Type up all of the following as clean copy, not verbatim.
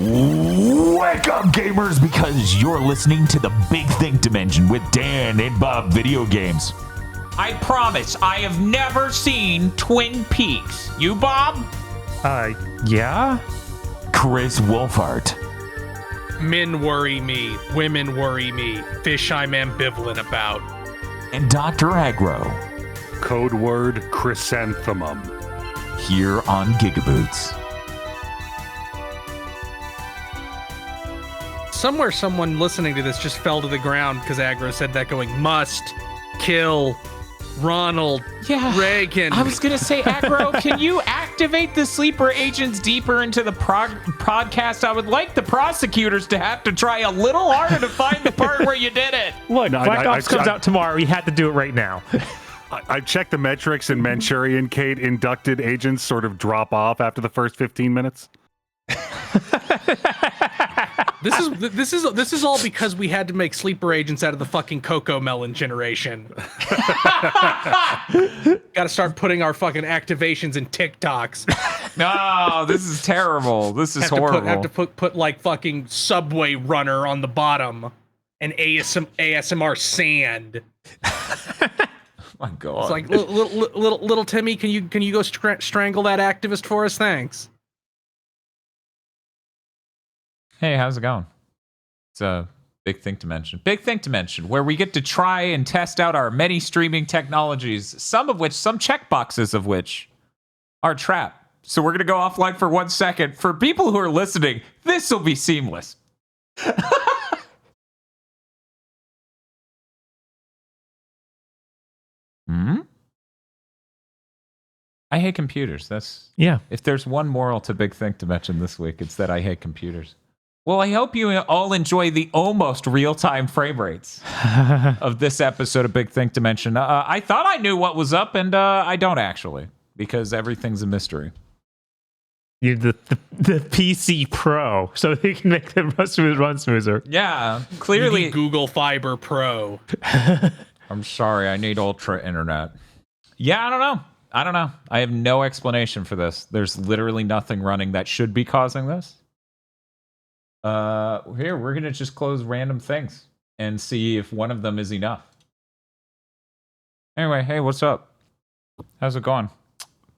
Wake up, gamers, because you're listening to the Big Think Dimension with Dan and Bob Video Games. I promise, I have never seen Twin Peaks. You, Bob? Yeah? Chris Wolfhart. Men worry me. Women worry me. Fish I'm ambivalent about. And Dr. Agro. Code word chrysanthemum. Here on GigaBoots. Somewhere someone listening to this just fell to the ground because Agro said that going, must kill Ronald Reagan. I was going to say, Agro, can you activate the sleeper agents deeper into the podcast? I would like the prosecutors to have to try a little harder to find the part where you did it. Look, Black Ops comes out tomorrow. We had to do it right now. I checked the metrics, and Manchurian Kate inducted agents sort of drop off after the first 15 minutes. This is all because we had to make sleeper agents out of the fucking cocoa melon generation. Got to start putting our fucking activations in TikToks. No, this is terrible. This is horrible. Have to put like fucking Subway Runner on the bottom and ASMR sand. My God. It's like little Timmy, can you go strangle that activist for us? Thanks. Hey, how's it going? It's a Big Think Dimension. Big Think Dimension, where we get to try and test out our many streaming technologies, some checkboxes of which are trapped. So we're going to go offline for 1 second. For people who are listening, this will be seamless. I hate computers. If there's one moral to Big Think Dimension this week, it's that I hate computers. Well, I hope you all enjoy the almost real-time frame rates of this episode of Big Think Dimension. I thought I knew what was up, and I don't actually, because everything's a mystery. You're the PC Pro, so they can make them run smoother. Yeah, clearly. Google Fiber Pro. I'm sorry, I need Ultra Internet. Yeah, I don't know. I have no explanation for this. There's literally nothing running that should be causing this. Here, we're going to just close random things and see if one of them is enough. Anyway, hey, what's up? How's it going?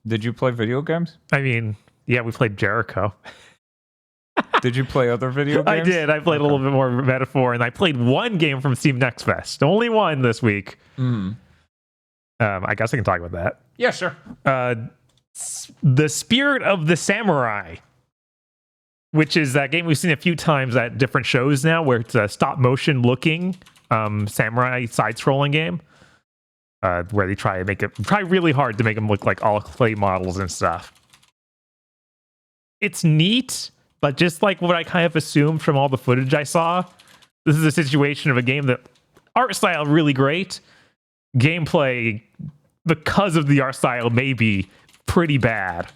Did you play video games? I mean, yeah, we played Jericho. Did you play other video games? I did. I played a little bit more Metaphor, and I played one game from Steam Next Fest. Only one this week. I guess I can talk about that. Yeah, sure. The Spirit of the Samurai, which is that game we've seen a few times at different shows now, where it's a stop-motion looking samurai side-scrolling game, where they try really hard to make them look like all clay models and stuff. It's neat, but just like what I kind of assumed from all the footage I saw, this is a situation of a game that art style really great, gameplay, because of the art style, may be pretty bad.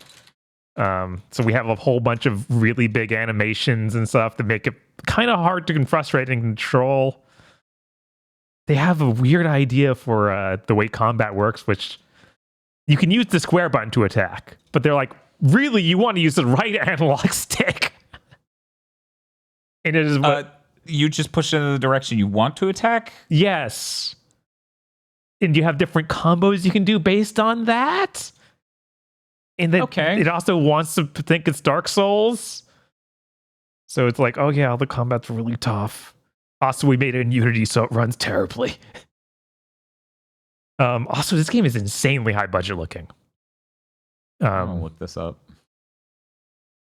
So we have a whole bunch of really big animations and stuff that make it kind of hard to frustrating control. They have a weird idea for the way combat works, which you can use the square button to attack, but they're like, really, you want to use the right analog stick? And it is what you just push it in the direction you want to attack? Yes. And you have different combos you can do based on that. And then it also wants to think it's Dark Souls. So it's like, oh yeah, the combat's really tough. Also, we made it in Unity, so it runs terribly. Also, this game is insanely high budget looking. I'm gonna look this up.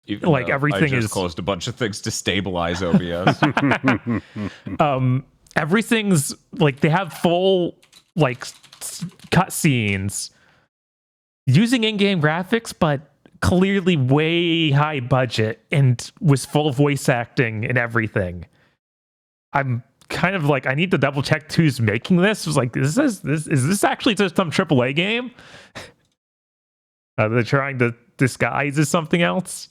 Even like everything I just closed a bunch of things to stabilize OBS. Everything's like they have full like cutscenes using in-game graphics, but clearly way high budget and was full voice acting and everything. I'm kind of like, I need to double check who's making this. It was like, is this actually just some AAA game? They're trying to disguise as something else.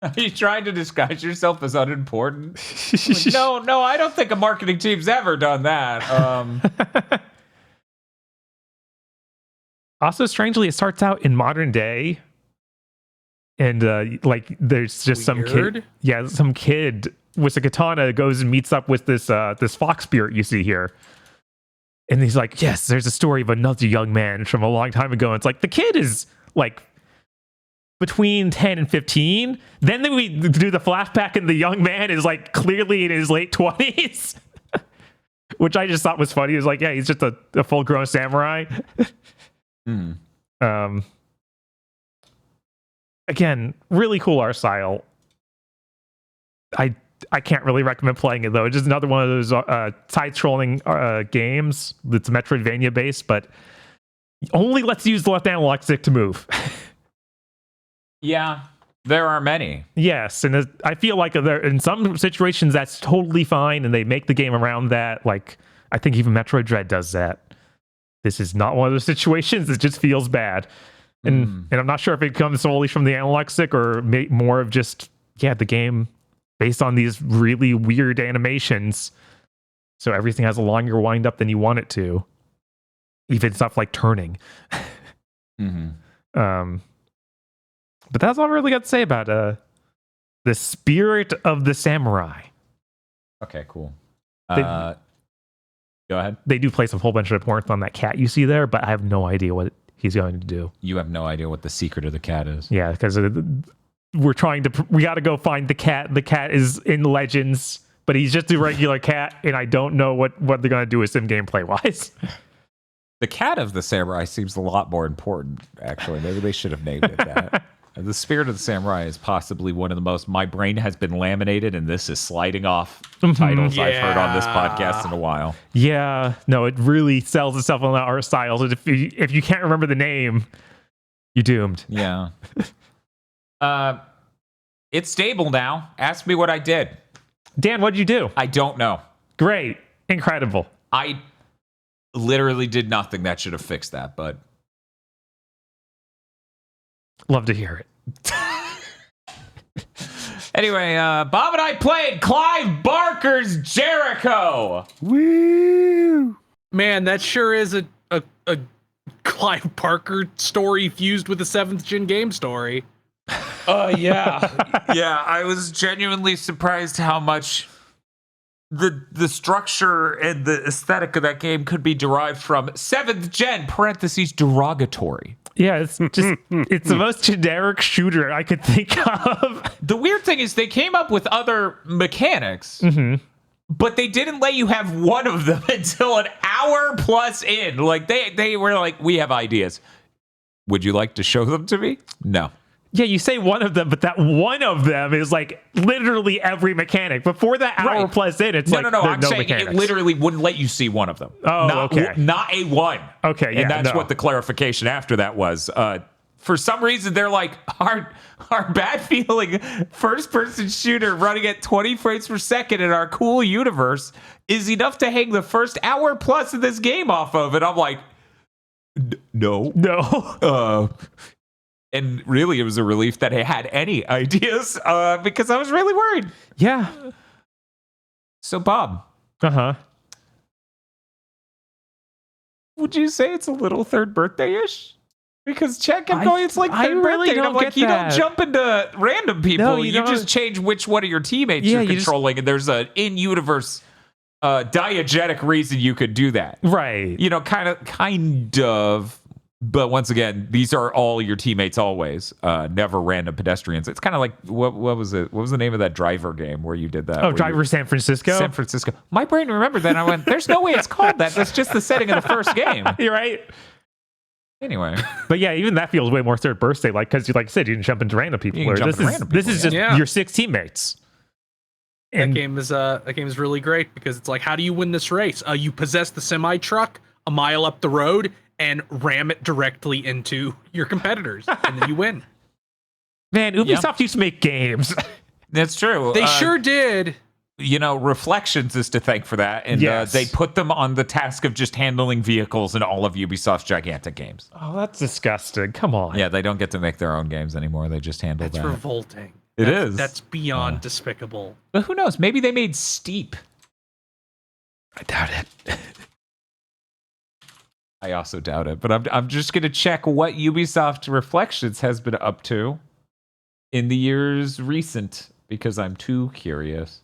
Are you trying to disguise yourself as unimportant? Like, no, I don't think a marketing team's ever done that. Also, strangely, it starts out in modern day. And like there's just some kid, some kid with a katana goes and meets up with this fox spirit you see here. And he's like, yes, there's a story of another young man from a long time ago. And it's like the kid is like between 10 and 15. Then we do the flashback and the young man is like clearly in his late 20s. Which I just thought was funny. It was like, yeah, he's just a full-grown samurai. Again, really cool art style. I can't really recommend playing it though. It's just another one of those side-scrolling games that's Metroidvania based, but only lets you use the left analog stick to move. Yeah, there are many. Yes, and I feel like in some situations that's totally fine, and they make the game around that. Like I think even Metroid Dread does that. This is not one of those situations. It just feels bad, and I'm not sure if it comes solely from the analog stick or more of just the game. Based on these really weird animations. So everything has a longer wind up than you want it to. Even stuff like turning. But that's all I really got to say about the spirit of the samurai. Okay, cool. Go ahead. They do place a whole bunch of importance on that cat you see there, but I have no idea what he's going to do. You have no idea what the secret of the cat is. Yeah, because we got to go find the cat. The cat is in Legends, but he's just a regular cat, and I don't know what they're going to do with him gameplay wise. The cat of the samurai seems a lot more important, actually. Maybe they should have named it that. The spirit of the samurai is possibly one of the most. My brain has been laminated, and this is sliding off titles I've heard on this podcast in a while. Yeah, no, it really sells itself on the art styles. If you can't remember the name, you're doomed. Yeah. It's stable now. Ask me what I did. Dan, what did you do? I don't know. Great. Incredible. I literally did nothing that should have fixed that, but love to hear it. Anyway, Bob and I played Clive Barker's Jericho. Woo! Man, that sure is a Clive Barker story fused with a 7th gen game story. Yeah. Yeah, I was genuinely surprised how much the structure and the aesthetic of that game could be derived from 7th gen, parentheses, derogatory. Yeah, it's just, it's the most generic shooter I could think of. The weird thing is they came up with other mechanics, but they didn't let you have one of them until an hour plus in. Like, they were like, we have ideas. Would you like to show them to me? No. Yeah, you say one of them, but that one of them is like literally every mechanic. Before that hour plus in, it's no, I'm saying mechanics. It literally wouldn't let you see one of them. Oh, okay. Not a one. Okay, yeah, and that's what the clarification after that was. For some reason, they're like, our bad feeling first-person shooter running at 20 frames per second in our cool universe is enough to hang the first hour plus of this game off of. And I'm like, no. And really, it was a relief that I had any ideas because I was really worried. Yeah. So, Bob. Would you say it's a little third birthday-ish? Because Chet kept going, it's like third birthday. And I'm like, you don't jump into random people. No, you just change which one of your teammates you're controlling. And there's an in-universe diegetic reason you could do that. Right. You know, kind of. But once again, these are all your teammates always, never random pedestrians. It's kind of like, what was it? What was the name of that driver game where you did that? Oh, Driver San Francisco? San Francisco. My brain remembered that. And I went, there's no way it's called that. That's just the setting of the first game. You're right. Anyway. But yeah, even that feels way more third birthday, like, because like I said, you can jump into random people. This is just your 6 teammates. And that game is really great because it's like, how do you win this race? You possess the semi truck a mile up the road and ram it directly into your competitors, and then you win. Man, Ubisoft used to make games. That's true. They sure did. You know, Reflections is to thank for that, and they put them on the task of just handling vehicles in all of Ubisoft's gigantic games. Oh, that's disgusting. Come on. Yeah, they don't get to make their own games anymore. They just handle that. That's revolting. It is. That's beyond despicable. But who knows? Maybe they made Steep. I doubt it. I also doubt it, but I'm just going to check what Ubisoft Reflections has been up to. in the years recent because I'm too curious.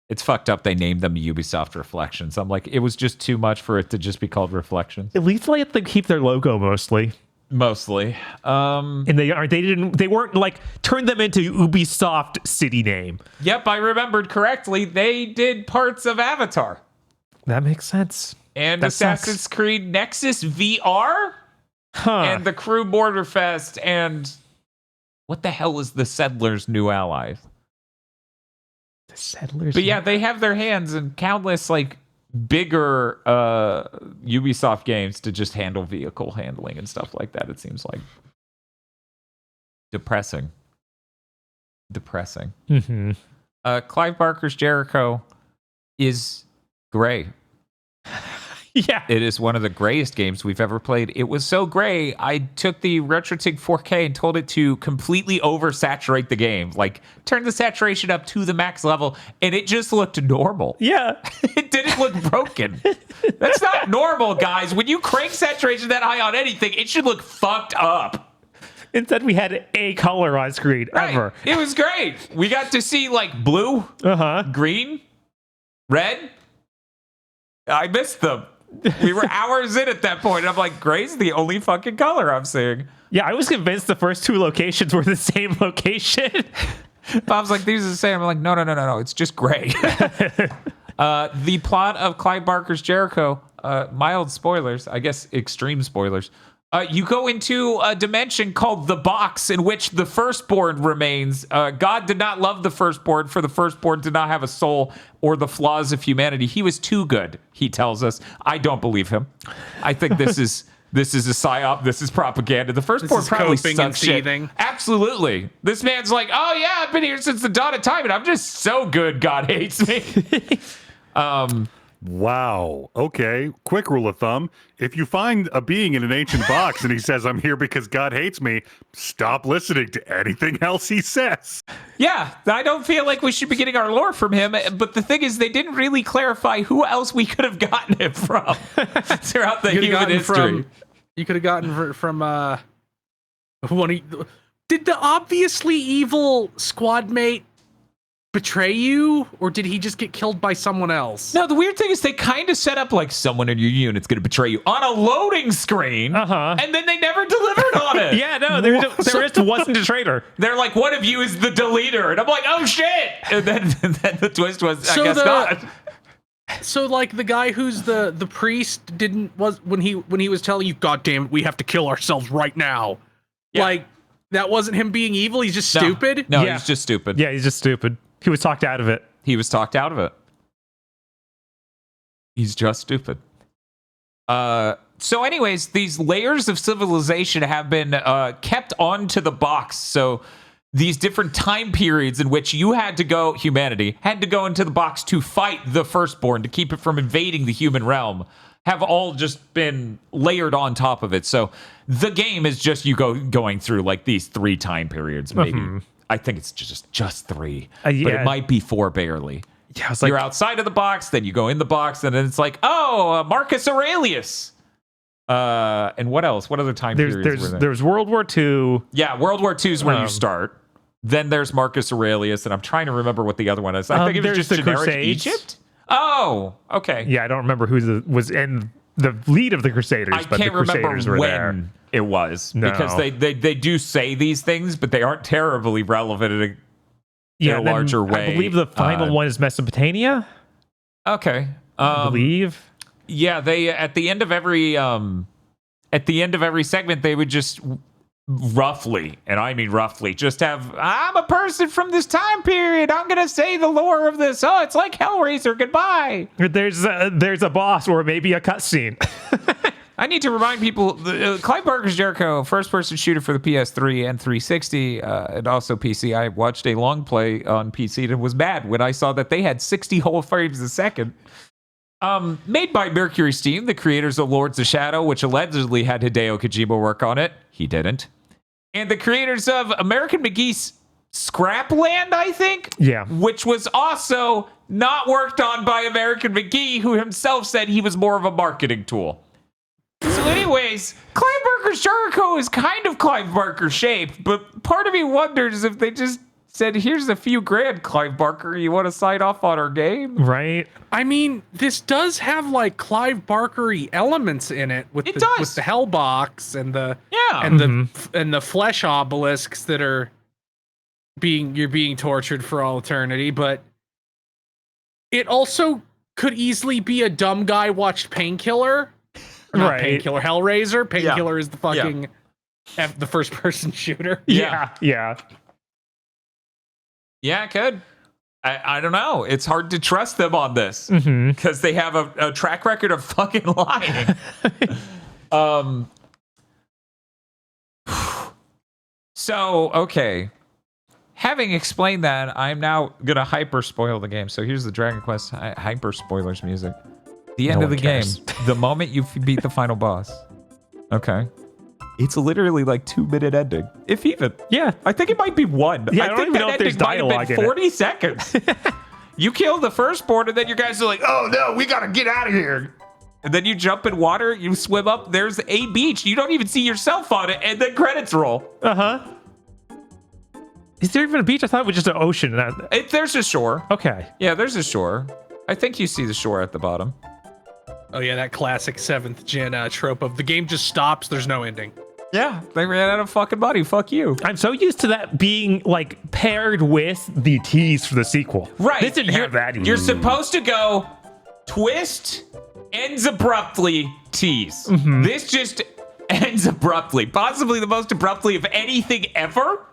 It's fucked up. They named them Ubisoft Reflections. I'm like, it was just too much for it to just be called Reflections. At least let them keep their logo mostly. And they weren't like turned them into Ubisoft city name. Yep, I remembered correctly. They did parts of Avatar. That makes sense. And that Assassin's sucks. Creed Nexus VR. And the Crew Borderfest. And what the hell is the Settlers' new allies? The Settlers? But yeah, they have their hands in countless like bigger Ubisoft games to just handle vehicle handling and stuff like that. It seems like depressing. Mm-hmm. Clive Barker's Jericho is gray. Yeah. It is one of the grayest games we've ever played. It was so gray, I took the RetroTIG 4K and told it to completely oversaturate the game. Like, turn the saturation up to the max level, and it just looked normal. Yeah. It didn't look broken. That's not normal, guys. When you crank saturation that high on anything, it should look fucked up. Instead, we had a color on screen ever. It was great. We got to see, like, blue, green, red. I missed them. We were hours in at that point. And I'm like, gray's the only fucking color I'm seeing. Yeah, I was convinced the first two locations were the same location. Bob's like, these are the same. I'm like, no. It's just gray. The plot of Clive Barker's Jericho, mild spoilers, I guess extreme spoilers. You go into a dimension called the Box, in which the firstborn remains. God did not love the firstborn, for the firstborn did not have a soul or the flaws of humanity. He was too good, he tells us. I don't believe him. I think this is a psyop. This is propaganda. The firstborn probably sucks shit. Absolutely. This man's like, oh yeah, I've been here since the dawn of time, and I'm just so good. God hates me. Wow. Okay. Quick rule of thumb. If you find a being in an ancient box and he says, I'm here because God hates me, stop listening to anything else he says. Yeah, I don't feel like we should be getting our lore from him. But the thing is, they didn't really clarify who else we could have gotten it from throughout the human history. You could have gotten from did the obviously evil squad mate betray you, or did he just get killed by someone else? No, the weird thing is they kind of set up like someone in your unit's going to betray you on a loading screen, and then they never delivered on it. Yeah, no, there just wasn't a traitor. They're like, one of you is the deleter, and I'm like, oh shit! And then the twist was, I guess not. So like the guy who's the priest when he was telling you, God damn it, we have to kill ourselves right now. Yeah. Like that wasn't him being evil. He's just stupid. No, he's just stupid. Yeah, he's just stupid. He was talked out of it. He's just stupid. So anyways, these layers of civilization have been kept onto the box. So these different time periods in which humanity had to go into the box to fight the firstborn, to keep it from invading the human realm, have all just been layered on top of it. So the game is just you going through like these 3 time periods, maybe. I think it's just 3, but it might be 4 barely. Yeah, it's you're outside of the box, then you go in the box, and then it's like, Marcus Aurelius. And what else? What other time periods were there? There's World War II. Yeah, World War II is where you start. Then there's Marcus Aurelius, and I'm trying to remember what the other one is. I think it was just the generic Crusades. Egypt. Oh, okay. Yeah, I don't remember who was in the lead of the Crusaders, but the Crusaders were there. It was because they do say these things, but they aren't terribly relevant in a larger way. I believe the final one is Mesopotamia. Okay, I believe. Yeah, they at the end of every segment they would just roughly, and I mean roughly, just have, I'm a person from this time period. I'm gonna say the lore of this. Oh, it's like Hellraiser. Goodbye. There's a boss or maybe a cutscene. I need to remind people, Clive Barker's Jericho, first-person shooter for the PS3 and 360, and also PC. I watched a long play on PC and was mad when I saw that they had 60 whole frames a second. Made by Mercury Steam, the creators of Lords of Shadow, which allegedly had Hideo Kojima work on it. He didn't. And the creators of American McGee's Scrapland, I think? Yeah. Which was also not worked on by American McGee, who himself said he was more of a marketing tool. So Well, anyways, Clive Barker's Jericho is kind of Clive Barker shaped, but part of me wonders if they just said, here's a few grand, Clive Barker. You want to sign off on our game? Right. I mean, this does have like Clive Barker-y elements in it with the hellbox and the and the flesh obelisks that are you're being tortured for all eternity, but it also could easily be a dumb guy watched Painkiller. Not Painkiller, Hellraiser. Painkiller is the fucking the first person shooter. Yeah. Yeah, it could. I don't know. It's hard to trust them on this because they have a track record of fucking lying. So, okay. Having explained that, I'm now going to hyper spoil the game. So here's the Dragon Quest hyper spoilers music. The end of the game, the moment you beat the final boss. Okay. It's literally like 2-minute ending, if even. Yeah. I think it might be 1. Yeah, I think that ending might have been 40 seconds. You kill the firstborn, and then your guys are like, oh no, we gotta get out of here. And then you jump in water, you swim up, there's a beach. You don't even see yourself on it, and then credits roll. Uh-huh. Is there even a beach? I thought it was just an ocean. There's a shore. Okay. Yeah, there's a shore. I think you see the shore at the bottom. Oh yeah, that classic 7th gen trope of the game just stops, there's no ending. Yeah, they ran out of fucking money. Fuck you. I'm so used to that being like paired with the tease for the sequel. Right. This didn't have that. You're supposed to go twist, ends abruptly, tease. This just ends abruptly. Possibly the most abruptly of anything ever.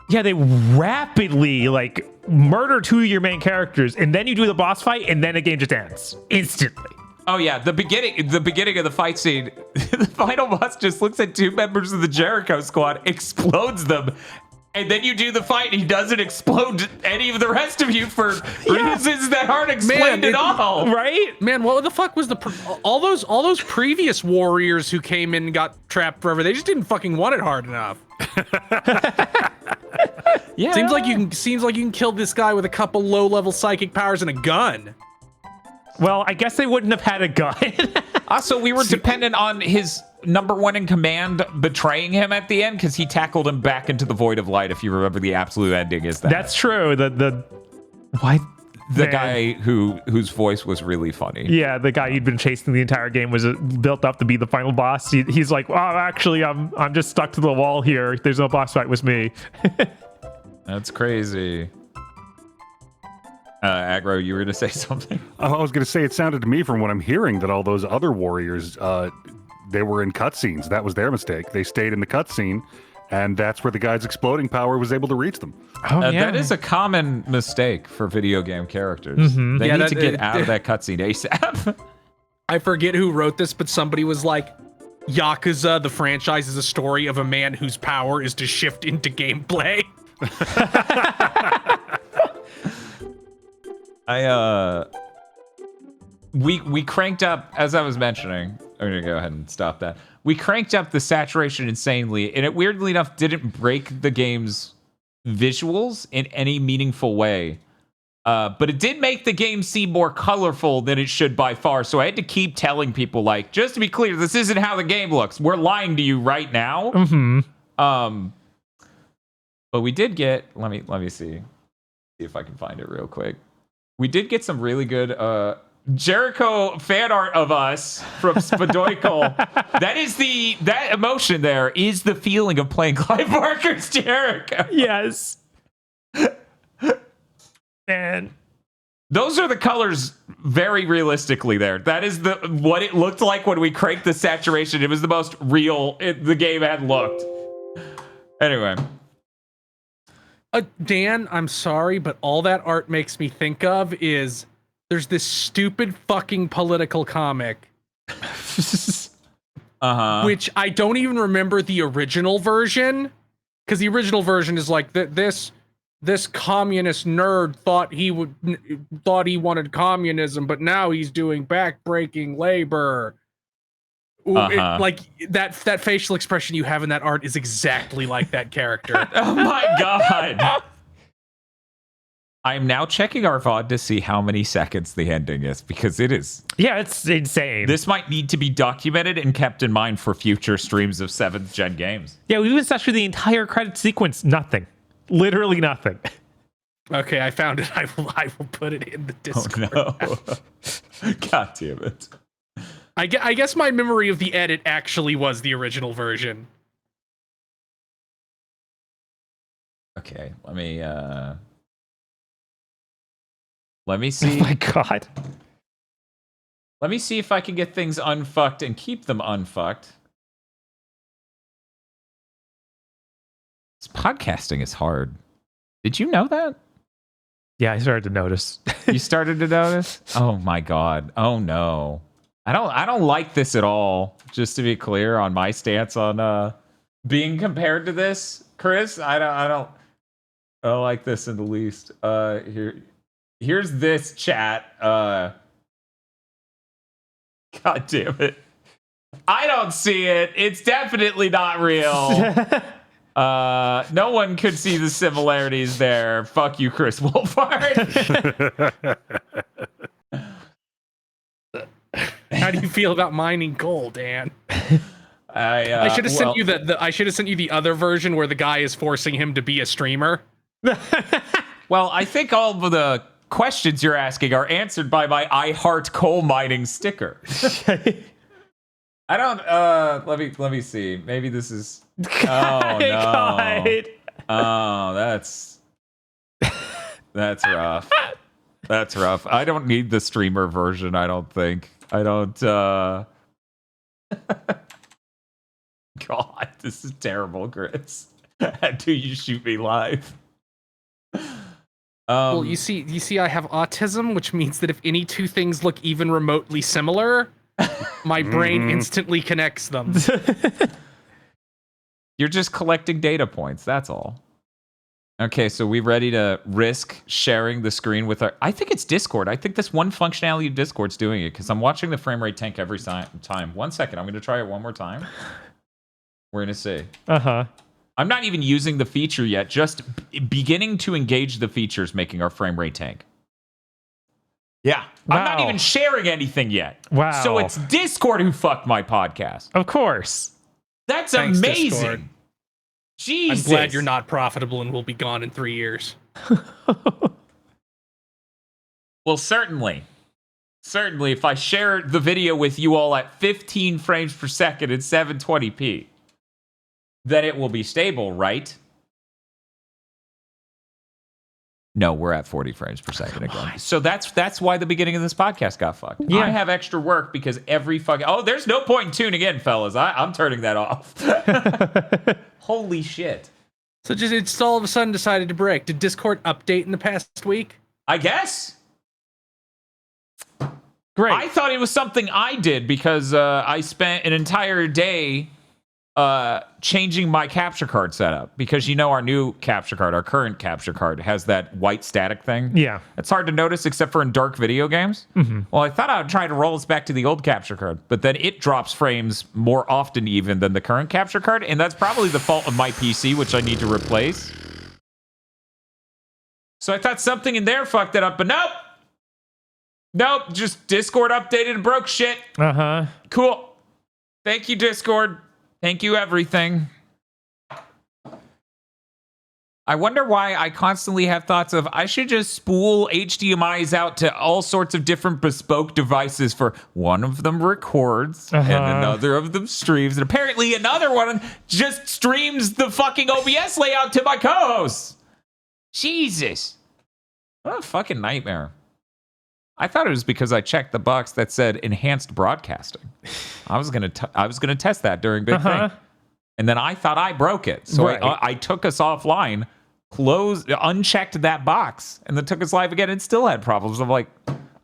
Yeah, they rapidly like murder 2 of your main characters, and then you do the boss fight, and then the game just ends instantly. Oh yeah, the beginning of the fight scene, the final boss just looks at 2 members of the Jericho squad, explodes them, and then you do the fight and he doesn't explode any of the rest of you for reasons that aren't explained at all. Right? Man, what the fuck was all those previous warriors who came in and got trapped forever? They just didn't fucking want it hard enough. Yeah. Seems like you can kill this guy with a couple low-level psychic powers and a gun. Well, I guess they wouldn't have had a gun. Also, we were dependent on his number one in command betraying him at the end because he tackled him back into the void of light. If you remember, the absolute ending is that. That's true. The guy whose voice was really funny. Yeah, the guy you'd been chasing the entire game was built up to be the final boss. He's like, oh, actually, I'm just stuck to the wall here. There's no boss fight with me. That's crazy. Aggro, you were going to say something? I was going to say, it sounded to me from what I'm hearing that all those other warriors, they were in cutscenes. That was their mistake. They stayed in the cutscene, and that's where the guy's exploding power was able to reach them. That is a common mistake for video game characters. They need to get out of that cutscene ASAP. I forget who wrote this, but somebody was like, Yakuza, the franchise, is a story of a man whose power is to shift into gameplay. We cranked up, as I was mentioning, I'm gonna go ahead and stop that. We cranked up the saturation insanely, and it weirdly enough didn't break the game's visuals in any meaningful way. But it did make the game seem more colorful than it should by far. So I had to keep telling people, like, just to be clear, this isn't how the game looks. We're lying to you right now. But we did get, let me see if I can find it real quick. We did get some really good Jericho fan art of us from Spadoikle. That emotion there is the feeling of playing Clive Barker's Jericho. Yes. And those are the colors very realistically there. That is what it looked like when we cranked the saturation. It was the most real the game had looked. Anyway. Dan, I'm sorry, but all that art makes me think of is there's this stupid fucking political comic. Which I don't even remember the original version, because the original version is like this communist nerd thought he wanted communism, but now he's doing backbreaking labor. Like that facial expression you have in that art is exactly like that character. Oh my god. I'm now checking our VOD to see how many seconds the ending is, because it is. Yeah, it's insane. This might need to be documented and kept in mind for future streams of 7th gen games. Yeah, we even sat through the entire credit sequence. Nothing. Literally nothing. Okay, I found it. I will put it in the Discord. Oh, no. God damn it. I guess my memory of the edit actually was the original version. Okay, let me see. Oh my god. Let me see if I can get things unfucked and keep them unfucked. This podcasting is hard. Did you know that? Yeah, I started to notice. You started to notice? Oh my god. Oh no. I don't like this at all. Just to be clear on my stance on being compared to this, Chris. I don't like this in the least. Here's this chat. God damn it. I don't see it. It's definitely not real. No one could see the similarities there. Fuck you, Chris Wolfhard. How do you feel about mining gold, Dan? I should have sent you I should have sent you the other version where the guy is forcing him to be a streamer. Well, I think all of the questions you're asking are answered by my I heart coal mining sticker. I don't let me see. Maybe this is oh no. God. Oh, that's rough. That's rough. I don't need the streamer version, I don't think. I don't God, this is terrible, Chris. Do you shoot me live? Well, you see, I have autism, which means that if any two things look even remotely similar, my brain instantly connects them. You're just collecting data points, that's all. Okay, so we ready to risk sharing the screen with our... I think it's Discord. I think this one functionality of Discord's doing it, because I'm watching the frame rate tank every time. 1 second, I'm going to try it one more time. We're going to see. Uh-huh. I'm not even using the feature yet, just beginning to engage the features making our frame rate tank. Yeah. Wow. I'm not even sharing anything yet. Wow. So it's Discord who fucked my podcast. Of course. That's Thanks, amazing. Discord. Jesus. I'm glad you're not profitable and will be gone in 3 years. Well, certainly. Certainly, if I share the video with you all at 15 frames per second at 720p, then it will be stable, right? No, we're at 40 frames per second again. So that's why the beginning of this podcast got fucked. Yeah. I have extra work because every fucking... Oh, there's no point in tuning in, fellas. I'm turning that off. Holy shit. So just it's all of a sudden decided to break. Did Discord update in the past week? I guess. Great. I thought it was something I did because I spent an entire day changing my capture card setup, because our new capture card, our current capture card, has that white static thing. Yeah. It's hard to notice except for in dark video games. Mm-hmm. Well, I thought I would try to roll us back to the old capture card, but then it drops frames more often even than the current capture card, and that's probably the fault of my PC, which I need to replace. So I thought something in there fucked it up, but nope, just Discord updated and broke shit. Uh-huh. Cool. Thank you, Discord. Thank you, everything. I wonder why I constantly have thoughts of I should just spool HDMIs out to all sorts of different bespoke devices, for one of them records and another of them streams, and apparently another one just streams the fucking OBS layout to my co-hosts. Jesus. What a fucking nightmare. I thought it was because I checked the box that said enhanced broadcasting. I was gonna test that during Big Thing, and then I thought I broke it, so I took us offline, unchecked that box, and then took us live again, and still had problems. I'm like,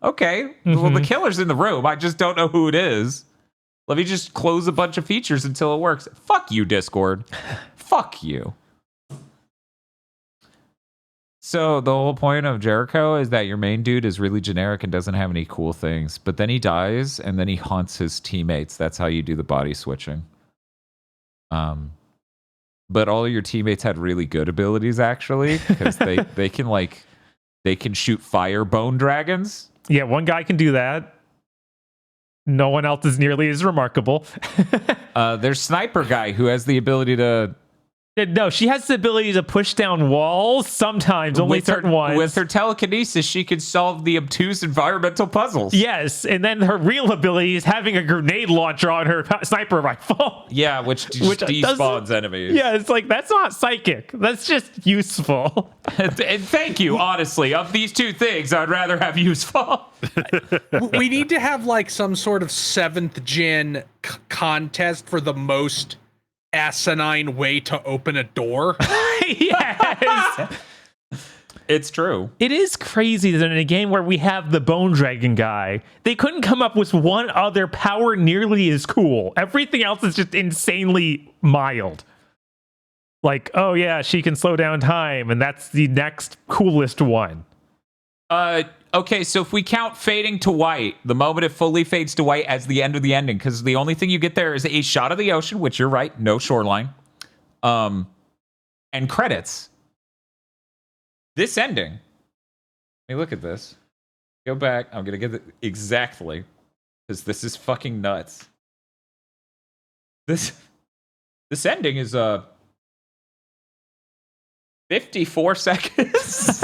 okay, well, the killer's in the room. I just don't know who it is. Let me just close a bunch of features until it works. Fuck you, Discord. Fuck you. So the whole point of Jericho is that your main dude is really generic and doesn't have any cool things, but then he dies and then he haunts his teammates. That's how you do the body switching. But all of your teammates had really good abilities, actually, because they They can shoot fire bone dragons. Yeah, one guy can do that. No one else is nearly as remarkable. There's Sniper Guy who has the ability to... No, she has the ability to push down walls sometimes, only certain ones. With her telekinesis, she can solve the obtuse environmental puzzles. Yes, and then her real ability is having a grenade launcher on her sniper rifle. Yeah, which despawns enemies. Yeah, it's like, that's not psychic. That's just useful. And thank you, honestly. Of these two things, I'd rather have useful. We need to have like some sort of 7th gen contest for the most asinine way to open a door. Yes. It's true. It is crazy that in a game where we have the Bone Dragon guy, they couldn't come up with one other power nearly as cool. Everything else is just insanely mild. Like, oh yeah, she can slow down time, and that's the next coolest one. Okay, so if we count fading to white, the moment it fully fades to white as the end of the ending, because the only thing you get there is a shot of the ocean, which you're right, no shoreline, and credits. This ending. Let me look at this. Go back. I'm gonna get it exactly, because this is fucking nuts. This ending is 54 seconds.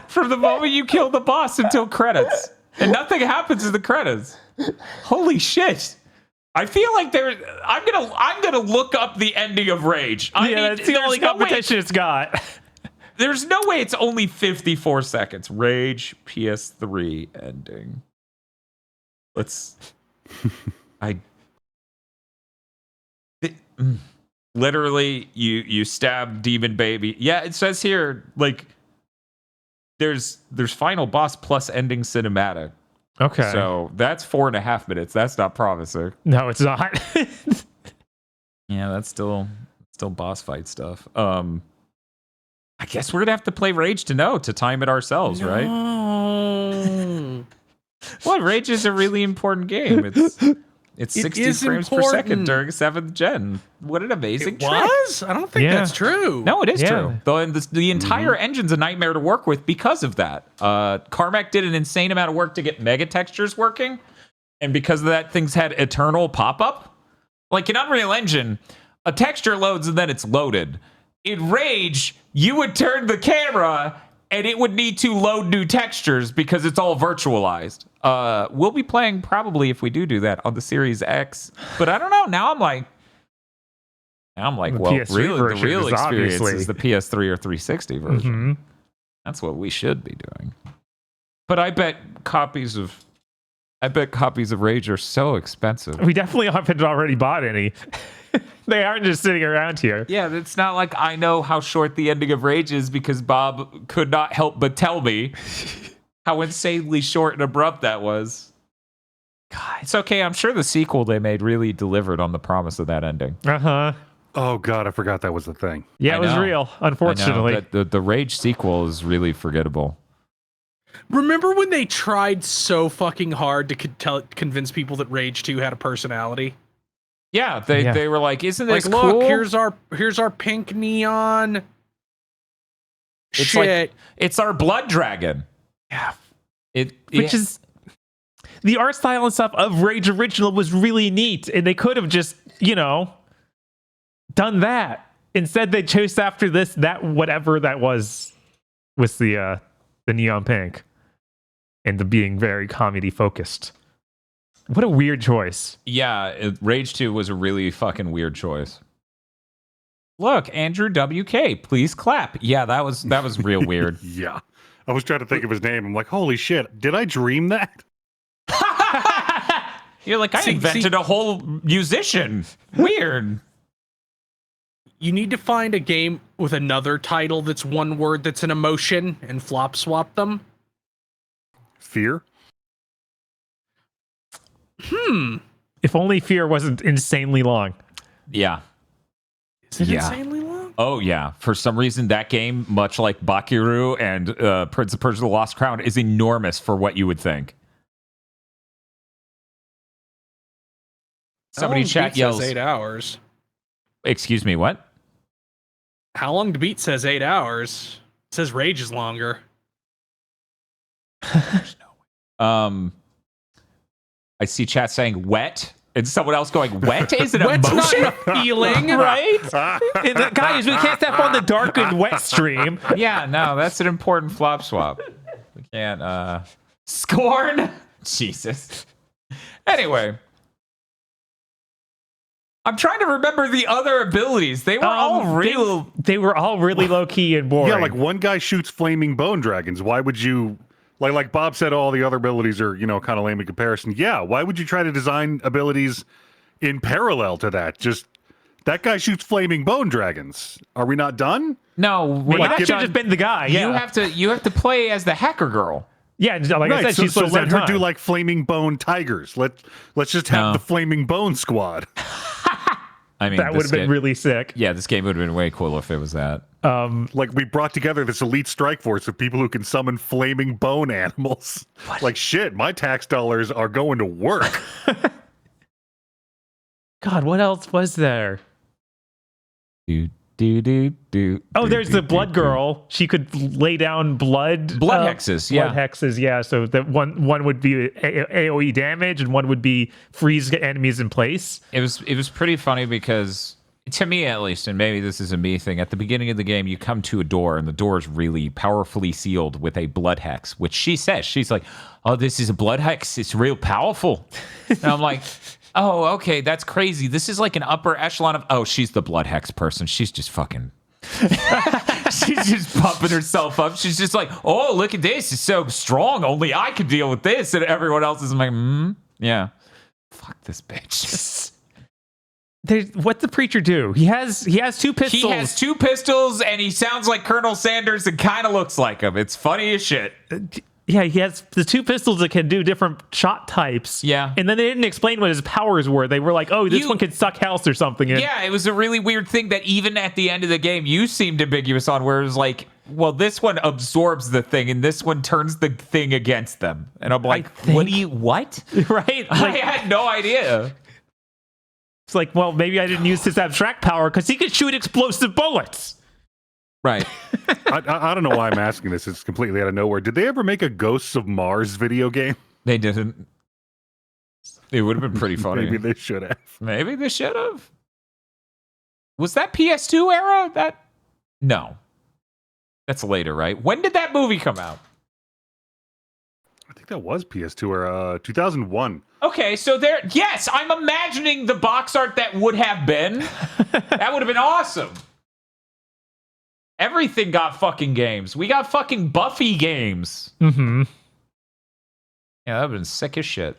From the moment you kill the boss until credits. And nothing happens in the credits. Holy shit. I feel like I'm gonna look up the ending of Rage. That's the only competition it's got. There's no way it's only 54 seconds. Rage PS3 ending. Literally, you stab Demon Baby. Yeah, it says here, like, there's final boss plus ending cinematic. Okay. So that's 4.5 minutes. That's not promising. No, it's not. Yeah, that's still boss fight stuff. I guess we're gonna have to play Rage to time it ourselves, right? Well, Rage is a really important game. It's 60 frames per second during 7th gen. What an amazing trick. Was? I don't think that's true. No, it is true. The entire engine's a nightmare to work with because of that. Carmack did an insane amount of work to get mega textures working. And because of that, things had eternal pop-up. Like in Unreal Engine, a texture loads and then it's loaded. In Rage, you would turn the camera and it would need to load new textures because it's all virtualized. We'll be playing probably, if we do that, on the Series X. But I don't know. Now I'm like, well, really, the real experience is the PS3 or 360 version. Mm-hmm. That's what we should be doing. But I bet copies of Rage are so expensive. We definitely haven't already bought any. They aren't just sitting around here. Yeah, it's not like I know how short the ending of Rage is because Bob could not help but tell me how insanely short and abrupt that was. God, it's okay. I'm sure the sequel they made really delivered on the promise of that ending. Uh-huh. Oh, God, I forgot that was the thing. Yeah, it was real, unfortunately. The Rage sequel is really forgettable. Remember when they tried so fucking hard to convince people that Rage 2 had a personality? Yeah, they were like, "Isn't this like, cool? Look, here's our pink neon." It's shit. Like, it's our blood dragon. Yeah, which is the art style and stuff of Rage Original was really neat, and they could have just done that. Instead, they chose after that whatever that was with the neon pink and the being very comedy focused. What a weird choice. Yeah, Rage 2 was a really fucking weird choice. Look, Andrew WK, please clap. Yeah, that was real weird. Yeah. I was trying to think of his name. I'm like, holy shit, did I dream that? You're like, I invented a whole musician. Weird. You need to find a game with another title that's one word that's an emotion and flop swap them. Fear? If only Fear wasn't insanely long. Yeah. Is it insanely long? Oh, yeah. For some reason, that game, much like Bakiru and Prince of Persia: The Lost Crown, is enormous for what you would think. Somebody chat yells 8 hours. Excuse me, what? How long to beat says 8 hours. It says Rage is longer. There's no way. I see chat saying wet. And someone else going, wet is an Wet's emotion? not a feeling. Right? Guys, we can't step on the dark and wet stream. Yeah, no, that's an important flop swap. We can't, Scorn? Jesus. Anyway. I'm trying to remember the other abilities. They were all real. They were all really low key and boring. Yeah, like one guy shoots flaming bone dragons. Why would you, like Bob said, all the other abilities are, kind of lame in comparison. Yeah, why would you try to design abilities in parallel to that? Just that guy shoots flaming bone dragons. Are we not done? No, that should have just been the guy. Yeah. You have to play as the hacker girl. Yeah, like I said, so let her do like flaming bone tigers. Let's just have the flaming bone squad. I mean, that would have been really sick. Yeah, this game would have been way cooler if it was that. Like we brought together this elite strike force of people who can summon flaming bone animals. What? Like shit, my tax dollars are going to work. God, what else was there? There's the blood girl. She could lay down blood hexes. Blood hexes. Yeah. So that one would be AOE damage, and one would be freeze enemies in place. It was pretty funny because, to me at least, and maybe this is a me thing, at the beginning of the game you come to a door and the door is really powerfully sealed with a blood hex, which she says, she's like, "Oh, this is a blood hex. It's real powerful." And I'm like, oh, okay, that's crazy. This is like an upper echelon of, she's the blood hex person. She's just fucking, she's just pumping herself up. She's just like, oh, look at this. It's so strong. Only I can deal with this. And everyone else is like, yeah. Fuck this bitch. What's the preacher do? He has 2 pistols. He has 2 pistols and he sounds like Colonel Sanders and kind of looks like him. It's funny as shit. Yeah, he has the 2 pistols that can do different shot types. Yeah. And then they didn't explain what his powers were. They were like, this one can suck health or something. Yeah, it was a really weird thing that even at the end of the game, you seemed ambiguous on, where it was like, well, this one absorbs the thing and this one turns the thing against them. And I'm like, what? Right? I had no idea. It's like, well, maybe I didn't use his abstract power because he could shoot explosive bullets. Right. I don't know why I'm asking this. It's completely out of nowhere. Did they ever make a Ghosts of Mars video game? They didn't. It would have been pretty funny. Maybe they should have. Maybe they should have. Was that PS2 era? No. That's later, right? When did that movie come out? I think that was PS2 era, 2001. Okay, so yes, I'm imagining the box art that would have been. That would have been awesome. Everything got fucking games. We got fucking Buffy games. Mm-hmm. Yeah, that would have been sick as shit.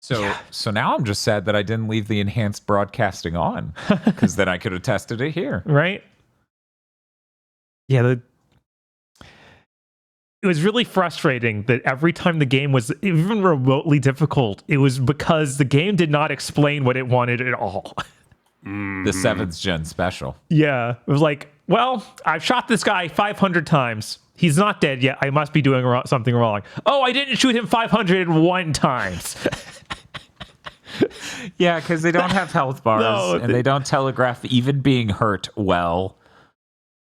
So now I'm just sad that I didn't leave the enhanced broadcasting on, because then I could have tested it here. Right? Yeah, it was really frustrating that every time the game was even remotely difficult, it was because the game did not explain what it wanted at all. The 7th gen special. Yeah. It was like, well, I've shot this guy 500 times. He's not dead yet. I must be doing something wrong. Oh, I didn't shoot him 501 times. Yeah, because they don't have health bars and they don't telegraph even being hurt well.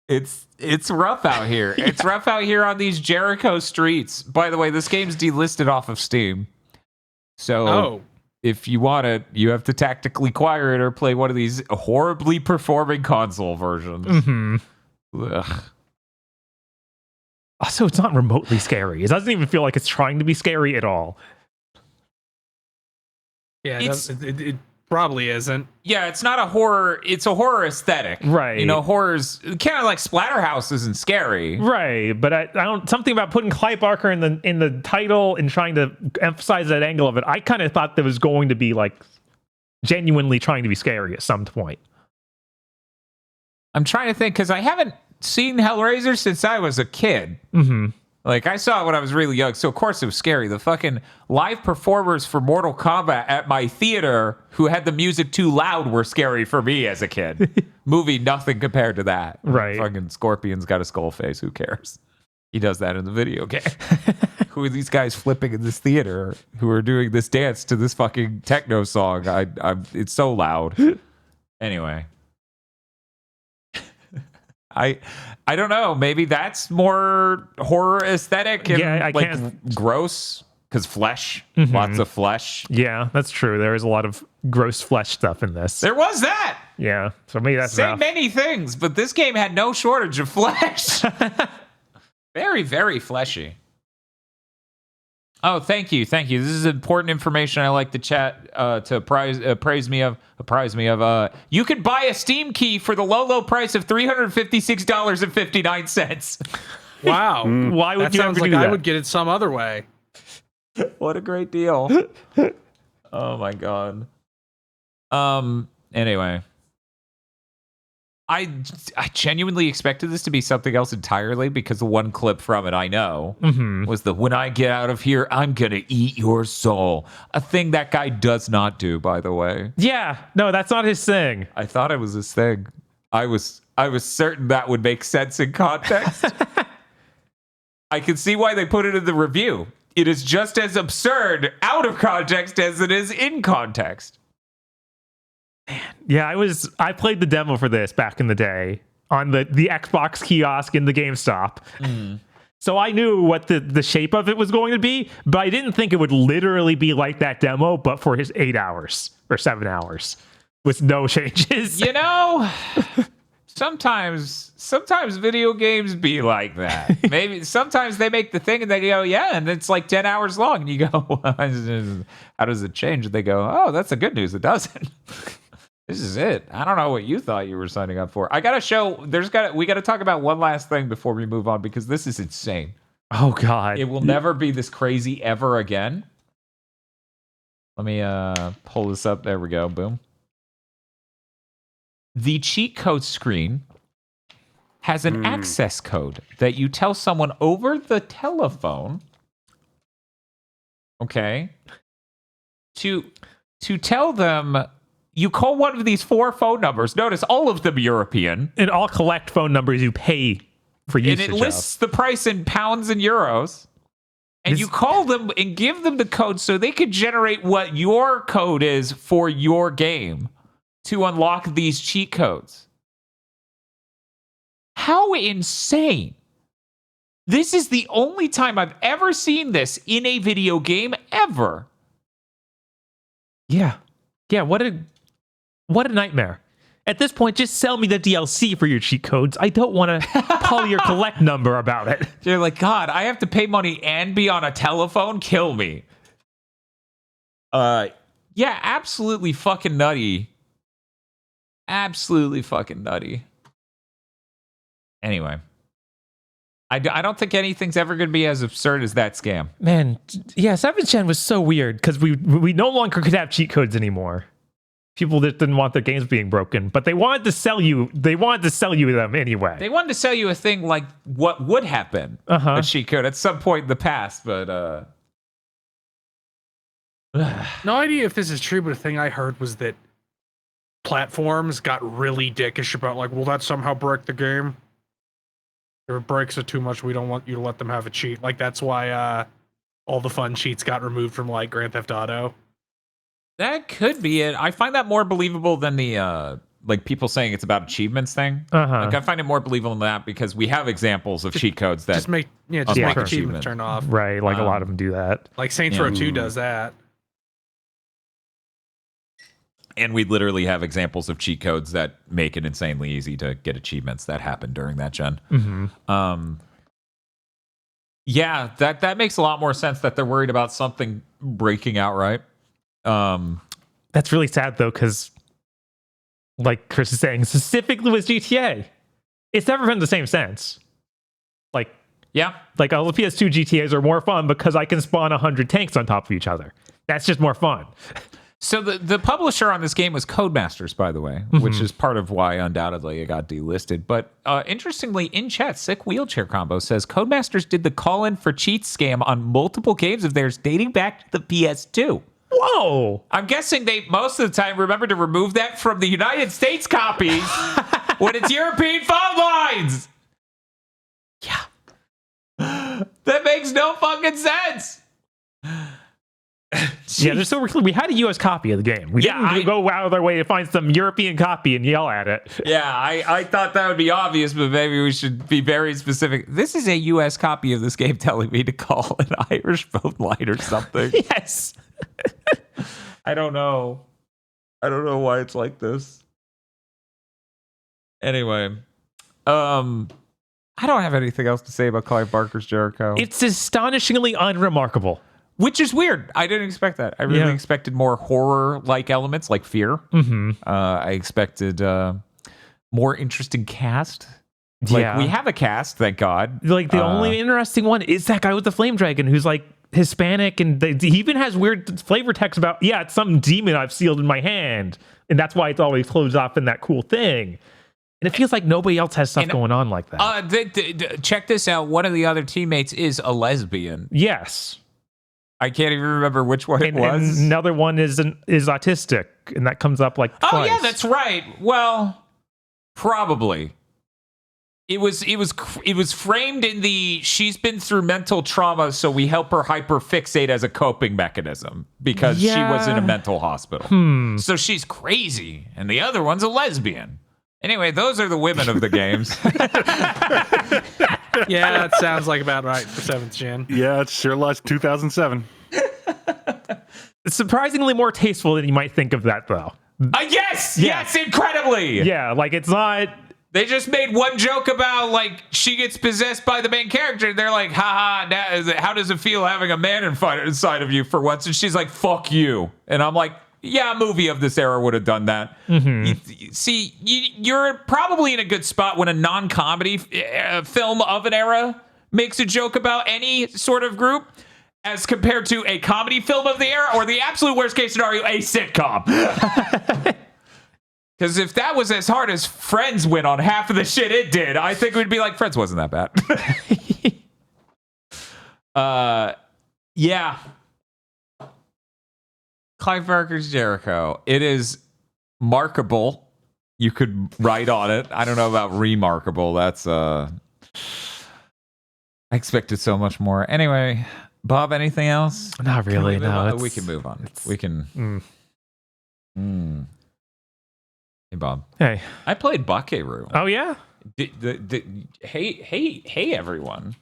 It's rough out here. Yeah. It's rough out here on these Jericho streets. By the way, this game's delisted off of Steam. So if you want it, you have to tactically acquire it or play one of these horribly performing console versions. Mm-hmm. Ugh. Also, it's not remotely scary. It doesn't even feel like it's trying to be scary at all. Yeah, it probably isn't. Yeah, it's not a horror. It's a horror aesthetic, right? You know, horror's kind of like Splatterhouse isn't scary, right? But I don't. Something about putting Clive Barker in the title and trying to emphasize that angle of it. I kind of thought that was going to be like genuinely trying to be scary at some point. I'm trying to think because I haven't seen Hellraiser since I was a kid. Mm-hmm. Like, I saw it when I was really young, so of course it was scary. The fucking live performers for Mortal Kombat at my theater who had the music too loud were scary for me as a kid. Movie, nothing compared to that. Right. Fucking Scorpion's got a skull face, who cares? He does that in the video game. Who are these guys flipping in this theater who are doing this dance to this fucking techno song? It's so loud. Anyway. I don't know. Maybe that's more horror aesthetic and gross because flesh, lots of flesh. Yeah, that's true. There is a lot of gross flesh stuff in this. There was that. Yeah, so maybe that's say many things, but this game had no shortage of flesh. Very, very fleshy. Oh, thank you. This is important information. I like the chat to praise me of. You could buy a Steam key for the low price of $356.59. Wow. Why would that you sounds ever like do that? I would get it some other way. What a great deal. Oh my god. Anyway. I genuinely expected this to be something else entirely because the one clip from it I know was the when I get out of here, I'm going to eat your soul. A thing that guy does not do, by the way. Yeah. No, that's not his thing. I thought it was his thing. I was certain that would make sense in context. I can see why they put it in the review. It is just as absurd out of context as it is in context. Yeah, I played the demo for this back in the day on the Xbox kiosk in the GameStop. So I knew what the shape of it was going to be, but I didn't think it would literally be like that demo, but for his 8 hours or 7 hours with no changes. You know, sometimes video games be like that. Maybe sometimes they make the thing and they go, yeah, and it's like 10 hours long. And you go, how does it change? And they go, oh, that's the good news. It doesn't. This is it. I don't know what you thought you were signing up for. I got to show, we got to talk about one last thing before we move on because this is insane. Oh, God. It will never be this crazy ever again. Let me pull this up. There we go. Boom. The cheat code screen has an access code that you tell someone over the telephone. Okay. To tell them, you call one of these 4 phone numbers. Notice all of them European. And all collect phone numbers you pay for usage And it lists the price in pounds and euros. And you call them and give them the code so they could generate what your code is for your game to unlock these cheat codes. How insane. This is the only time I've ever seen this in a video game ever. Yeah. Yeah, what a nightmare. At this point, just sell me the DLC for your cheat codes. I don't want to call your collect number about it. You're like, God, I have to pay money and be on a telephone? Kill me. Yeah, absolutely fucking nutty. Absolutely fucking nutty. Anyway. I don't think anything's ever going to be as absurd as that scam. Man, yeah, 7th Gen was so weird because we no longer could have cheat codes anymore. People just didn't want their games being broken, but they wanted to sell you them anyway. They wanted to sell you a thing like what would happen a cheat code at some point in the past, but no idea if this is true, but a thing I heard was that platforms got really dickish about like, will that somehow break the game? If it breaks it too much, we don't want you to let them have a cheat. Like that's why all the fun cheats got removed from like Grand Theft Auto. That could be it. I find that more believable than the like people saying it's about achievements thing. Like I find it more believable than that because we have examples of cheat codes that just make achievements turn off. Right, like a lot of them do that. Like Saints Row 2 does that. And we literally have examples of cheat codes that make it insanely easy to get achievements that happen during that gen. Yeah, that makes a lot more sense that they're worried about something breaking outright. That's really sad though, because like Chris is saying, specifically with GTA, it's never been the same sense. Like all the PS2 GTAs are more fun because I can spawn 100 tanks on top of each other. That's just more fun. So the publisher on this game was Codemasters, by the way, which is part of why undoubtedly it got delisted. But interestingly, in chat, Sick Wheelchair Combo says Codemasters did the call-in for cheats scam on multiple games of theirs dating back to the PS2. Whoa! I'm guessing they most of the time remember to remove that from the United States copies when it's European phone lines. Yeah. That makes no fucking sense. we had a U.S. copy of the game. We didn't go out of our way to find some European copy and yell at it. Yeah, I thought that would be obvious, but maybe we should be very specific. This is a U.S. copy of this game telling me to call an Irish phone line or something. Yes. I don't know why it's like this. Anyway, I don't have anything else to say about Clive Barker's Jericho. It's astonishingly unremarkable. Which is weird. I didn't expect that. I really expected more horror-like elements, like fear. Mm-hmm. I expected more interesting cast. Like, we have a cast, thank God. Like, the only interesting one is that guy with the flame dragon who's, like, Hispanic, and he even has weird flavor text about, it's some demon I've sealed in my hand. And that's why it's always closed off in that cool thing. And it feels like nobody else has stuff going on like that. Check this out. One of the other teammates is a lesbian. Yes. I can't even remember which one it was. And another one is autistic, and that comes up like twice. Oh yeah, that's right. Well, probably. It was framed in the she's been through mental trauma, so we help her hyperfixate as a coping mechanism because she was in a mental hospital. So she's crazy, and the other one's a lesbian. Anyway, those are the women of the games. Yeah, that sounds like about right for 7th Gen. Yeah, it's sure was 2007. It's surprisingly more tasteful than you might think of that, though. Yes, incredibly. Yeah, like it's not. They just made one joke about, like, she gets possessed by the main character. And they're like, haha, how does it feel having a man inside of you for once? And she's like, fuck you. And I'm like, yeah, a movie of this era would have done that. Mm-hmm. You're probably in a good spot when a non-comedy film of an era makes a joke about any sort of group as compared to a comedy film of the era or the absolute worst case scenario, a sitcom. Because if that was as hard as Friends went on half of the shit it did, I think we'd be like, Friends wasn't that bad. Yeah. Clive Barker's Jericho. It is markable. You could write on it. I don't know about remarkable. That's I expected so much more. Anyway, Bob, anything else? Not really. No, we can move on. We can. Hey, Bob. Hey. I played Bakeru. Oh yeah. Hey, everyone.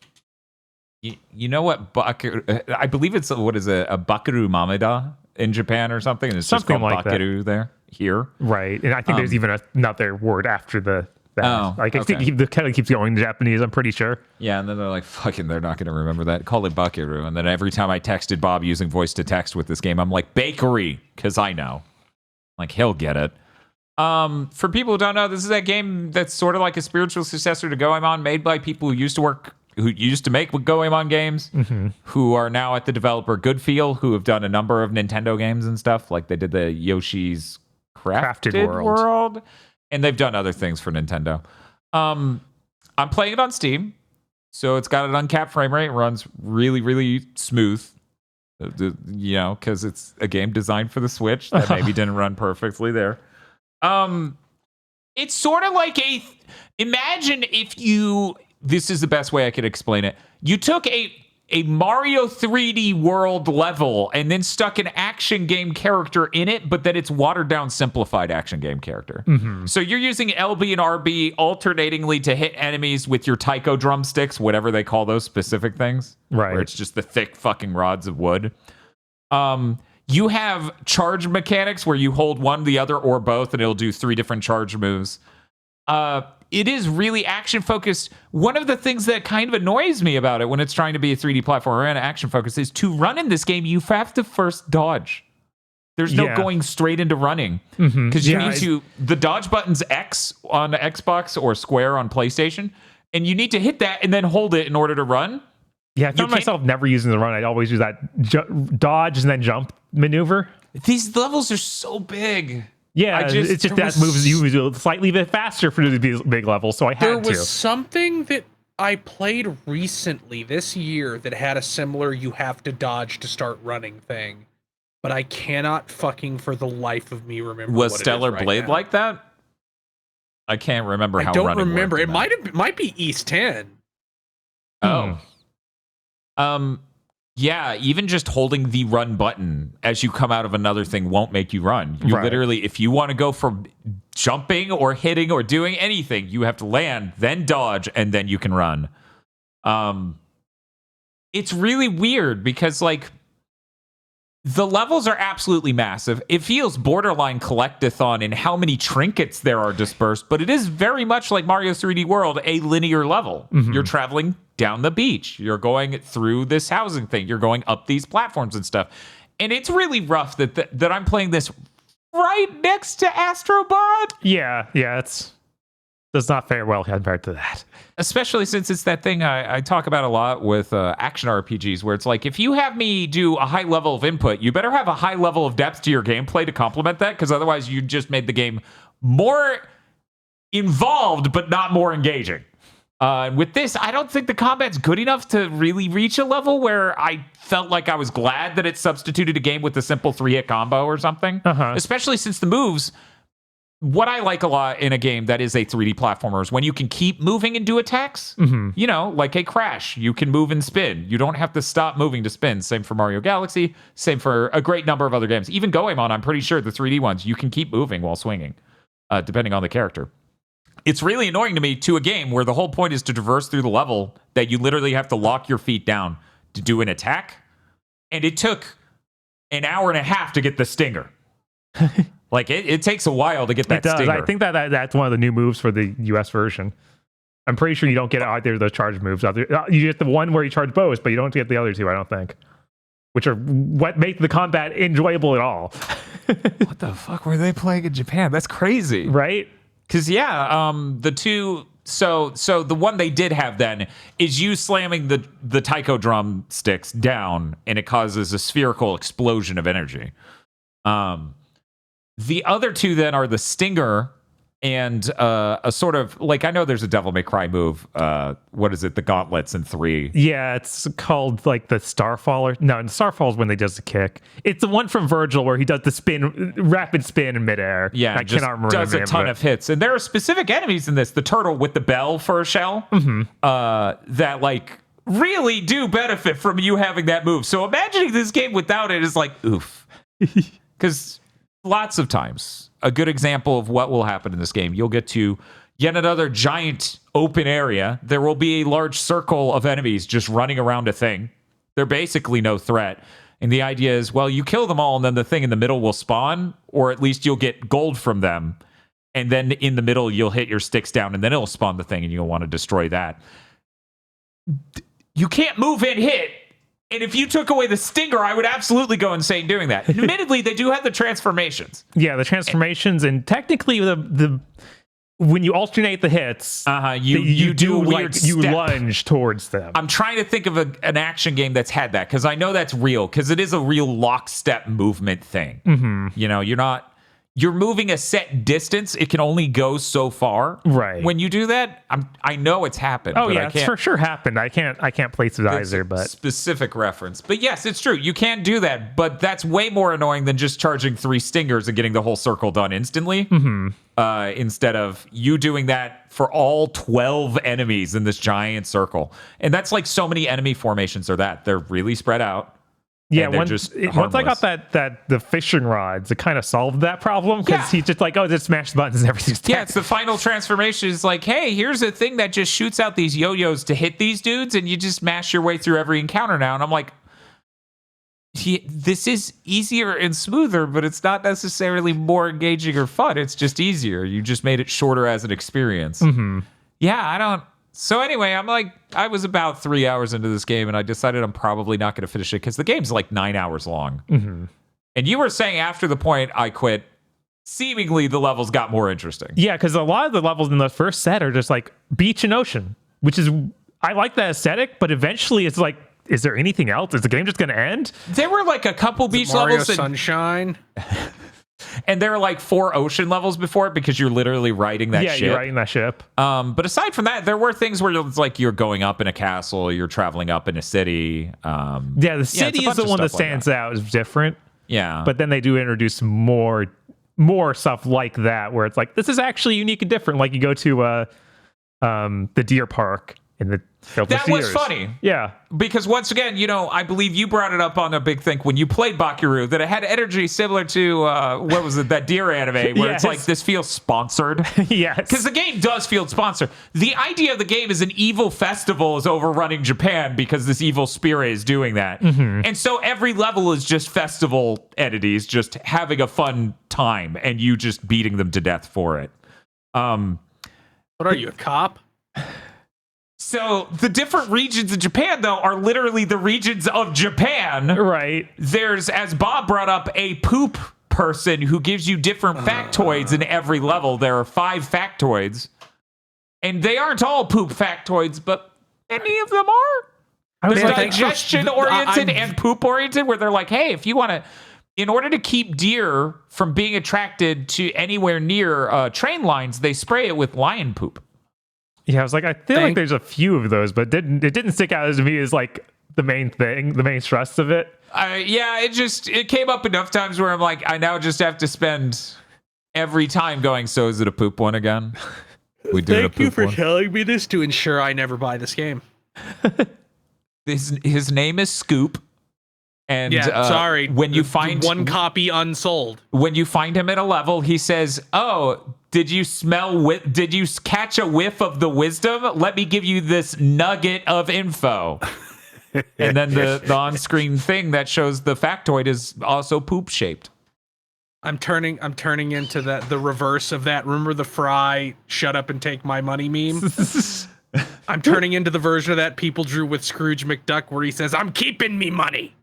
You know what Bakeru? I believe it's a Bakeru Mameda in Japan or something, and it's something just called like Bakeru that. There, here. Right, and I think there's even another word after that. I think okay. the kind keeps going in Japanese, I'm pretty sure. Yeah, and then they're like, fucking, they're not going to remember that. Call it Bakeru. And then every time I texted Bob using voice to text with this game, I'm like, bakery, because I know. Like, he'll get it. For people who don't know, this is that game that's sort of like a spiritual successor to Goemon, made by people who used to make Goemon games, who are now at the developer Goodfeel, who have done a number of Nintendo games and stuff. Like they did the Yoshi's Crafted World, and they've done other things for Nintendo. I'm playing it on Steam, so it's got an uncapped frame rate. It runs really, really smooth. Because it's a game designed for the Switch that maybe didn't run perfectly there. It's sort of like imagine if this is the best way I could explain it. You took a Mario 3D World level and then stuck an action game character in it, but then it's watered down, simplified action game character. Mm-hmm. So you're using LB and RB alternatingly to hit enemies with your taiko drumsticks, whatever they call those specific things. Right. Where it's just the thick fucking rods of wood. You have charge mechanics where you hold one, the other, or both, and it'll do 3 different charge moves. It is really action focused. One of the things that kind of annoys me about it when it's trying to be a 3D platformer and action focused is to run in this game, you have to first dodge. There's no going straight into running. Because you need to, the dodge button's X on Xbox or square on PlayStation, and you need to hit that and then hold it in order to run. Yeah, I found myself never using the run. I'd always use that dodge and then jump maneuver. These levels are so big. Yeah, it's just that moves you slightly bit faster for the big levels, so I had to. There was something that I played recently this year that had a similar you have to dodge to start running thing, but I cannot fucking for the life of me remember was what Stellar it is right Blade now. like that? I can't remember how running I don't remember. worked It might be East 10. Oh. Yeah, even just holding the run button as you come out of another thing won't make you run. You literally, if you want to go for jumping or hitting or doing anything, you have to land, then dodge, and then you can run. It's really weird because, like, the levels are absolutely massive. It feels borderline collectathon in how many trinkets there are dispersed, but it is very much like Mario's 3D World, a linear level. You're traveling down the beach. You're going through this housing thing. You're going up these platforms and stuff. And it's really rough that I'm playing this right next to Astro Bot. Yeah, it's does not fare well compared to that. Especially since it's that thing I talk about a lot with action RPGs, where it's like, if you have me do a high level of input, you better have a high level of depth to your gameplay to complement that, because otherwise you just made the game more involved, but not more engaging. With this, I don't think the combat's good enough to really reach a level where I felt like I was glad that it substituted a game with a simple 3-hit combo or something. Especially since the moves... What I like a lot in a game that is a 3D platformer is when you can keep moving and do attacks. You know, like a Crash. You can move and spin. You don't have to stop moving to spin. Same for Mario Galaxy. Same for a great number of other games. Even Goemon, I'm pretty sure the 3D ones, you can keep moving while swinging, depending on the character. It's really annoying to me to a game where the whole point is to traverse through the level that you literally have to lock your feet down to do an attack. And it took an hour and a half to get the stinger. Like, it takes a while to get that stinger. I think that's one of the new moves for the US version. I'm pretty sure you don't get either of those charge moves. You get the one where you charge bows, but you don't get the other two, I don't think. Which are what make the combat enjoyable at all. What the fuck were they playing in Japan? That's crazy. Right? Because, the two... So the one they did have then is you slamming the taiko drumsticks down, and it causes a spherical explosion of energy. The other two then are the stinger and a sort of, like, I know there's a Devil May Cry move. What is it? The gauntlets in 3. Yeah, it's called like the Starfall. No, Starfall is when they does the kick. It's the one from Virgil where he does the rapid spin in midair. Yeah, I cannot remember. Does a ton of hits, and there are specific enemies in this. The turtle with the bell for a shell that like really do benefit from you having that move. So imagining this game without it is like oof, because. Lots of times, a good example of what will happen in this game, you'll get to yet another giant open area. There will be a large circle of enemies just running around a thing. They're basically no threat. And the idea is, well, you kill them all, and then the thing in the middle will spawn, or at least you'll get gold from them. And then in the middle, you'll hit your sticks down, and then it'll spawn the thing, and you'll want to destroy that. You can't move and hit. And if you took away the stinger, I would absolutely go insane doing that. Admittedly, they do have the transformations. Yeah, the transformations, and technically the when you alternate the hits, you do weird like, you lunge towards them. I'm trying to think of an action game that's had that, because I know that's real, because it is a real lockstep movement thing. You know, you're moving a set distance. It can only go so far. Right. When you do that, I know it's happened. Oh, yeah, it's for sure happened. I can't place it either, but specific reference. But yes, it's true. You can do that, but that's way more annoying than just charging 3 stingers and getting the whole circle done instantly. Instead of you doing that for all 12 enemies in this giant circle. And that's like so many enemy formations are that. They're really spread out. Yeah, once I got the fishing rods, it kind of solved that problem, because he's just like, oh, just smash the buttons and everything's dead. Yeah, it's the final transformation. Is like, hey, here's a thing that just shoots out these yo-yos to hit these dudes, and you just mash your way through every encounter now. And I'm like, this is easier and smoother, but it's not necessarily more engaging or fun. It's just easier. You just made it shorter as an experience. Yeah, I don't... So anyway, I was about 3 hours into this game, and I decided I'm probably not going to finish it, because the game's like 9 hours long. And you were saying after the point I quit, seemingly the levels got more interesting. Yeah, because a lot of the levels in the first set are just like beach and ocean, which is, I like that aesthetic, but eventually it's like, is there anything else? Is the game just going to end? There were like a couple beach levels. Sunshine. And there are like 4 ocean levels before it, because you're literally riding that ship. Yeah, you're riding that ship. But aside from that, there were things where it's like you're going up in a castle, you're traveling up in a city. Yeah, the city is the one that stands out as different. Yeah. But then they do introduce more stuff like that, where it's like, this is actually unique and different. Like you go to the deer park, And it felt that was funny. Yeah. Because once again, I believe you brought it up on a Big Think when you played Bakiru, that it had energy similar to, what was it, that Deer anime, where it's like, this feels sponsored. Yes. Because the game does feel sponsored. The idea of the game is an evil festival is overrunning Japan because this evil spirit is doing that. Mm-hmm. And so every level is just festival entities just having a fun time and you just beating them to death for it. What are you, a cop? So the different regions of Japan, though, are literally the regions of Japan. Right. There's, as Bob brought up, a poop person who gives you different factoids in every level. There are 5 factoids. And they aren't all poop factoids, but any of them are. There's digestion-oriented and poop-oriented, where they're like, hey, if you want to... In order to keep deer from being attracted to anywhere near train lines, they spray it with lion poop. Yeah, I was like, I feel like there's a few of those, but it didn't stick out to me as like the main thing, the main thrust of it. It came up enough times where I'm like, I now just have to spend every time going, so is it a poop one again? Thank you for telling me this to ensure I never buy this game. His name is Scoop. And sorry. When you find one copy unsold, when you find him at a level, he says, "Oh, did you catch a whiff of the wisdom? Let me give you this nugget of info." And then the on-screen thing that shows the factoid is also poop shaped. I'm turning into the reverse of that. Remember the Fry "shut up and take my money" meme? I'm turning into the version of that people drew with Scrooge McDuck where he says, "I'm keeping me money."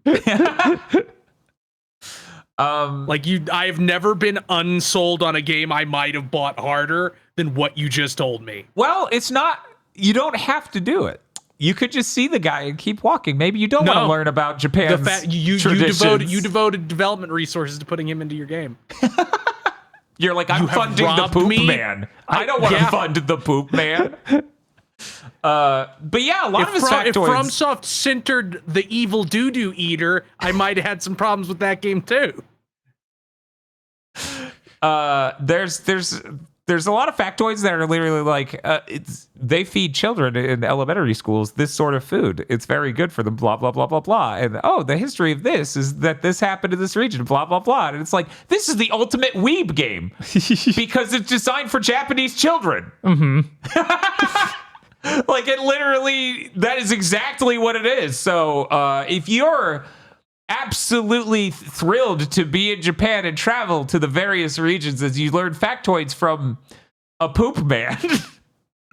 I have never been unsold on a game I might have bought harder than what you just told me. Well, it's not, you don't have to do it. You could just see the guy and keep walking. Maybe you don't want to learn about Japan's traditions. You devoted development resources to putting him into your game. You're like, I'm funding the poop man. I don't want to fund the poop man. But yeah, a lot of his factoids. If FromSoft centered the evil doo-doo eater, I might have had some problems with that game too. There's a lot of factoids that are literally like, they feed children in elementary schools this sort of food. It's very good for them, blah, blah, blah, blah, blah. And, the history of this is that this happened in this region, blah, blah, blah. And it's like, this is the ultimate weeb game because it's designed for Japanese children. Mm-hmm. Like, it literally, that is exactly what it is. So if you're absolutely thrilled to be in Japan and travel to the various regions as you learn factoids from a poop man.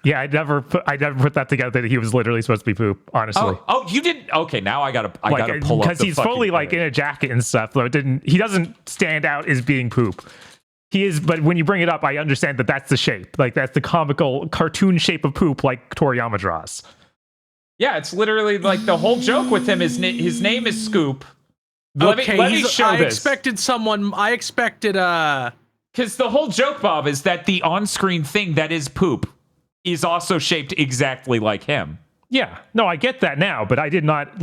Yeah, I never put that together that he was literally supposed to be poop, honestly. Oh, you didn't? Okay, now I gotta pull up because he's fully like in a jacket and stuff, though he doesn't stand out as being poop. He is, but when you bring it up, I understand that that's the shape. Like, that's the comical cartoon shape of poop like Toriyama draws. Yeah, it's literally like the whole joke with him is his name is Scoop. Let me show this. I expected because the whole joke, Bob, is that the on-screen thing that is poop is also shaped exactly like him. Yeah, no, I get that now, but I did not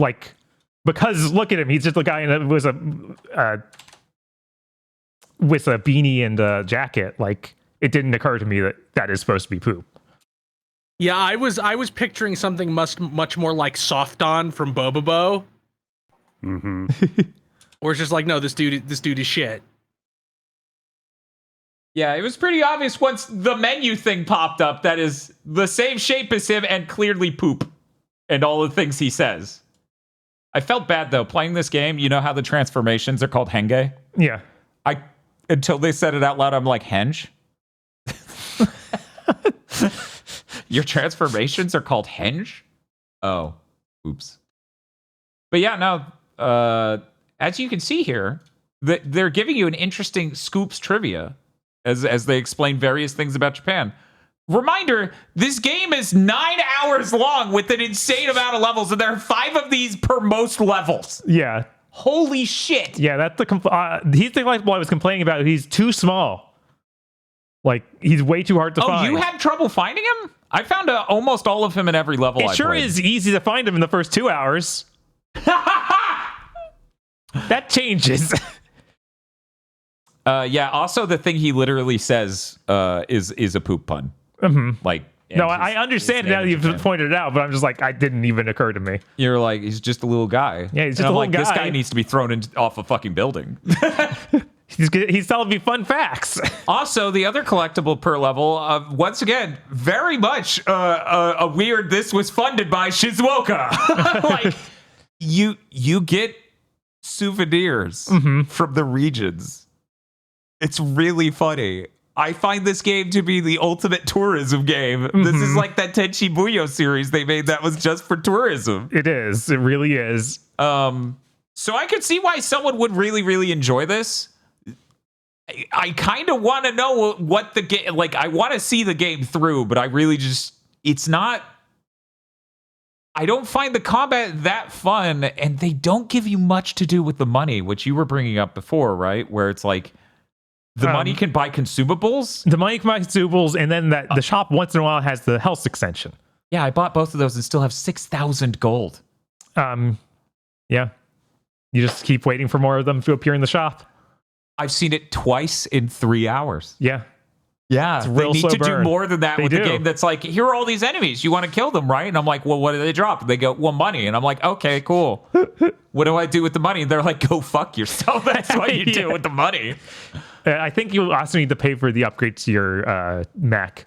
because look at him. He's just a guy in with a beanie and a jacket. Like, it didn't occur to me that is supposed to be poop. Yeah, I was picturing something much more like Soft On from Bobobo. Mm-hmm. Or it's just like, no, this dude is shit. Yeah, it was pretty obvious once the menu thing popped up that is the same shape as him and clearly poop and all the things he says. I felt bad though playing this game. You know how the transformations are called henge? Yeah. Until they said it out loud, I'm like, henge? Your transformations are called henge? Oh, oops. But yeah, no, as you can see here, they're giving you an interesting Scoops trivia as they explain various things about Japan. Reminder, this game is 9 hours long with an insane amount of levels, and there are 5 of these per most levels. Yeah. Holy shit. Yeah, that's he's the like what I was complaining about. He's too small. Like, he's way too hard to find. Oh, you had trouble finding him? I found almost all of him in every level. It sure is easy to find him in the first 2 hours. That changes. Yeah, also the thing he literally says is a poop pun. Mm-hmm. Like, No, I understand now that you've pointed it out, but I'm just like, it didn't even occur to me. You're like, he's just a little guy. Yeah, he's just a little guy. This guy needs to be thrown off a fucking building. He's telling me fun facts. Also, the other collectible per level, once again, very much a weird. This was funded by Shizuoka. Like you get souvenirs from the regions. It's really funny. I find this game to be the ultimate tourism game. This is like that Tenchi Muyo series they made that was just for tourism. It is. It really is. So I could see why someone would really, really enjoy this. I kind of want to know what the game, like, I want to see the game through, but I really just, it's not, I don't find the combat that fun, and they don't give you much to do with the money, which you were bringing up before, right? Where it's like, the money can buy consumables? The money can buy consumables, and then the shop once in a while has the health extension. Yeah, I bought both of those and still have 6,000 gold. Yeah. You just keep waiting for more of them to appear in the shop. I've seen it twice in 3 hours. Yeah. Yeah, they need to do more than that with the game that's like, here are all these enemies. You want to kill them, right? And I'm like, well, what do they drop? They go, well, money. And I'm like, okay, cool. What do I do with the money? And they're like, go fuck yourself. That's what you do with the money. I think you also need to pay for the upgrade to your mech.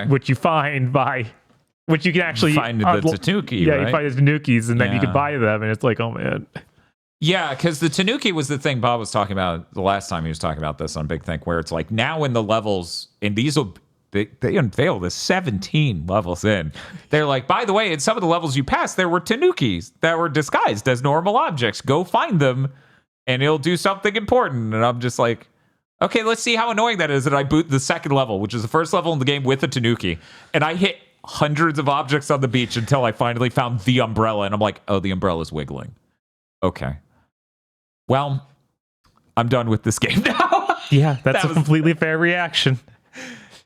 Which you find which you can actually find the Tanuki. Yeah, right? you find the Tanukis, and then you can buy them, and it's like, oh man. Yeah, because the Tanuki was the thing Bob was talking about the last time he was talking about this on Big Think, where it's like now in the levels, and they unveil this 17 levels in. They're like, by the way, in some of the levels you passed, there were Tanukis that were disguised as normal objects. Go find them, and it'll do something important. And I'm just like, okay, let's see how annoying that is that I boot the second level, which is the first level in the game with a Tanuki, and I hit hundreds of objects on the beach until I finally found the umbrella, and I'm like, oh, the umbrella's wiggling. Okay. Well, I'm done with this game now. Yeah, that's a completely fair reaction.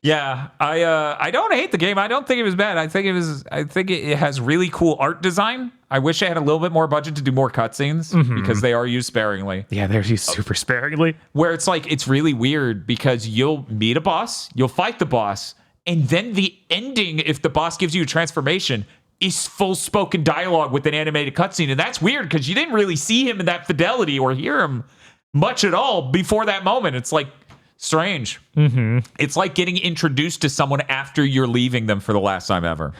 Yeah, I don't hate the game. I don't think it was bad. I think it has really cool art design. I wish I had a little bit more budget to do more cutscenes because they are used sparingly. Yeah, they're used super sparingly. Where it's like, it's really weird because you'll meet a boss, you'll fight the boss, and then the ending, if the boss gives you a transformation, is full spoken dialogue with an animated cutscene. And that's weird because you didn't really see him in that fidelity or hear him much at all before that moment. It's like strange. It's like getting introduced to someone after you're leaving them for the last time ever.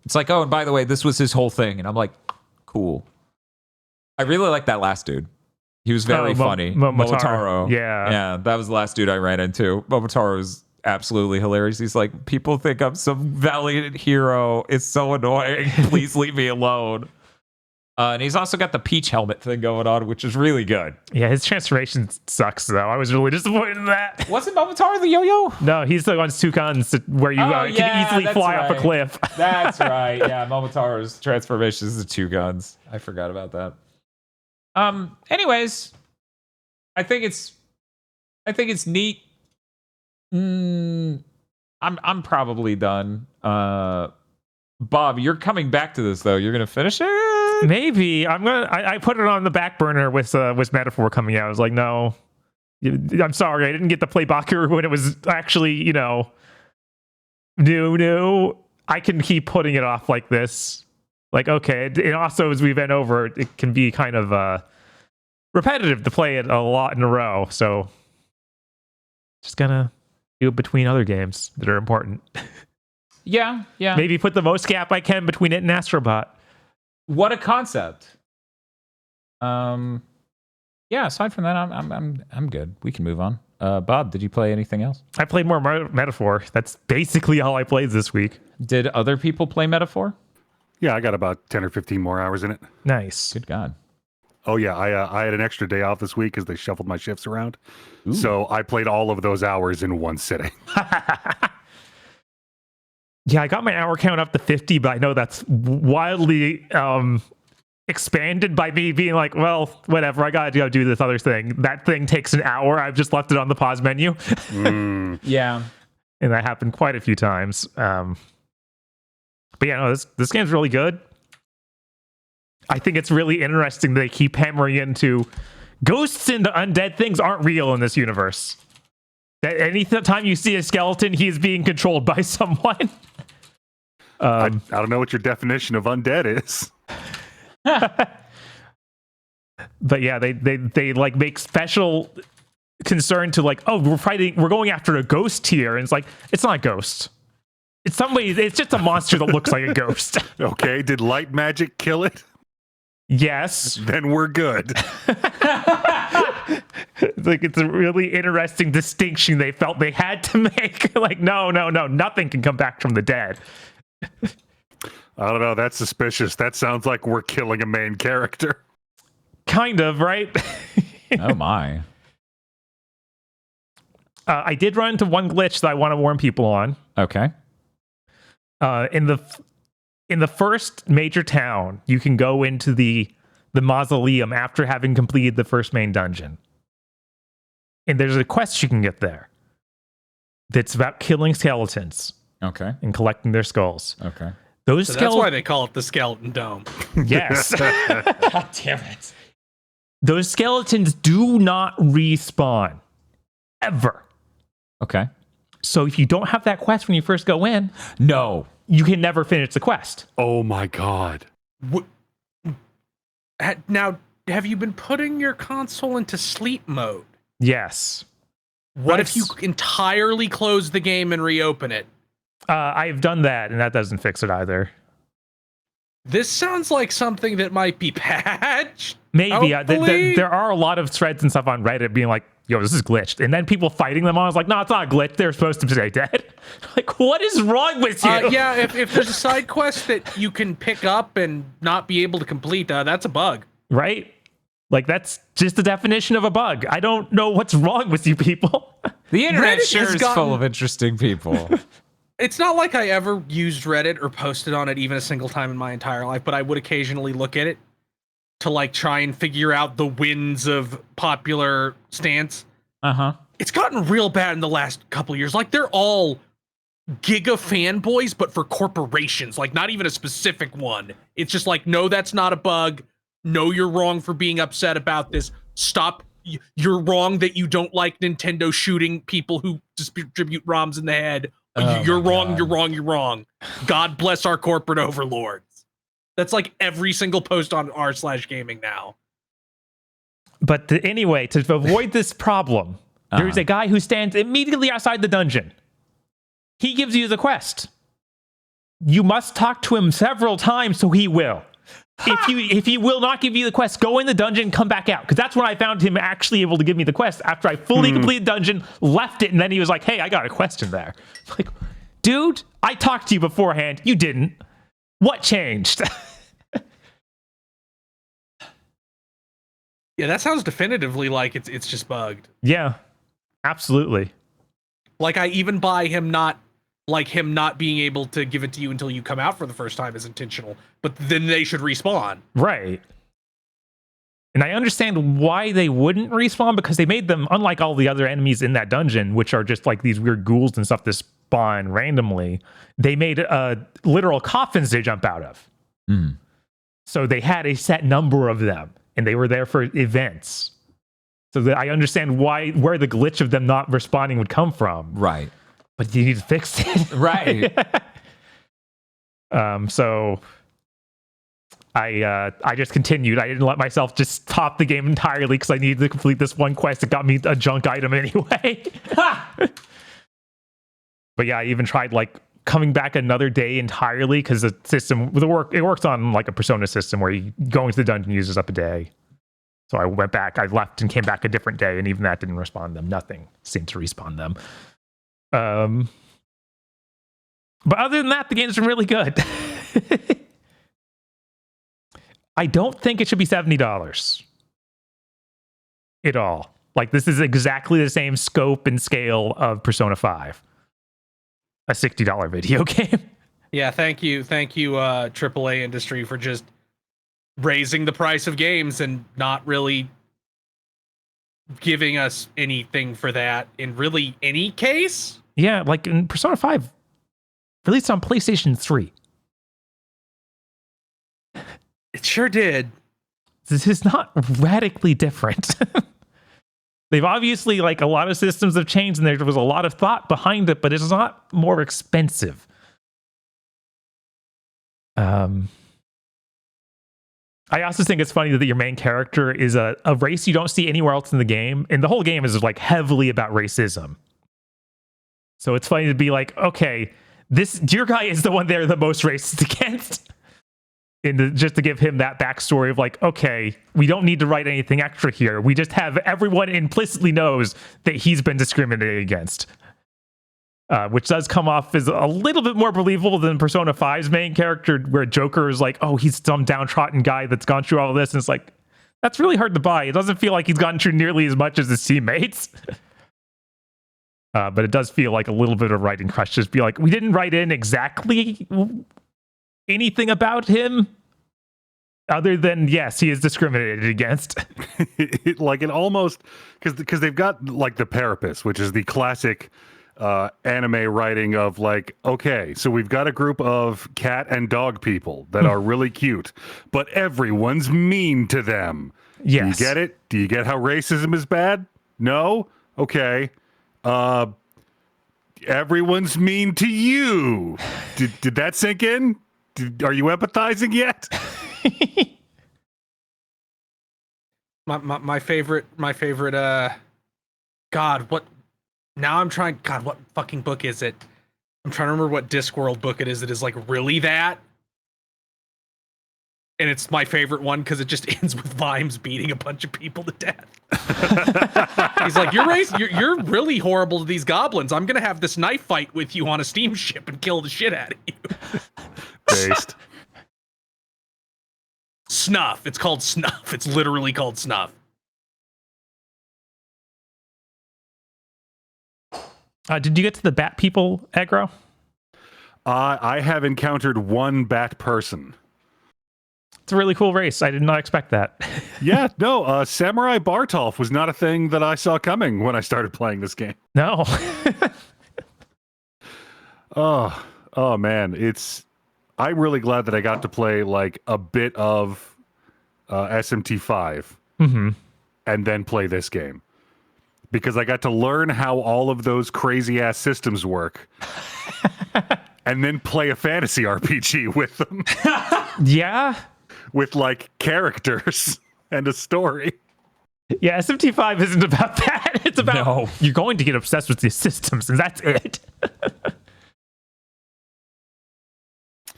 It's like, oh, and by the way, this was his whole thing. And I'm like, cool. I really like that last dude. He was very funny. Momotaro. Yeah, that was the last dude I ran into. Momotaro was absolutely hilarious. He's like, people think I'm some valiant hero. It's so annoying. Please leave me alone. And he's also got the Peach helmet thing going on, which is really good. Yeah, his transformation sucks, though. I was really disappointed in that. Wasn't Momotaro the yo-yo? No, he's the one two guns where you can easily fly off a cliff. That's right. Yeah, Momotaro's transformation is the two guns. I forgot about that. Anyways, I think it's neat. I'm probably done. Bob, you're coming back to this though. You're gonna finish it? Maybe. I put it on the back burner with Metaphor coming out. I was like, no, I'm sorry, I didn't get to play Bakuru when it was actually, new. I can keep putting it off like this. Like, okay. And also, as we been over, it can be kind of repetitive to play it a lot in a row. So just gonna do it between other games that are important. Yeah. Maybe put the most gap I can between it and Astrobot. What a concept. Yeah, aside from that, I'm good. We can move on. Bob, did you play anything else? I played more Metaphor. That's basically all I played this week. Did other people play Metaphor? Yeah, I got about 10 or 15 more hours in it. Nice. Good God. Oh, yeah. I had an extra day off this week because they shuffled my shifts around. Ooh. So I played all of those hours in one sitting. Yeah, I got my hour count up to 50, but I know that's wildly expanded by me being like, well, whatever, I gotta go do this other thing. That thing takes an hour. I've just left it on the pause menu. Yeah. And that happened quite a few times. But yeah, no, this game's really good. I think it's really interesting they keep hammering into ghosts and undead things aren't real in this universe. That any time you see a skeleton, he is being controlled by someone. I don't know what your definition of undead is. But yeah, they like make special concern to like, oh, we're going after a ghost here, and it's like, it's not a ghost. It's just a monster that looks like a ghost. Okay, did light magic kill it? Yes. Then we're good. It's a really interesting distinction they felt they had to make. Like, no, nothing can come back from the dead. I don't know, that's suspicious. That sounds like we're killing a main character. Kind of, right? Oh my. I did run into one glitch that I want to warn people on. Okay. In the first major town, you can go into the mausoleum after having completed the first main dungeon. And there's a quest you can get there that's about killing skeletons. Okay. And collecting their skulls. Okay. That's why they call it the Skeleton Dome. Yes. God damn it. Those skeletons do not respawn. Ever. Okay. So if you don't have that quest when you first go in, no, you can never finish the quest. Oh my god. Now, have you been putting your console into sleep mode? Yes. What if you entirely close the game and reopen it? I've done that, and that doesn't fix it either. This sounds like something that might be patched. Maybe. There are a lot of threads and stuff on Reddit being like, yo, this is glitched. And then people fighting them on. I was like, no, it's not a glitch. They're supposed to stay dead. Like, what is wrong with you? Yeah, if there's a side quest that you can pick up and not be able to complete, that's a bug. Right? Like, that's just the definition of a bug. I don't know what's wrong with you people. The internet sure is full of interesting people. It's not like I ever used Reddit or posted on it even a single time in my entire life, but I would occasionally look at it to like try and figure out the wins of popular stance. Uh-huh. It's gotten real bad in the last couple of years. Like, they're all Giga fanboys, but for corporations. Like, not even a specific one. It's just like, no, that's not a bug. No, you're wrong for being upset about this. Stop. You're wrong that you don't like Nintendo shooting people who distribute ROMs in the head. You're wrong, you're wrong, you're wrong. God bless our corporate overlords. That's like every single post on r/gaming now. But anyway, to avoid this problem, there's a guy who stands immediately outside the dungeon. He gives you the quest. You must talk to him several times, so he will. If he will not give you the quest, go in the dungeon, come back out. Because that's when I found him actually able to give me the quest after I fully completed the dungeon, left it, and then he was like, hey, I got a quest in there. Like, dude, I talked to you beforehand. You didn't. What changed? Yeah, that sounds definitively like it's just bugged. Yeah, absolutely. Like, I even buy him not being able to give it to you until you come out for the first time is intentional, but then they should respawn. Right. And I understand why they wouldn't respawn, because they made them, unlike all the other enemies in that dungeon, which are just like these weird ghouls and stuff that spawn randomly, they made literal coffins they jump out of. So they had a set number of them, and they were there for events. So that I understand where the glitch of them not responding would come from. Right. But you need to fix it. Right. So I just continued. I didn't let myself just stop the game entirely because I needed to complete this one quest that got me a junk item anyway. But yeah, I even tried like coming back another day entirely because the system, it works on like a Persona system where you go into the dungeon uses up a day. So I went back, I left and came back a different day, and even that didn't respawn them. Nothing seemed to respawn them. But other than that, the game's been really good. I don't think it should be $70 at all. Like, this is exactly the same scope and scale of Persona 5, a $60 video game. Yeah, thank you, AAA industry, for just raising the price of games and not really giving us anything for that in really any case. Yeah, like in Persona 5, released on PlayStation 3. It sure did. This is not radically different. They've obviously, like, a lot of systems have changed and there was a lot of thought behind it, but it's not more expensive. I also think it's funny that your main character is a race you don't see anywhere else in the game, and the whole game is like heavily about racism. So it's funny to be like, okay, your guy is the one they're the most racist against. And just to give him that backstory of like, okay, we don't need to write anything extra here. We just have everyone implicitly knows that he's been discriminated against. Which does come off as a little bit more believable than Persona 5's main character, where Joker is like, oh, he's some downtrodden guy that's gone through all of this. And it's like, that's really hard to buy. It doesn't feel like he's gone through nearly as much as his teammates. But it does feel like a little bit of writing crush. Just be like, we didn't write in exactly anything about him other than, yes, he is discriminated against. It almost, because they've got like the Parapus, which is the classic anime writing of like, okay, so we've got a group of cat and dog people that are really cute, but everyone's mean to them. Yes. Do you get it? Do you get how racism is bad? No? Okay. Everyone's mean to you. Did that sink in? Are you empathizing yet? my favorite God, what now I'm trying, God, what fucking book is it? I'm trying to remember what Discworld book it is that is like really that. And it's my favorite one because it just ends with Vimes beating a bunch of people to death. He's like, you're really horrible to these goblins. I'm gonna have this knife fight with you on a steamship and kill the shit out of you. Based. Snuff. It's called Snuff. It's literally called Snuff. Did you get to the bat people, aggro? I have encountered one bat person. It's a really cool race. I did not expect that. Yeah, no, Samurai Bartolf was not a thing that I saw coming when I started playing this game. No. Oh man, I'm really glad that I got to play like a bit of SMT5 and then play this game. Because I got to learn how all of those crazy ass systems work. And then play a fantasy RPG with them. Yeah. With like characters and a story. Yeah, SMT5 isn't about that. It's about you're going to get obsessed with these systems, and that's it.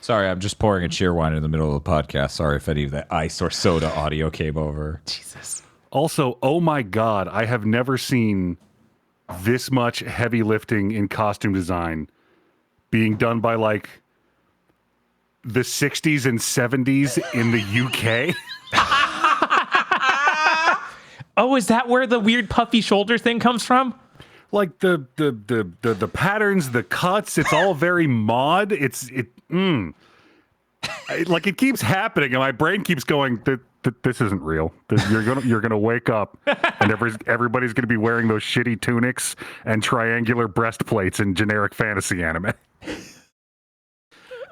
Sorry, I'm just pouring a cheer wine in the middle of the podcast. Sorry if any of that ice or soda audio came over. Jesus. Also, oh my God, I have never seen this much heavy lifting in costume design being done by like the 60s and 70s in the UK. Oh, is that where the weird puffy shoulder thing comes from? Like the patterns, the cuts, it's all very mod. Like it keeps happening, and my brain keeps going, this isn't real. You're gonna wake up, and everybody's gonna be wearing those shitty tunics and triangular breastplates in generic fantasy anime.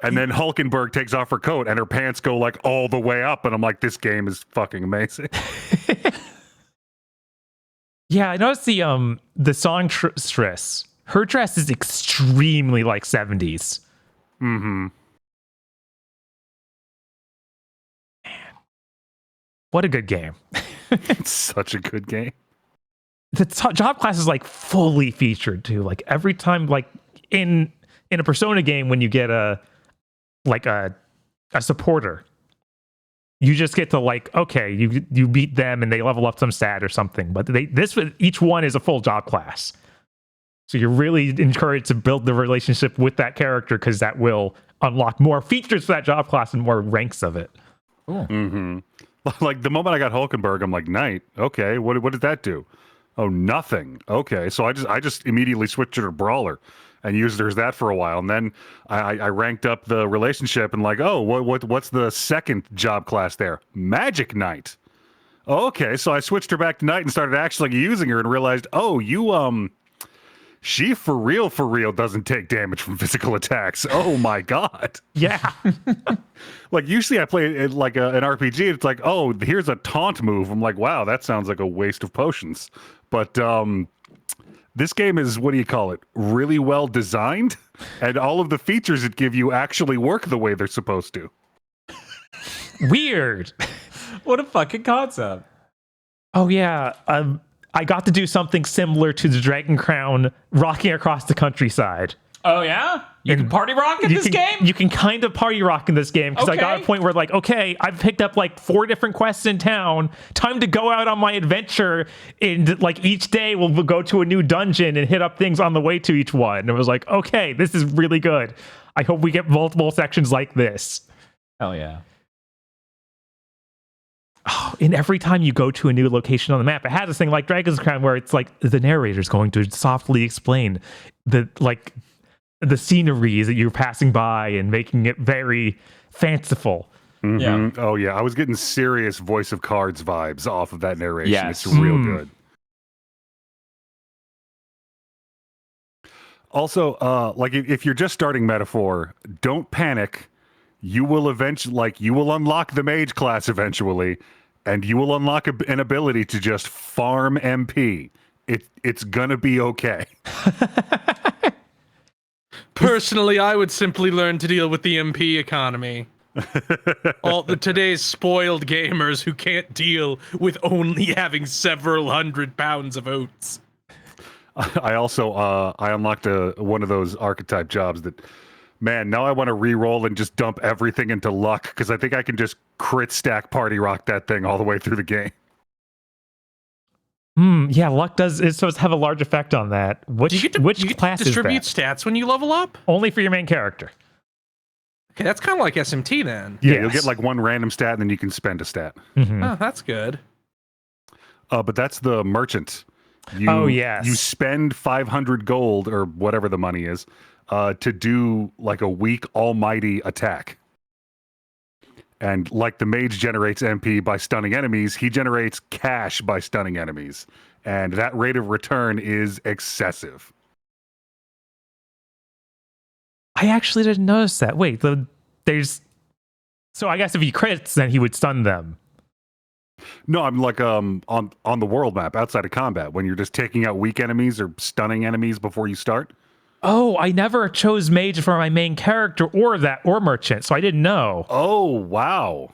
And then Hulkenberg takes off her coat, and her pants go like all the way up, and I'm like, this game is fucking amazing. Yeah, I noticed the songstress. Her dress is extremely like 70s. Mm-hmm. Man, what a good game! It's such a good game. The job class is like fully featured too. Like every time, like in a Persona game, when you get a supporter, you just get to like, okay, you beat them and they level up some stat or something. But each one is a full job class. So you're really encouraged to build the relationship with that character because that will unlock more features for that job class and more ranks of it. Cool. Mm-hmm. Like the moment I got Hulkenberg, I'm like, Knight. Okay, what did that do? Oh, nothing. Okay, so I just immediately switched to her Brawler and used her as that for a while, and then I ranked up the relationship and like, oh, what's the second job class there? Magic Knight. Okay, so I switched her back to Knight and started actually using her and realized, oh, she for real doesn't take damage from physical attacks. Oh my God. Yeah. Like usually I play it like an RPG. It's like, oh, here's a taunt move. I'm like, wow, that sounds like a waste of potions. but this game is, what do you call it? Really well designed, and all of the features it give you actually work the way they're supposed to. Weird. What a fucking concept. Oh yeah, I got to do something similar to the Dragon Crown rocking across the countryside. Oh yeah? You can party rock in this game? You can kind of party rock in this game, because I got a point where like, okay, I've picked up like 4 different quests in town. Time to go out on my adventure, and like each day we'll go to a new dungeon and hit up things on the way to each one. And it was like, okay, this is really good. I hope we get multiple sections like this. Hell yeah. Oh, and every time you go to a new location on the map, it has this thing like Dragon's Crown where it's like the narrator's going to softly explain the sceneries that you're passing by and making it very fanciful. Mm-hmm. Yeah. Oh yeah, I was getting serious Voice of Cards vibes off of that narration. Yes. It's real good. Also, like if you're just starting Metaphor, don't panic. You will eventually, you will unlock the mage class eventually, and you will unlock an ability to just farm MP. It's gonna be okay. Personally, I would simply learn to deal with the MP economy. All today's spoiled gamers who can't deal with only having several hundred pounds of oats. I also I unlocked one of those archetype jobs that, man, now I want to re-roll and just dump everything into luck, because I think I can just crit stack party rock that thing all the way through the game. Yeah, luck does have a large effect on that. Which class distribute is that? stats when you level up? Only for your main character. Okay, that's kind of like SMT then. Yeah, You'll get like one random stat and then you can spend a stat. Mm-hmm. Oh, that's good. But that's the merchant. You spend 500 gold or whatever the money is to do like a weak almighty attack. And like the mage generates MP by stunning enemies, he generates cash by stunning enemies. And that rate of return is excessive. I actually didn't notice that. Wait, so I guess if he crits, then he would stun them. No, I'm like on the world map outside of combat, when you're just taking out weak enemies or stunning enemies before you start. Oh, I never chose mage for my main character or merchant, so I didn't know. Oh, wow.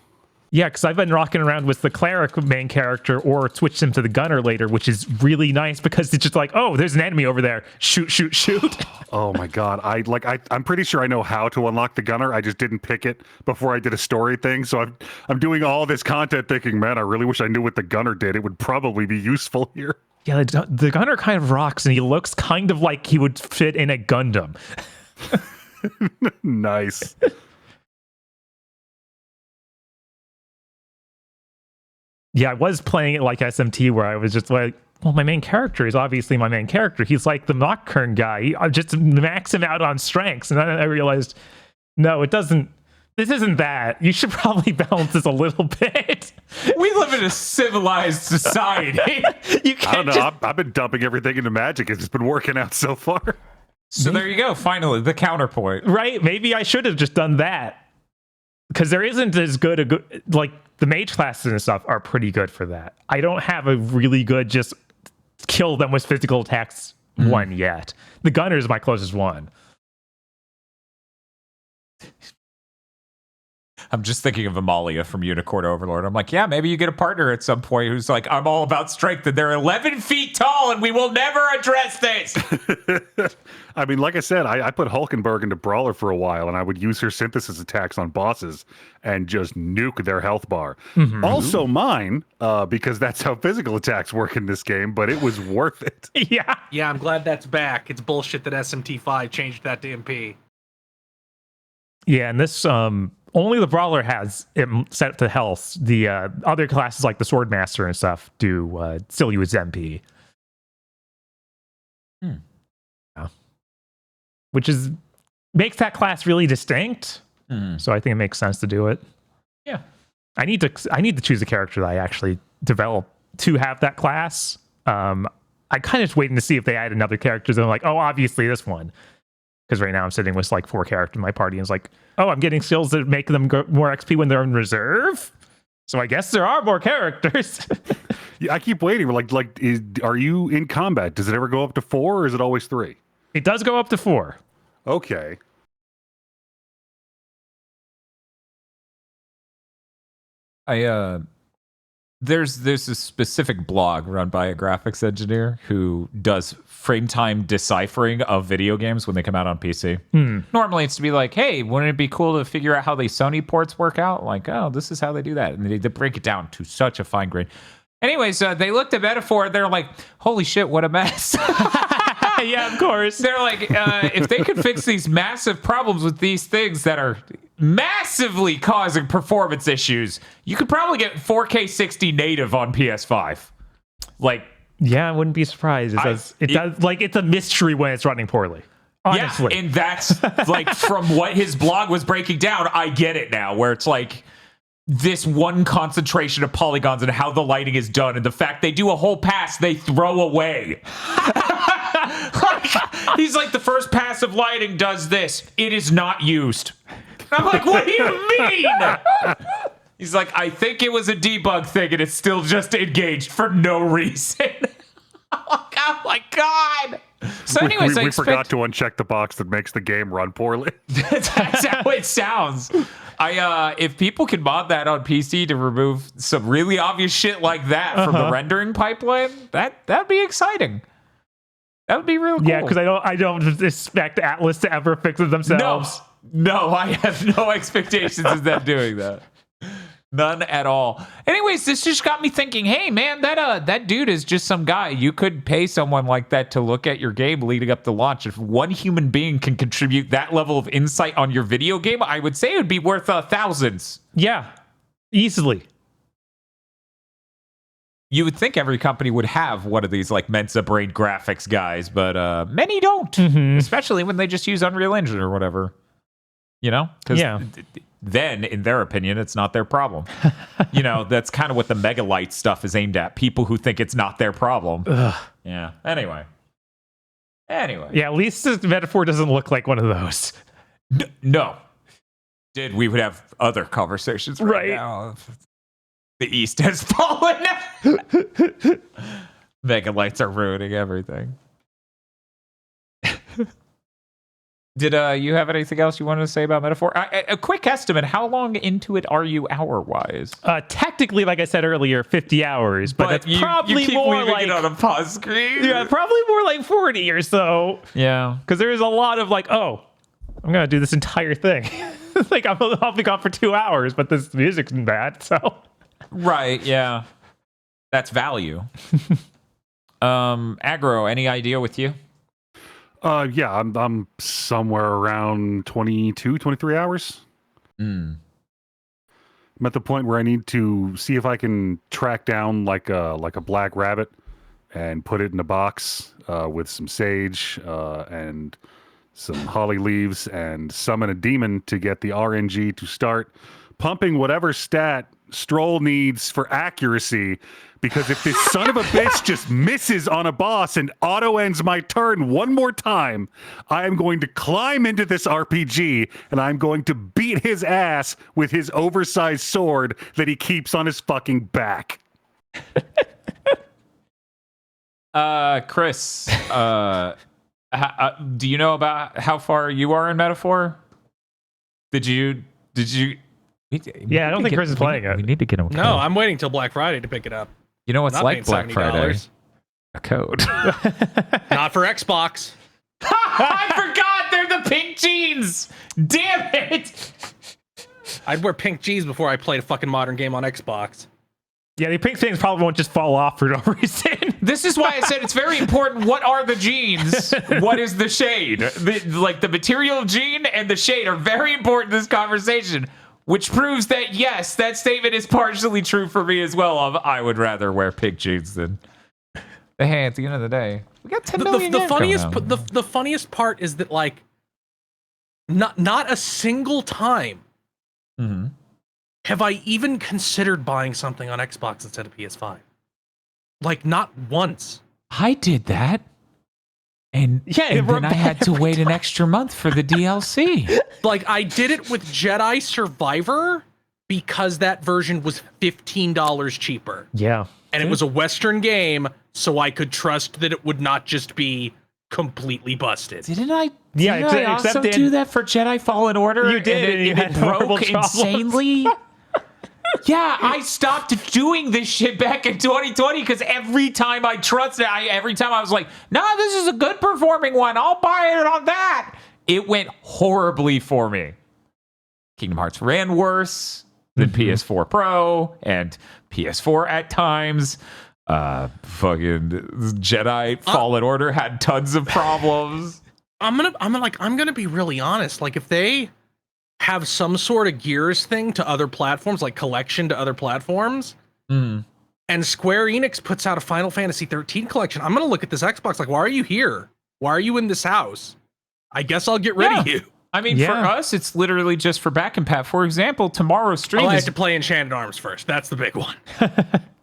Yeah, because I've been rocking around with the cleric main character or switched him to the gunner later, which is really nice because it's just like, oh, there's an enemy over there. Shoot, shoot, shoot. Oh my god. I'm pretty sure I know how to unlock the gunner. I just didn't pick it before I did a story thing. So I'm doing all this content thinking, man, I really wish I knew what the gunner did. It would probably be useful here. Yeah, the gunner kind of rocks, and he looks kind of like he would fit in a Gundam. Nice. Yeah, I was playing it like SMT, where I was just like, well, my main character is obviously my main character. He's like the Nocturne guy. I just max him out on strengths. And then I realized, no, it doesn't. This isn't that. You should probably balance this a little bit. We live in a civilized society. You can't I don't know. I've been dumping everything into Magic. It's been working out so far. So there you go. Finally, the counterpoint. Right? Maybe I should have just done that. Because there isn't as good like the mage classes and stuff are pretty good for that. I don't have a really good just kill them with physical attacks one yet. The gunner is my closest one. I'm just thinking of Amalia from Unicorn Overlord. I'm like, yeah, maybe you get a partner at some point who's like, I'm all about strength, and they're 11 feet tall, and we will never address this. I mean, like I said, I put Hulkenberg into Brawler for a while, and I would use her synthesis attacks on bosses and just nuke their health bar. Mm-hmm. Also mine, because that's how physical attacks work in this game, but it was worth it. Yeah. Yeah, I'm glad that's back. It's bullshit that SMT5 changed that to MP. Yeah, and this only the Brawler has it set to health. The other classes like the Swordmaster and stuff do still use MP. Yeah. Which makes that class really distinct. So I think it makes sense to do it. Yeah. I need to choose a character that I actually develop to have that class. I kind of just waiting to see if they add another character. And I'm like, oh, obviously this one. Because right now I'm sitting with like 4 characters in my party, and it's like, oh, I'm getting skills that make them more XP when they're in reserve. So I guess there are more characters. Yeah, I keep waiting. Are you in combat? Does it ever go up to 4 or is it always 3? It does go up to 4. Okay. There's a specific blog run by a graphics engineer who does frame time deciphering of video games when they come out on PC. Normally it's to be like, hey, wouldn't it be cool to figure out how the Sony ports work out? Like, oh, this is how they do that. And they break it down to such a fine grain. Anyways, they looked at Metaphor and they're like, holy shit, what a mess. Yeah, of course. They're like, if they could fix these massive problems with these things that are massively causing performance issues, you could probably get 4K 60 native on PS5. Like, yeah, I wouldn't be surprised. It's a mystery when it's running poorly. Honestly. Yeah, and that's like from what his blog was breaking down, I get it now, where it's like this one concentration of polygons and how the lighting is done, and the fact they do a whole pass they throw away. He's like, the first pass of lighting does this. It is not used. I'm like, what do you mean? He's like, I think it was a debug thing and it's still just engaged for no reason. Oh my God. So anyways, we forgot to uncheck the box that makes the game run poorly. That's how it sounds. If people can mod that on PC to remove some really obvious shit like that from the rendering pipeline, that'd be exciting. That would be real cool. Yeah, because I don't expect Atlas to ever fix it themselves. No, I have no expectations of them doing that. None at all. Anyways, this just got me thinking, hey man, that dude is just some guy. You could pay someone like that to look at your game leading up to launch. If one human being can contribute that level of insight on your video game, I would say it would be worth thousands. Yeah, easily. You would think every company would have one of these like Mensa brain graphics guys, but many don't, especially when they just use Unreal Engine or whatever. You know? Yeah. Then, in their opinion, it's not their problem. You know, that's kind of what the Megalight stuff is aimed at. People who think it's not their problem. Ugh. Yeah. Anyway. Yeah, at least this Metaphor doesn't look like one of those. No. We would have other conversations right now. The East has fallen. Megalights are ruining everything. Did you have anything else you wanted to say about Metaphor? A quick estimate, how long into it are you hour-wise? Technically, like I said earlier, 50 hours, but that's probably you keep more leaving like it on a pause screen. Yeah, probably more like 40 or so. Yeah. Because there is a lot of like, oh, I'm going to do this entire thing. Like, I'll be gone for 2 hours, but this music's bad, so... Right, yeah. That's value. Aggro, any idea with you? Yeah, I'm somewhere around 22, 23 hours. I'm at the point where I need to see if I can track down like a black rabbit and put it in a box with some sage and some holly leaves and summon a demon to get the RNG to start pumping whatever stat Stroll needs for accuracy, because if this son of a bitch just misses on a boss and auto ends my turn one more time, I am going to climb into this RPG and I'm going to beat his ass with his oversized sword that he keeps on his fucking back. Chris, do you know about how far you are in Metaphor? Did you? Yeah, I don't think Chris is playing it. We need to get him. No, I'm waiting till Black Friday to pick it up. You know what's like Black Friday? A code. Not for Xbox. I forgot they're the pink jeans. Damn it! I'd wear pink jeans before I played a fucking modern game on Xbox. Yeah, the pink things probably won't just fall off for no reason. This is why I said it's very important. What are the jeans? What is the shade? The material of jean and the shade are very important in this conversation. Which proves that, yes, that statement is partially true for me as well. I would rather wear pink jeans than... Hey, at the end of the day, we got 10 million the funniest part is that, like, not a single time have I even considered buying something on Xbox instead of PS5. Like, not once. I did that. And then I had to wait an extra month for the DLC. Like, I did it with Jedi Survivor, because that version was $15 cheaper. Yeah. And it was a Western game, so I could trust that it would not just be completely busted. Didn't I? Yeah, didn't I also do that for Jedi Fallen Order? You did, and it broke insanely. Yeah, I stopped doing this shit back in 2020 because every time I trusted, every time I was like, "Nah, this is a good performing one. I'll buy it on that." It went horribly for me. Kingdom Hearts ran worse than PS4 Pro and PS4 at times. Fucking Jedi Fallen Order had tons of problems. I'm gonna be really honest. Like, if they have some sort of Gears thing to other platforms, like collection to other platforms, and Square Enix puts out a Final Fantasy 13 collection, I'm gonna look at this Xbox like, why are you here? Why are you in this house? I guess I'll get rid of you. I mean, for us, it's literally just for back and pat. For example, tomorrow's stream I have to play Enchanted Arms first. That's the big one.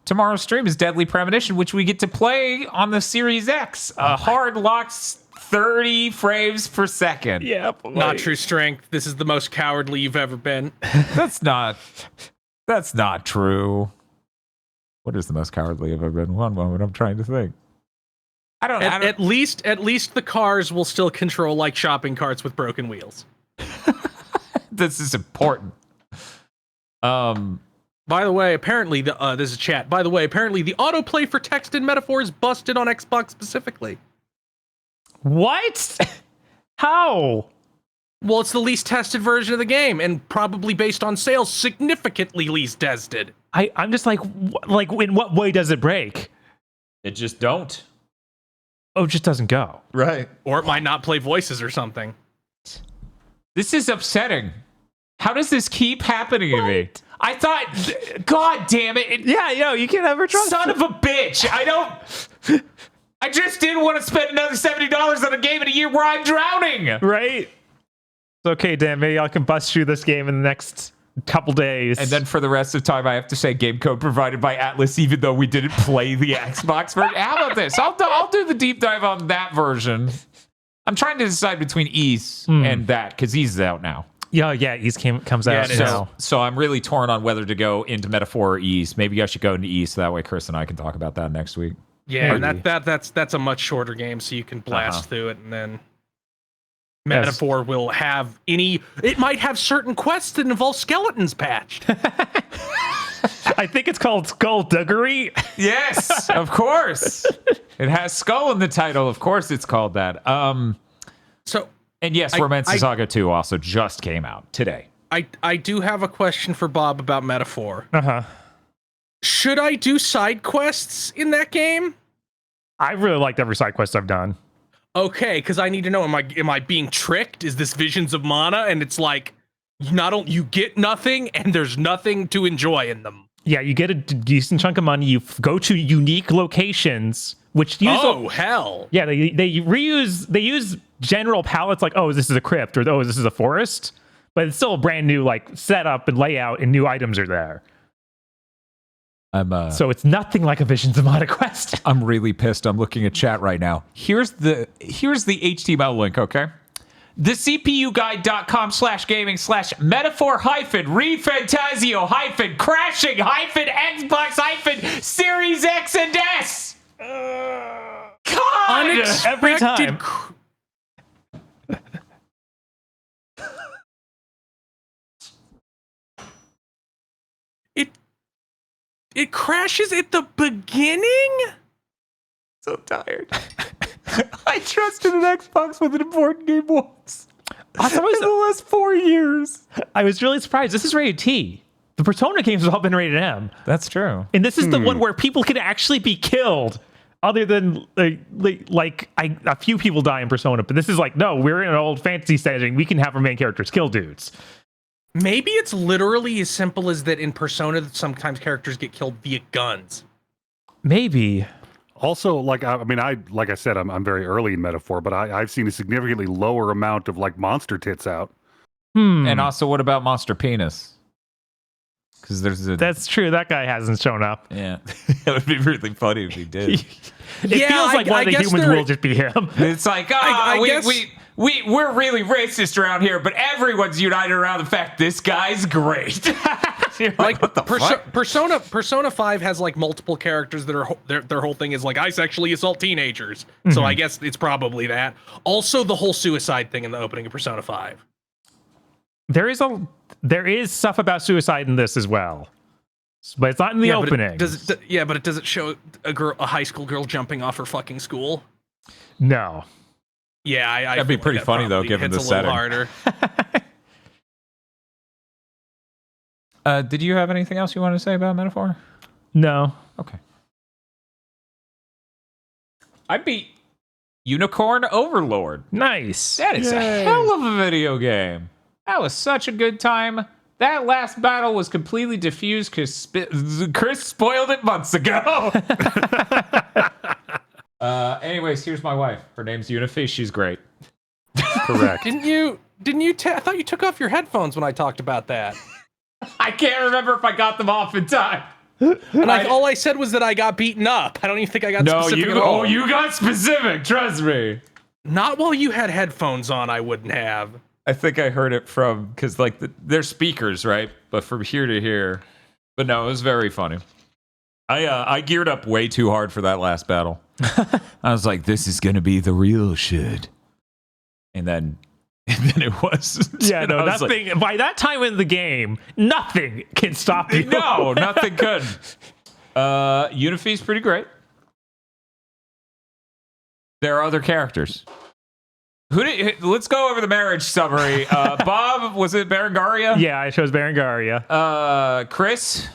Tomorrow's stream is Deadly Premonition, which we get to play on the Series X. Hard locks 30 frames per second. Yeah. Not true strength. This is the most cowardly you've ever been. That's not true. What is the most cowardly I've ever been? One moment, I'm trying to think. At least the cars will still control like shopping carts with broken wheels. This is important. By the way, apparently this is chat. By the way, apparently the autoplay for text and metaphor is busted on Xbox specifically. What? How? Well, it's the least tested version of the game, and probably based on sales, significantly least tested. I'm just like in what way does it break? It just don't. Oh, it just doesn't go. Right. Or it might not play voices or something. This is upsetting. How does this keep happening to me? I thought, God damn it. You can't ever trust Son of a bitch. I just didn't want to spend another $70 on a game in a year where I'm drowning. Right? It's okay, Dan. Maybe I can bust through this game in the next couple days. And then for the rest of the time, I have to say game code provided by Atlas, even though we didn't play the Xbox version. How about this? I'll do the deep dive on that version. I'm trying to decide between Ease and that, because Ease is out now. Yeah, Ease comes out now. So I'm really torn on whether to go into Metaphor or Ease. Maybe I should go into Ease, so that way Chris and I can talk about that next week. Yeah, and that's a much shorter game, so you can blast through it, and then Metaphor will have it might have certain quests that involve skeletons patched. I think it's called Skullduggery. Yes, of course. It has Skull in the title. Of course it's called that. And yes, Romance Saga 2 also just came out today. I do have a question for Bob about Metaphor. Uh-huh. Should I do side quests in that game? I really liked every side quest I've done. Okay, because I need to know, am I being tricked? Is this Visions of Mana? And it's like, you get nothing, and there's nothing to enjoy in them. Yeah, you get a decent chunk of money. You go to unique locations, which use hell. Yeah, they use general palettes like, oh, this is a crypt, or oh, this is a forest, but it's still a brand new like setup and layout, and new items are there. So it's nothing like a Visions of Mana quest. I'm really pissed. I'm looking at chat right now. Here's the HTML link, okay? thecpuguide.com/gaming/metaphor-refantasio-crashing-Xbox-Series X and S. God! Every time. It crashes at the beginning? So tired. I trusted an Xbox with an important game once. In the last 4 years. I was really surprised. This is rated T. The Persona games have all been rated M. That's true. And this is the one where people can actually be killed. Other than a few people die in Persona, but this is like, no, we're in an old fantasy setting. We can have our main characters kill dudes. Maybe it's literally as simple as that in Persona that sometimes characters get killed via guns. Maybe. Also, like I said, I'm very early in Metaphor, but I've seen a significantly lower amount of like monster tits out. And also, what about Monster Penis? Because that's true. That guy hasn't shown up. Yeah, it would be really funny if he did. It feels like one of the humans will just be him. It's like, we're really racist around here, but everyone's united around the fact this guy's great. like what the fuck? Persona 5 has like multiple characters that are their whole thing is like I sexually assault teenagers. So I guess it's probably that. Also, the whole suicide thing in the opening of Persona 5. There is stuff about suicide in this as well, but it's not in the opening. But it doesn't show a high school girl jumping off her fucking school. No. Yeah, that'd be pretty funny though, given the setting. Harder. Did you have anything else you want to say about Metaphor? No. Okay. I beat Unicorn Overlord. Nice. That is a hell of a video game. That was such a good time. That last battle was completely diffused because Chris spoiled it months ago. Anyways, here's my wife. Her name's Unifi. She's great. Correct. Didn't you? I thought you took off your headphones when I talked about that. I can't remember if I got them off in time. And all I said was that I got beaten up. I don't even think I got specific at all. Oh, you got specific. Trust me. Not while you had headphones on. I wouldn't have. I think I heard it from because like they're speakers, right? But from here to here. But no, it was very funny. I geared up way too hard for that last battle. I was like, this is gonna be the real shit. And then it was. Yeah, no, nothing. Like, by that time in the game, nothing can stop you. No, nothing could. Unifi's pretty great. There are other characters. Let's go over the marriage summary. Bob, was it Berengaria? Yeah, I chose Berengaria. Chris?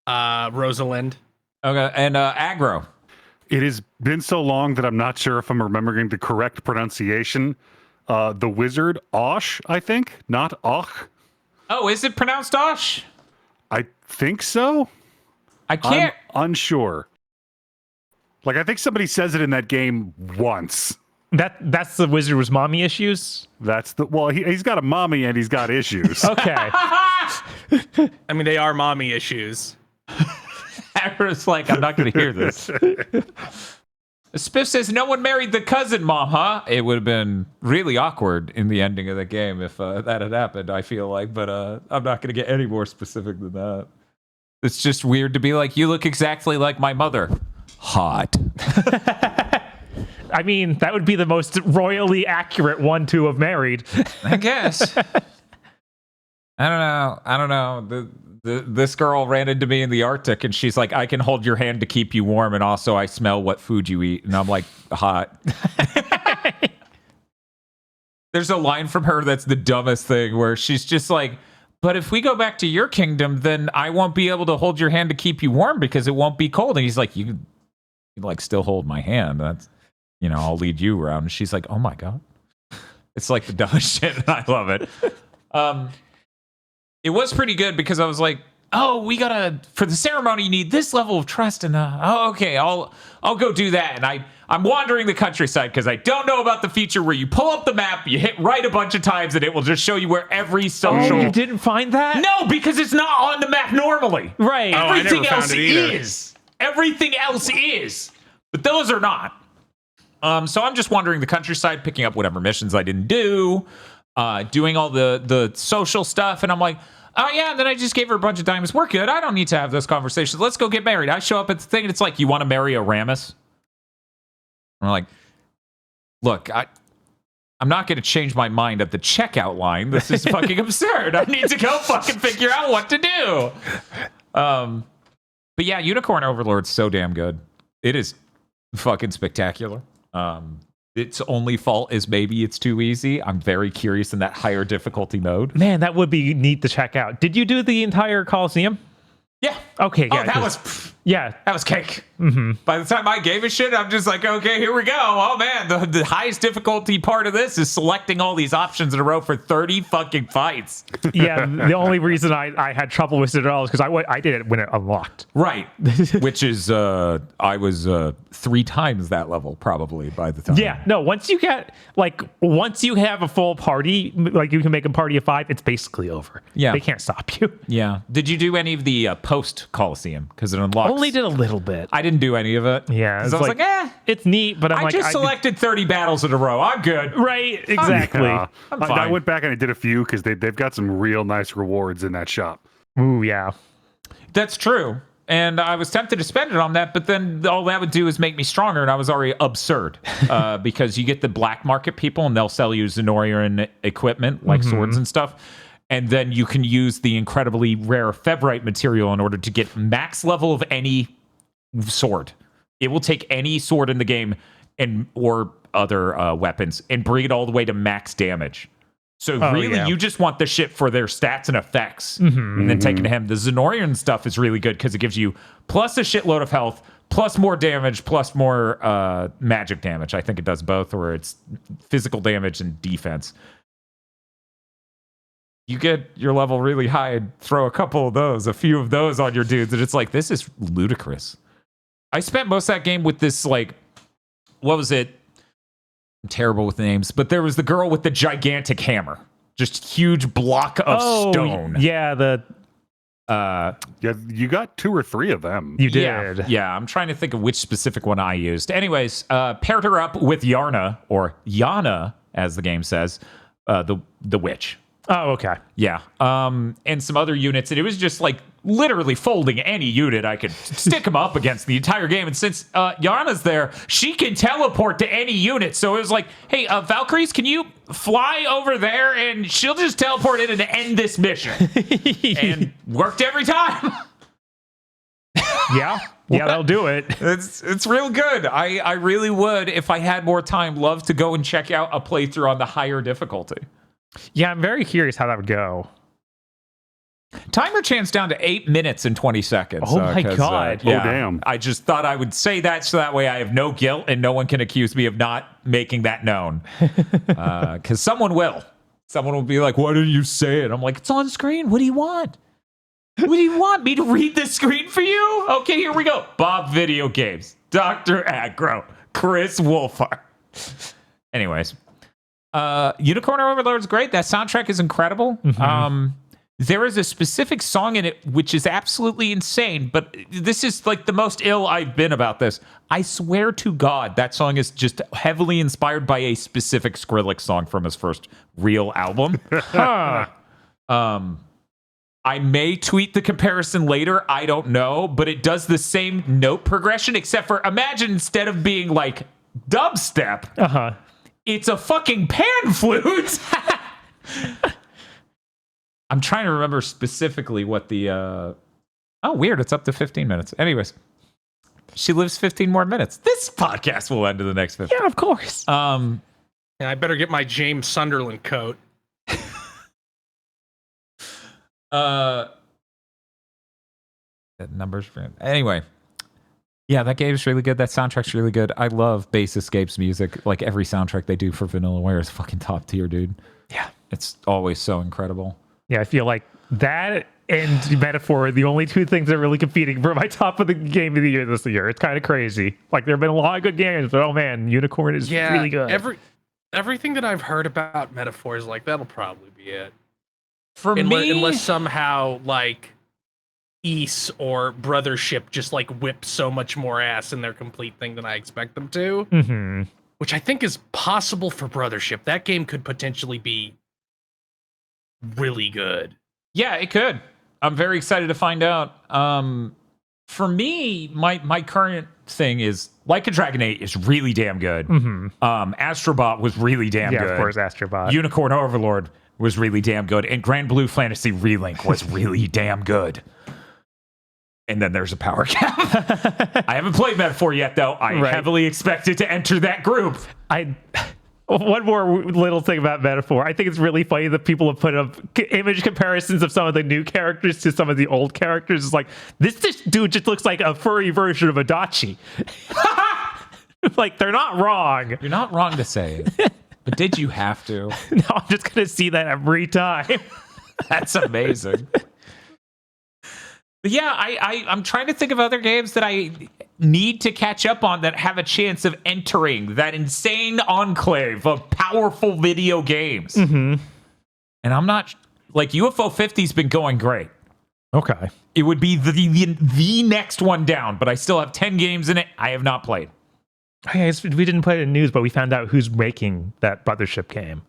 Rosalind. Okay, and Agro. It has been so long that I'm not sure if I'm remembering the correct pronunciation. The wizard, Osh, I think, not Och. Oh, is it pronounced Osh? I think so. I can't. I'm unsure. Like, I think somebody says it in that game once. That's the wizard with mommy issues? He's got a mommy and he's got issues. Okay. I mean, they are mommy issues. Agra's like, I'm not going to hear this. Spiff says, no one married the cousin mom, huh? It would have been really awkward in the ending of the game if that had happened, I feel like. But I'm not going to get any more specific than that. It's just weird to be like, you look exactly like my mother. Hot. I mean, that would be the most royally accurate one to have married. I guess. I don't know. This girl ran into me in the Arctic and she's like, I can hold your hand to keep you warm. And also I smell what food you eat. And I'm like, hot. There's a line from her that's the dumbest thing where she's just like, but if we go back to your kingdom, then I won't be able to hold your hand to keep you warm because it won't be cold. And he's like, you like still hold my hand. That's, I'll lead you around. And she's like, oh my God. It's like the dumbest shit. And I love it. It was pretty good because I was like, oh, we gotta, for the ceremony, you need this level of trust. And okay, I'll go do that. And I'm wandering the countryside because I don't know about the feature where you pull up the map, you hit right a bunch of times, and it will just show you where every social. Oh, you didn't find that? No, because it's not on the map normally. Right. Everything else is. Everything else is. But those are not. So I'm just wandering the countryside, picking up whatever missions I didn't do, doing all the social stuff, and I'm like, oh yeah, and then I just gave her a bunch of diamonds. We're good. I don't need to have this conversation. Let's go get married. I show up at the thing, and it's like, you want to marry a Ramus? I'm like, look, I'm not going to change my mind at the checkout line. This is fucking absurd. I need to go fucking figure out what to do. But yeah, Unicorn Overlord's so damn good. It is fucking spectacular. Its only fault is maybe it's too easy. I'm very curious in that higher difficulty mode. Man, that would be neat to check out. Did you do the entire Coliseum? Yeah. Okay. Yeah. That was cake. Mm-hmm. By the time I gave a shit, I'm just like, okay, here we go. Oh man, the highest difficulty part of this is selecting all these options in a row for 30 fucking fights. Yeah. The only reason I had trouble with it at all is because I did it when it unlocked. Right. Which is I was 3 times that level probably by the time. Yeah. No. Once you have a full party, like you can make a party of 5, it's basically over. Yeah. They can't stop you. Yeah. Did you do any of the post Coliseum? Because it unlocks. Only did a little bit. I didn't do any of it. Yeah. I was like, it's neat, but I just selected 30 battles in a row. I'm good. Right. Exactly. I'm fine. I went back and I did a few because they've got some real nice rewards in that shop. Ooh, yeah. That's true. And I was tempted to spend it on that, but then all that would do is make me stronger, and I was already absurd. Because you get the black market people, and they'll sell you Zenorian equipment, like swords and stuff. And then you can use the incredibly rare Fevrite material in order to get max level of any sword. It will take any sword in the game or other weapons and bring it all the way to max damage. So you just want the shit for their stats and effects, and then taking to him. The Zenorian stuff is really good because it gives you plus a shitload of health, plus more damage, plus more magic damage. I think it does both, or it's physical damage and defense. You get your level really high and throw a few of those on your dudes, and it's like, this is ludicrous. I spent most of that game with this, like, what was it? I'm terrible with names, but there was the girl with the gigantic hammer, just huge block of stone. Yeah, you got 2 or 3 of them. You did. Yeah, I'm trying to think of which specific one I used. Anyways, paired her up with Yarna, or Yana, as the game says, the witch. Oh, okay. Yeah. And some other units, and it was just like literally folding any unit I could stick them up against the entire game. And since Yarna's there, she can teleport to any unit. So it was like, hey, Valkyries, can you fly over there? And she'll just teleport in and end this mission. And worked every time. Yeah, that'll do it. It's real good. I really would, if I had more time, love to go and check out a playthrough on the higher difficulty. Yeah, I'm very curious how that would go. Timer chance down to 8 minutes and 20 seconds. Oh my God. Yeah, oh, damn. I just thought I would say that so that way I have no guilt and no one can accuse me of not making that known. Because someone will. Someone will be like, why didn't you say it? I'm like, it's on screen. What do you want? What do you want? Me to read the screen for you? Okay, here we go. Bob Video Games. Dr. Aggro. Chris Wolfhard. Anyways. Unicorn Overlord is great. That soundtrack is incredible. There is a specific song in it which is absolutely insane, but this is like the most ill I've been about this. I swear to God, that song is just heavily inspired by a specific Skrillex song from his first real album. I may tweet the comparison later. I don't know, but it does the same note progression, except for imagine instead of being like dubstep, it's a fucking pan flute. I'm trying to remember specifically what the... Oh, weird. It's up to 15 minutes. Anyways, she lives 15 more minutes. This podcast will end in the next 15. Yeah, of course. Yeah, I better get my James Sunderland coat. Numbers for... Anyway. Yeah, that game's really good. That soundtrack's really good. I love Bass Escape's music. Like, every soundtrack they do for Vanillaware is fucking top tier, dude. Yeah. It's always so incredible. Yeah, I feel like that and Metaphor are the only 2 things that are really competing for my top of the game of the year this year. It's kind of crazy. Like, there have been a lot of good games, but oh man, Unicorn is really good. Everything that I've heard about Metaphor is like, that'll probably be it. For me... Unless somehow, like... East or Brothership just like whip so much more ass in their complete thing than I expect them to, which I think is possible for Brothership. That game could potentially be really good. Yeah, it could. I'm very excited to find out. For me, my current thing is Like a Dragon 8 is really damn good. Astrobot was really damn good. Yeah, of course, Astrobot. Unicorn Overlord was really damn good, and Grand Blue Fantasy Relink was really damn good. And then there's a power cap. I haven't played Metaphor yet, though. I heavily expect it to enter that group. One more little thing about Metaphor. I think it's really funny that people have put up image comparisons of some of the new characters to some of the old characters. It's like, this dude just looks like a furry version of Adachi. Like, they're not wrong. You're not wrong to say it. But did you have to? No, I'm just going to see that every time. That's amazing. But yeah, I'm trying to think of other games that I need to catch up on that have a chance of entering that insane enclave of powerful video games. And I'm not... Like, UFO 50's been going great. Okay. It would be the next one down, but I still have 10 games in it I have not played. Okay, we didn't play it in news, but we found out who's making that Brothership game.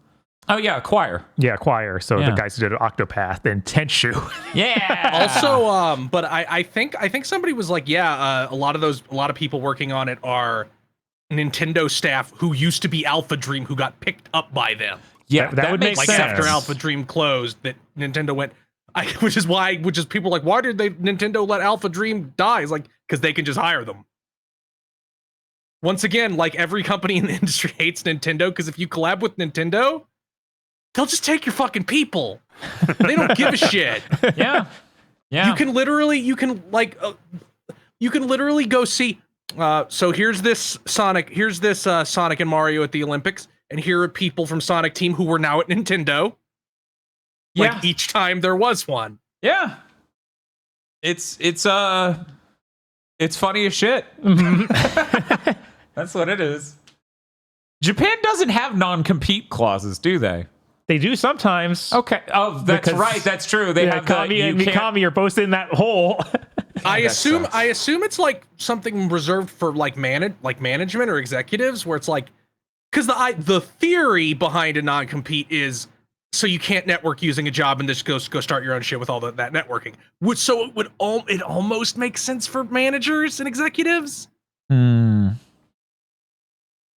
Oh yeah, Acquire. Yeah, Acquire. So the guys who did Octopath and Tenchu. Yeah. Also, but I think somebody was like, a lot of people working on it are Nintendo staff who used to be Alpha Dream who got picked up by them. Yeah, that would make sense. After Alpha Dream closed, that Nintendo went, which is people are like, why did Nintendo let Alpha Dream die? It's like, because they can just hire them. Once again, like every company in the industry hates Nintendo, because if you collab with Nintendo, they'll just take your fucking people. They don't give a shit. Yeah. You can literally go see. So here's this Sonic and Mario at the Olympics, and here are people from Sonic Team who were now at Nintendo. Like each time there was one. Yeah. It's funny as shit. That's what it is. Japan doesn't have non-compete clauses, do they? They do sometimes. Okay. Oh, that's right. That's true. They have Kami and Mikami are both in that hole. I assume it's like something reserved for like management or executives, where it's like, because the theory behind a non-compete is so you can't network using a job and just go start your own shit with all that networking. It almost makes sense for managers and executives.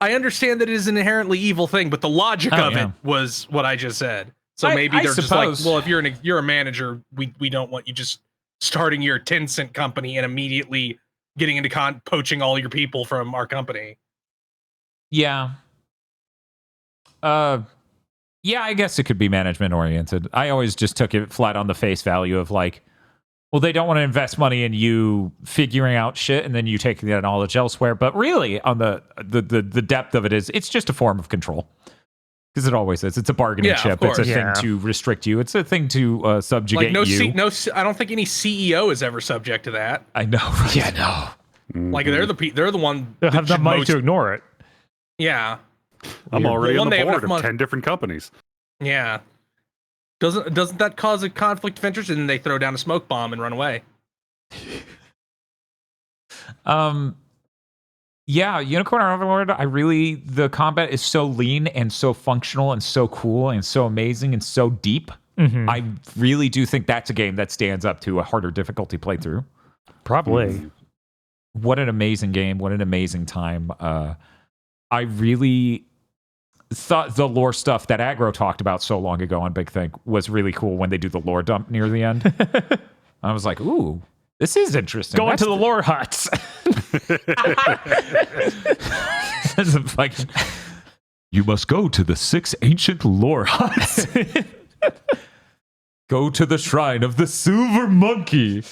I understand that it is an inherently evil thing, but the logic of it was what I just said. So maybe they're just like, well, if you're a manager, we don't want you just starting your 10-cent company and immediately getting into poaching all your people from our company. Yeah. Yeah, I guess it could be management oriented. I always just took it flat on the face value of like, well, they don't want to invest money in you figuring out shit and then you taking that knowledge elsewhere. But really, on the depth of it is, it's just a form of control. Because it always is. It's a bargaining chip. It's a thing to restrict you. It's a thing to subjugate you. I don't think any CEO is ever subject to that. I know. Right? Yeah, no. Like they're the one. They'll have the money to ignore it. Yeah. I'm already on the board of 10 different companies. Yeah. Doesn't that cause a conflict of interest? And then they throw down a smoke bomb and run away. Yeah, Unicorn Overlord, the combat is so lean and so functional and so cool and so amazing and so deep. Mm-hmm. I really do think that's a game that stands up to a harder difficulty playthrough. Probably. What an amazing game. What an amazing time. I really thought the lore stuff that Aggro talked about so long ago on Big Think was really cool when they do the lore dump near the end. I was like, ooh, this is interesting. Going to the lore huts. You must go to the 6 ancient lore huts. Go to the shrine of the silver monkey.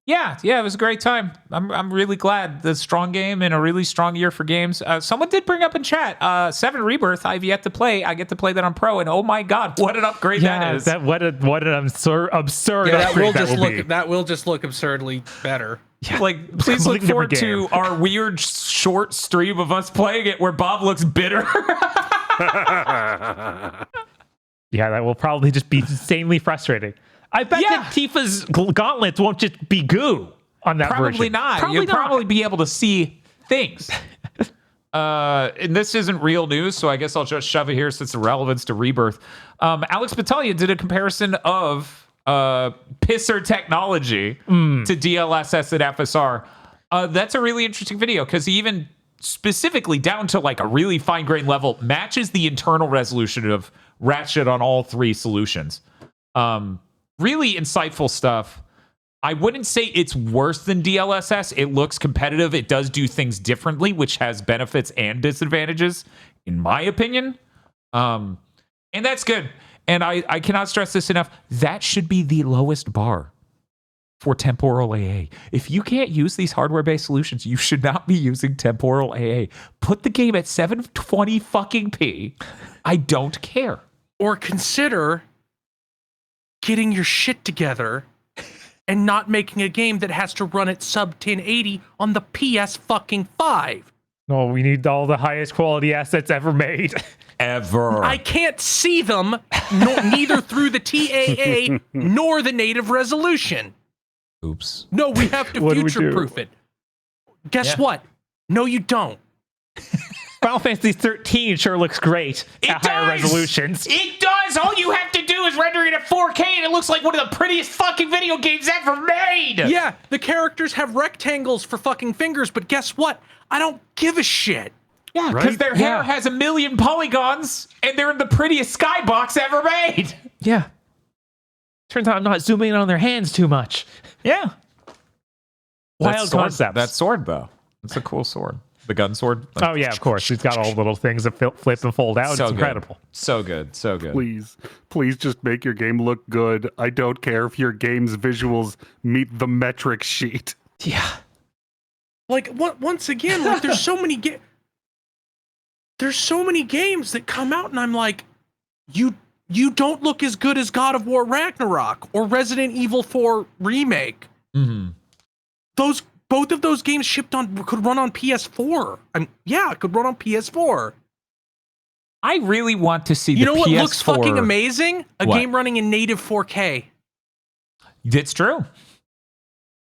Yeah, it was a great time. I'm really glad. The strong game and a really strong year for games. Someone did bring up in chat, 7 Rebirth. I've yet to play. I get to play that on Pro, and oh my god, what an upgrade that is! What an absurd upgrade that will just look absurdly better. Yeah. Like, please look forward to our weird short stream of us playing it, where Bob looks bitter. Yeah, that will probably just be insanely frustrating. I bet that Tifa's gauntlets won't just be goo on that version. Probably not. You'll probably be able to see things. And this isn't real news, so I guess I'll just shove it here since the relevance to Rebirth. Alex Battaglia did a comparison of pisser technology to DLSS and FSR. That's a really interesting video, because he even specifically down to like a really fine-grained level matches the internal resolution of Ratchet on all 3 solutions. Really insightful stuff. I wouldn't say it's worse than DLSS. It looks competitive. It does do things differently, which has benefits and disadvantages, in my opinion. And that's good. And I cannot stress this enough. That should be the lowest bar for temporal AA. If you can't use these hardware-based solutions, you should not be using temporal AA. Put the game at 720 fucking p. I don't care. Or consider getting your shit together and not making a game that has to run at sub 1080 on the PS fucking 5. No, we need all the highest quality assets ever made. Ever. I can't see them, neither through the TAA nor the native resolution. Oops. No, we have to future-proof it. Guess what? No, you don't. Final Fantasy 13 sure looks great at higher resolutions. It does. All you have to do is render it at 4K, and it looks like one of the prettiest fucking video games ever made. Yeah, the characters have rectangles for fucking fingers, but guess what? I don't give a shit. Yeah, because their hair has 1 million polygons, and they're in the prettiest skybox ever made. Yeah. Turns out I'm not zooming in on their hands too much. Yeah. Wild concept. That sword, though. It's a cool sword. The gun sword. Like, oh, yeah, of course. It's got all the little things that flip and fold out. So it's incredible. So good. So good. Please just make your game look good. I don't care if your game's visuals meet the metric sheet. Yeah. Like, once again, like, there's so many games that come out, and I'm like, you don't look as good as God of War Ragnarok or Resident Evil 4 Remake. Mm-hmm. Both of those games could run on PS4. It could run on PS4. I really want to see You the know what PS4. looks fucking amazing? A What? game running in native 4K. It's true.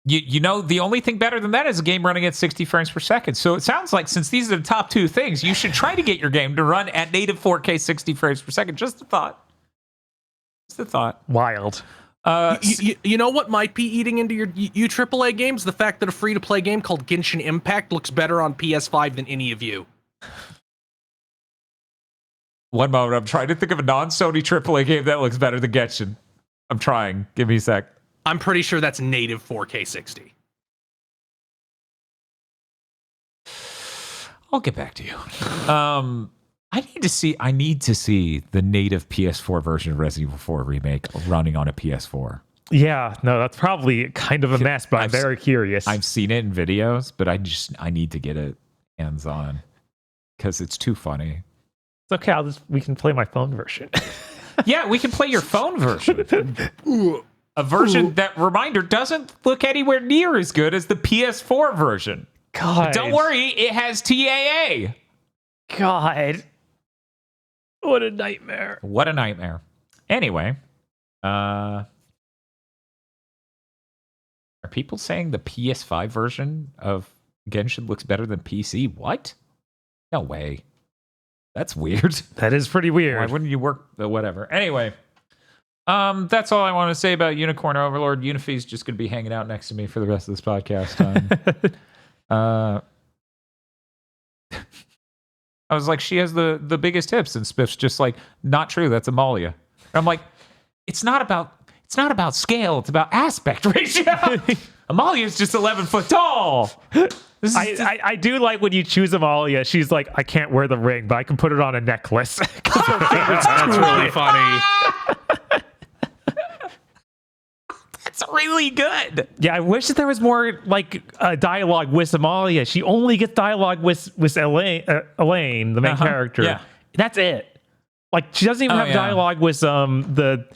You know, the only thing better than that is a game running at 60 frames per second. So it sounds like since these are the top two things, you should try to get your game to run at native 4K 60 frames per second. Just a thought. Wild. You know what might be eating into your AAA games? The fact that a free-to-play game called Genshin Impact looks better on PS5 than any of you. One moment, I'm trying to think of a non-Sony AAA game that looks better than Genshin. I'm trying. Give me a sec. I'm pretty sure that's native 4K 60. I'll get back to you. I need to see the native PS4 version of Resident Evil 4 Remake running on a PS4. Yeah, no, that's probably kind of a mess, but I'm very curious. I've seen it in videos, but I need to get it hands-on because it's too funny. It's okay, we can play my phone version. Yeah, we can play your phone version. A version that, reminder, doesn't look anywhere near as good as the PS4 version. God. Don't worry, it has TAA. God. What a nightmare. What a nightmare. Anyway, are people saying the PS5 version of Genshin looks better than PC? What? No way. That's weird. That is pretty weird. Why wouldn't you work? Whatever. Anyway, that's all I want to say about Unicorn Overlord. Unify's just going to be hanging out next to me for the rest of this podcast. I was like, she has the biggest hips, and Spiff's just like, not true. That's Amalia. And I'm like, it's not about scale. It's about aspect ratio. Amalia's just 11 foot tall. I do like when you choose Amalia. She's like, I can't wear the ring, but I can put it on a necklace. That's really funny. That's really good. Yeah, I wish that there was more like dialogue with Amalia. She only gets dialogue with Elaine, the main character. Yeah. That's it. Like she doesn't even have dialogue with the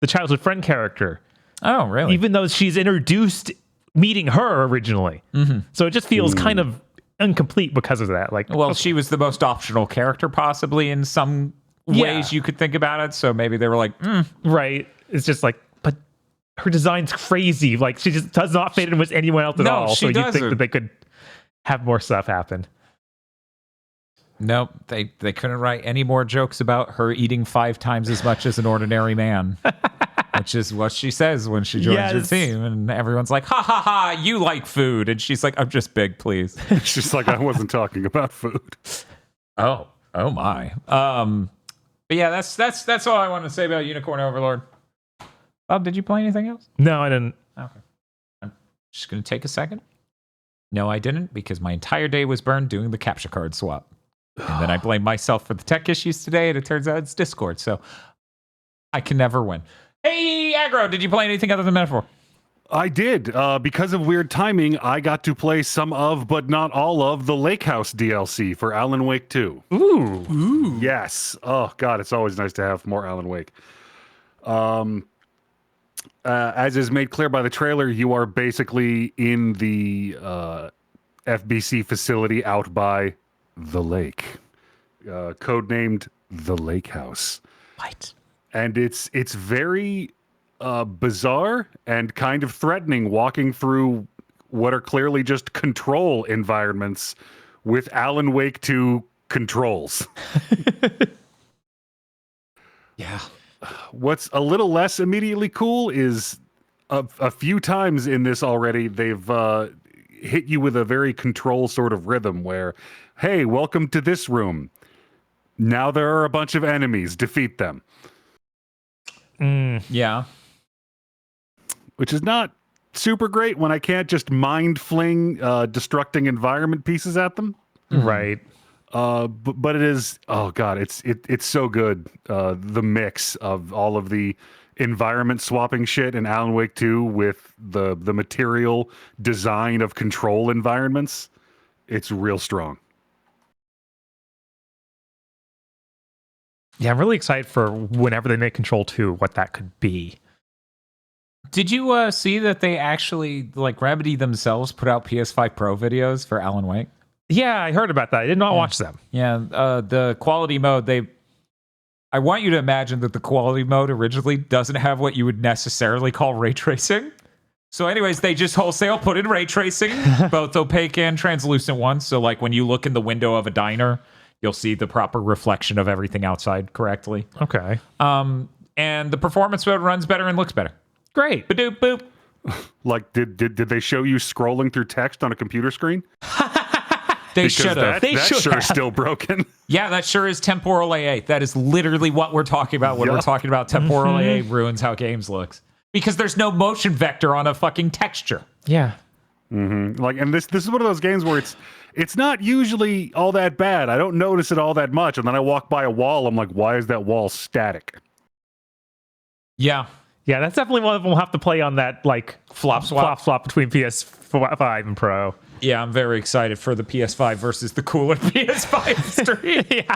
childhood friend character. Oh, really? Even though she's introduced meeting her originally. Mm-hmm. So it just feels kind of incomplete because of that. Like, well, she was the most optional character possibly in some ways you could think about it. So maybe they were like, right. It's just like, but her design's crazy. Like she just does not fit in with anyone else at all. So you think that they could have more stuff happen. Nope, they couldn't write any more jokes about her eating 5 times as much as an ordinary man, which is what she says when she joins your team. And everyone's like, ha ha ha, you like food. And she's like, I'm just big, please. She's like, I wasn't talking about food. Oh my. But yeah, that's all I want to say about Unicorn Overlord. Bob, did you play anything else? No, I didn't. Okay. I'm just going to take a second. No, I didn't, because my entire day was burned doing the capture card swap. And then I blame myself for the tech issues today, and it turns out it's Discord, so I can never win. Hey, Aggro, did you play anything other than Metaphor? I did. Because of weird timing, I got to play some of, but not all of, the Lake House DLC for Alan Wake 2. Ooh. Yes. Oh, God, it's always nice to have more Alan Wake. As is made clear by the trailer, you are basically in the FBC facility out by the lake, codenamed the Lake House. What? And it's very bizarre and kind of threatening, walking through what are clearly just control environments with Alan Wake 2 controls. Yeah. What's a little less immediately cool is a few times in this already, they've hit you with a very control sort of rhythm where, hey, welcome to this room. Now there are a bunch of enemies. Defeat them. Yeah. Which is not super great when I can't just mind fling destructing environment pieces at them. Right. But it is, oh god, it's so good. The mix of all of the environment swapping shit in Alan Wake 2 with the material design of control environments, it's real strong. Yeah, I'm really excited for whenever they make Control 2, what that could be. Did you see that they actually, like, Remedy themselves put out PS5 Pro videos for Alan Wake? Yeah, I heard about that. I did not watch them. Yeah, the quality mode, I want you to imagine that the quality mode originally doesn't have what you would necessarily call ray tracing. So anyways, they just wholesale put in ray tracing, both opaque and translucent ones. So like when you look in the window of a diner, you'll see the proper reflection of everything outside correctly. Okay. And the performance mode runs better and looks better. Great. Ba-doop boop. Like, did they show you scrolling through text on a computer screen? They should have. That sure is still broken. Yeah, that sure is temporal AA. That is literally what we're talking about when we're talking about temporal AA ruins how games looks. Because there's no motion vector on a fucking texture. Yeah. Like, and this is one of those games where it's not usually all that bad. I don't notice it all that much, and then I walk by a wall. I'm like, why is that wall static? Yeah. Yeah, that's definitely one of them we'll have to play on that, like, Flop swap between PS5 and Pro. Yeah, I'm very excited for the PS5 versus the cooler PS5 stream. Yeah.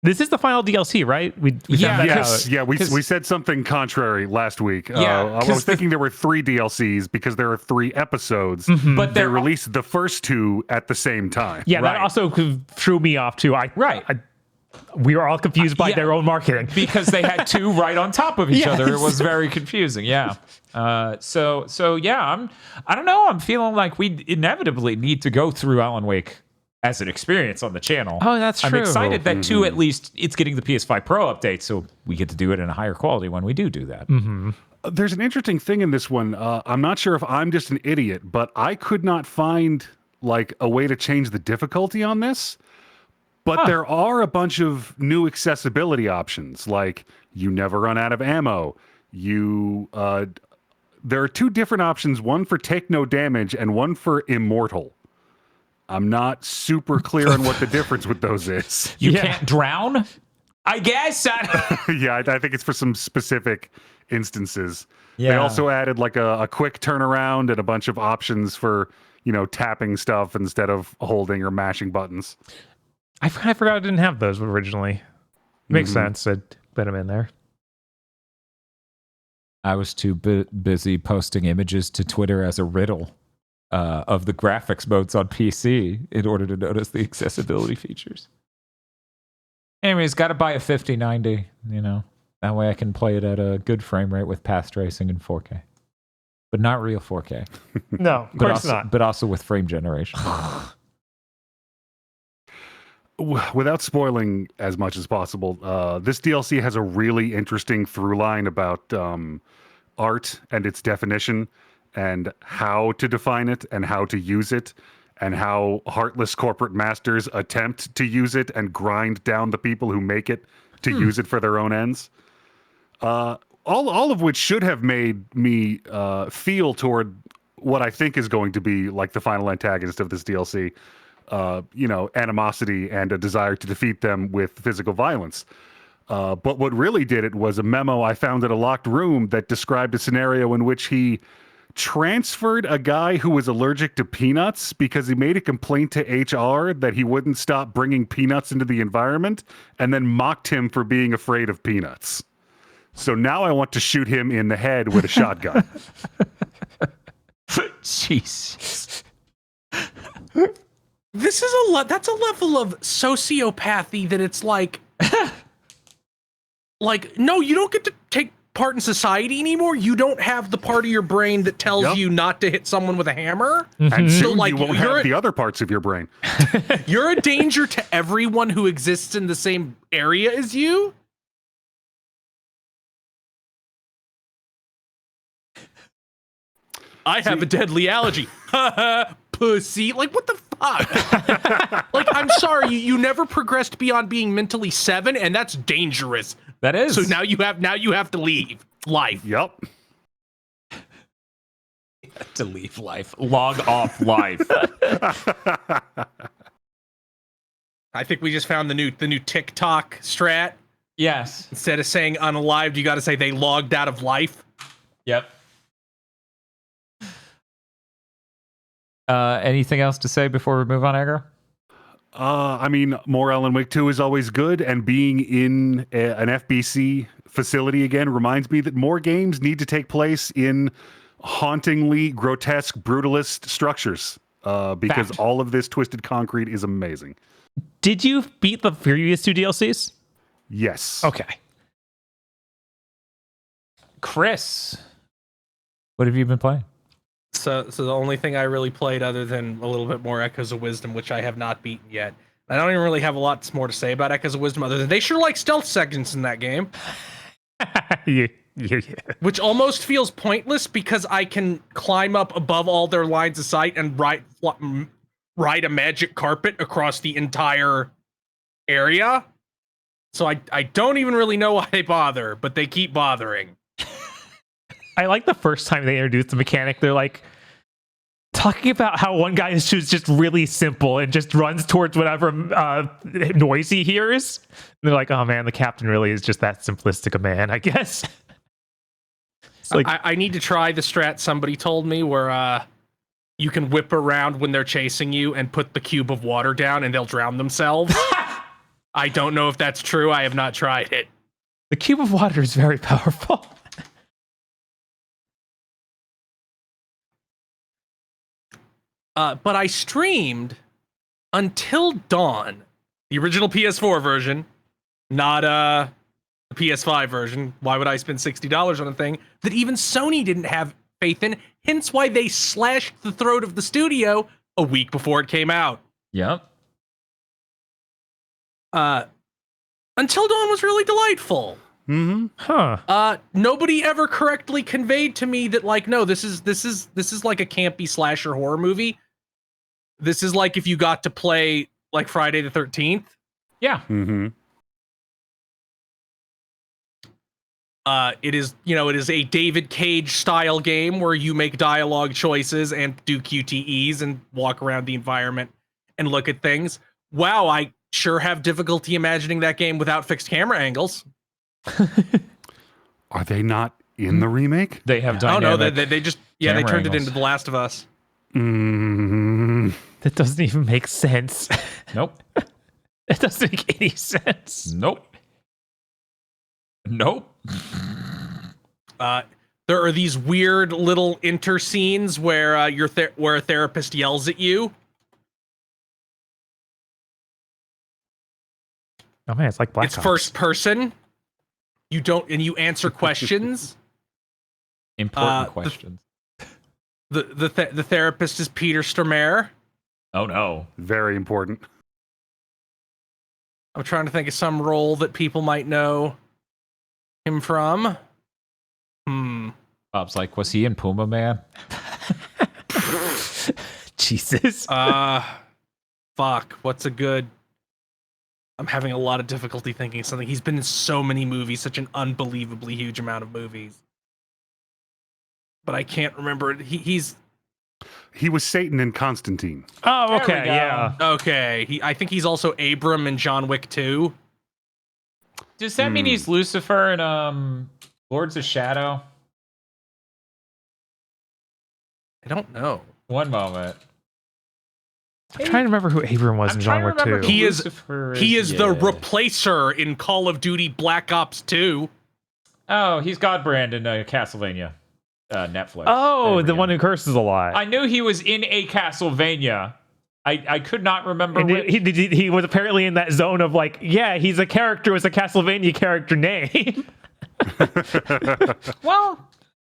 This is the final DLC, right? We said something contrary last week. Yeah, I was thinking there were 3 DLCs because there are 3 episodes, but they released the first 2 at the same time. Yeah, that also threw me off too. We were all confused by their own marketing because they had 2 right on top of each other. It was very confusing. Yeah. So yeah, I don't know. I'm feeling like we inevitably need to go through Alan Wake as an experience on the channel. Oh, that's true. I'm excited that 2, at least it's getting the PS5 Pro update, so we get to do it in a higher quality when we do that. There's an interesting thing in this one. I'm not sure if I'm just an idiot, but I could not find like a way to change the difficulty on this. But there are a bunch of new accessibility options, like you never run out of ammo. There are 2 different options, one for take no damage and one for immortal. I'm not super clear on what the difference with those is. You can't drown? I guess. Yeah, I think it's for some specific instances. Yeah. They also added like a quick turnaround and a bunch of options for, tapping stuff instead of holding or mashing buttons. I forgot I didn't have those originally. Makes sense. I'd put them in there. I was too busy posting images to Twitter as a riddle of the graphics modes on PC in order to notice the accessibility features. Anyways, got to buy a 5090, That way I can play it at a good frame rate with path tracing in 4K. But not real 4K. No, of course not. But also with frame generation. Without spoiling as much as possible, this DLC has a really interesting through line about art and its definition and how to define it and how to use it and how heartless corporate masters attempt to use it and grind down the people who make it to use it for their own ends. All of which should have made me feel toward what I think is going to be like the final antagonist of this DLC. Animosity and a desire to defeat them with physical violence. But what really did it was a memo I found in a locked room that described a scenario in which he transferred a guy who was allergic to peanuts because he made a complaint to HR that he wouldn't stop bringing peanuts into the environment, and then mocked him for being afraid of peanuts. So now I want to shoot him in the head with a shotgun. Jesus. This is that's a level of sociopathy that it's like, no, you don't get to take part in society anymore. You don't have the part of your brain that tells you not to hit someone with a hammer. And soon you won't have the other parts of your brain. You're a danger to everyone who exists in the same area as you. I have a deadly allergy. Pussy. Like, what the fuck? Like, I'm sorry, you never progressed beyond being mentally 7, and that's dangerous. That is. So now you have to leave life. Yep. To leave life. Log off life. I think we just found the new TikTok strat. Yes. Instead of saying unalived, you got to say they logged out of life. Yep. Anything else to say before we move on, Aggro? I mean, more Alan Wake 2 is always good, and being in an FBC facility again reminds me that more games need to take place in hauntingly grotesque, brutalist structures, because Fact. all of this twisted concrete is amazing. Did you beat the previous 2 DLCs? Yes. Okay. Chris, what have you been playing? So the only thing I really played other than a little bit more Echoes of Wisdom, which I have not beaten yet. I don't even really have a lot more to say about Echoes of Wisdom other than they sure like stealth segments in that game. Yeah. Which almost feels pointless because I can climb up above all their lines of sight and ride a magic carpet across the entire area. So I don't even really know why they bother, but they keep bothering. I like the first time they introduced the mechanic, they're like talking about how one guy is just really simple and just runs towards whatever noise he hears. And they're like, oh man, the captain really is just that simplistic a man, I guess. It's like, I need to try the strat somebody told me where you can whip around when they're chasing you and put the cube of water down and they'll drown themselves. I don't know if that's true. I have not tried it. the cube of water is very powerful. But I streamed Until Dawn, the original PS4 version, not the PS5 version. Why would I spend $60 on a thing that even Sony didn't have faith in? Hence why they slashed the throat of the studio a week before it came out. Yep. Until Dawn was really delightful. Mm-hmm. Huh. Nobody ever correctly conveyed to me that, like, no, this is like a campy slasher horror movie. This is like if you got to play like Friday the 13th. Yeah. Mm-hmm. It is a David Cage style game where you make dialogue choices and do QTEs and walk around the environment and look at things. Wow, I sure have difficulty imagining that game without fixed camera angles. Are they not in the remake? They have Oh dynamic. no, they just they turned camera it angles. into The Last of Us. Mm. That doesn't even make sense. Nope. It doesn't make any sense. Nope. Nope. There are these weird little inter scenes where where a therapist yells at you. Oh man, it's like Black It's Ops. first person. You answer questions. Important questions. The therapist is Peter Stormare. Oh no. Very important. I'm trying to think of some role that people might know him from. Bob's like, was he in Puma Man? Jesus. Fuck. What's a good? I'm having a lot of difficulty thinking of something. He's been in so many movies, such an unbelievably huge amount of movies. But I can't remember. He was Satan in Constantine. Oh, There we okay, go. yeah. okay. I think he's also Abram in John Wick 2. Does that mean he's Lucifer in Lords of Shadow? I don't know. One moment. I'm trying to remember who Abram was in John Wick 2. He is Lucifer the replacer in Call of Duty Black Ops 2. Oh, he's Godbrand in Castlevania. Netflix. Oh, There we the go. one who curses a lot. I knew he was in a Castlevania. I could not remember And which. he was apparently in that zone of like, yeah, he's a character with a Castlevania character name. Well,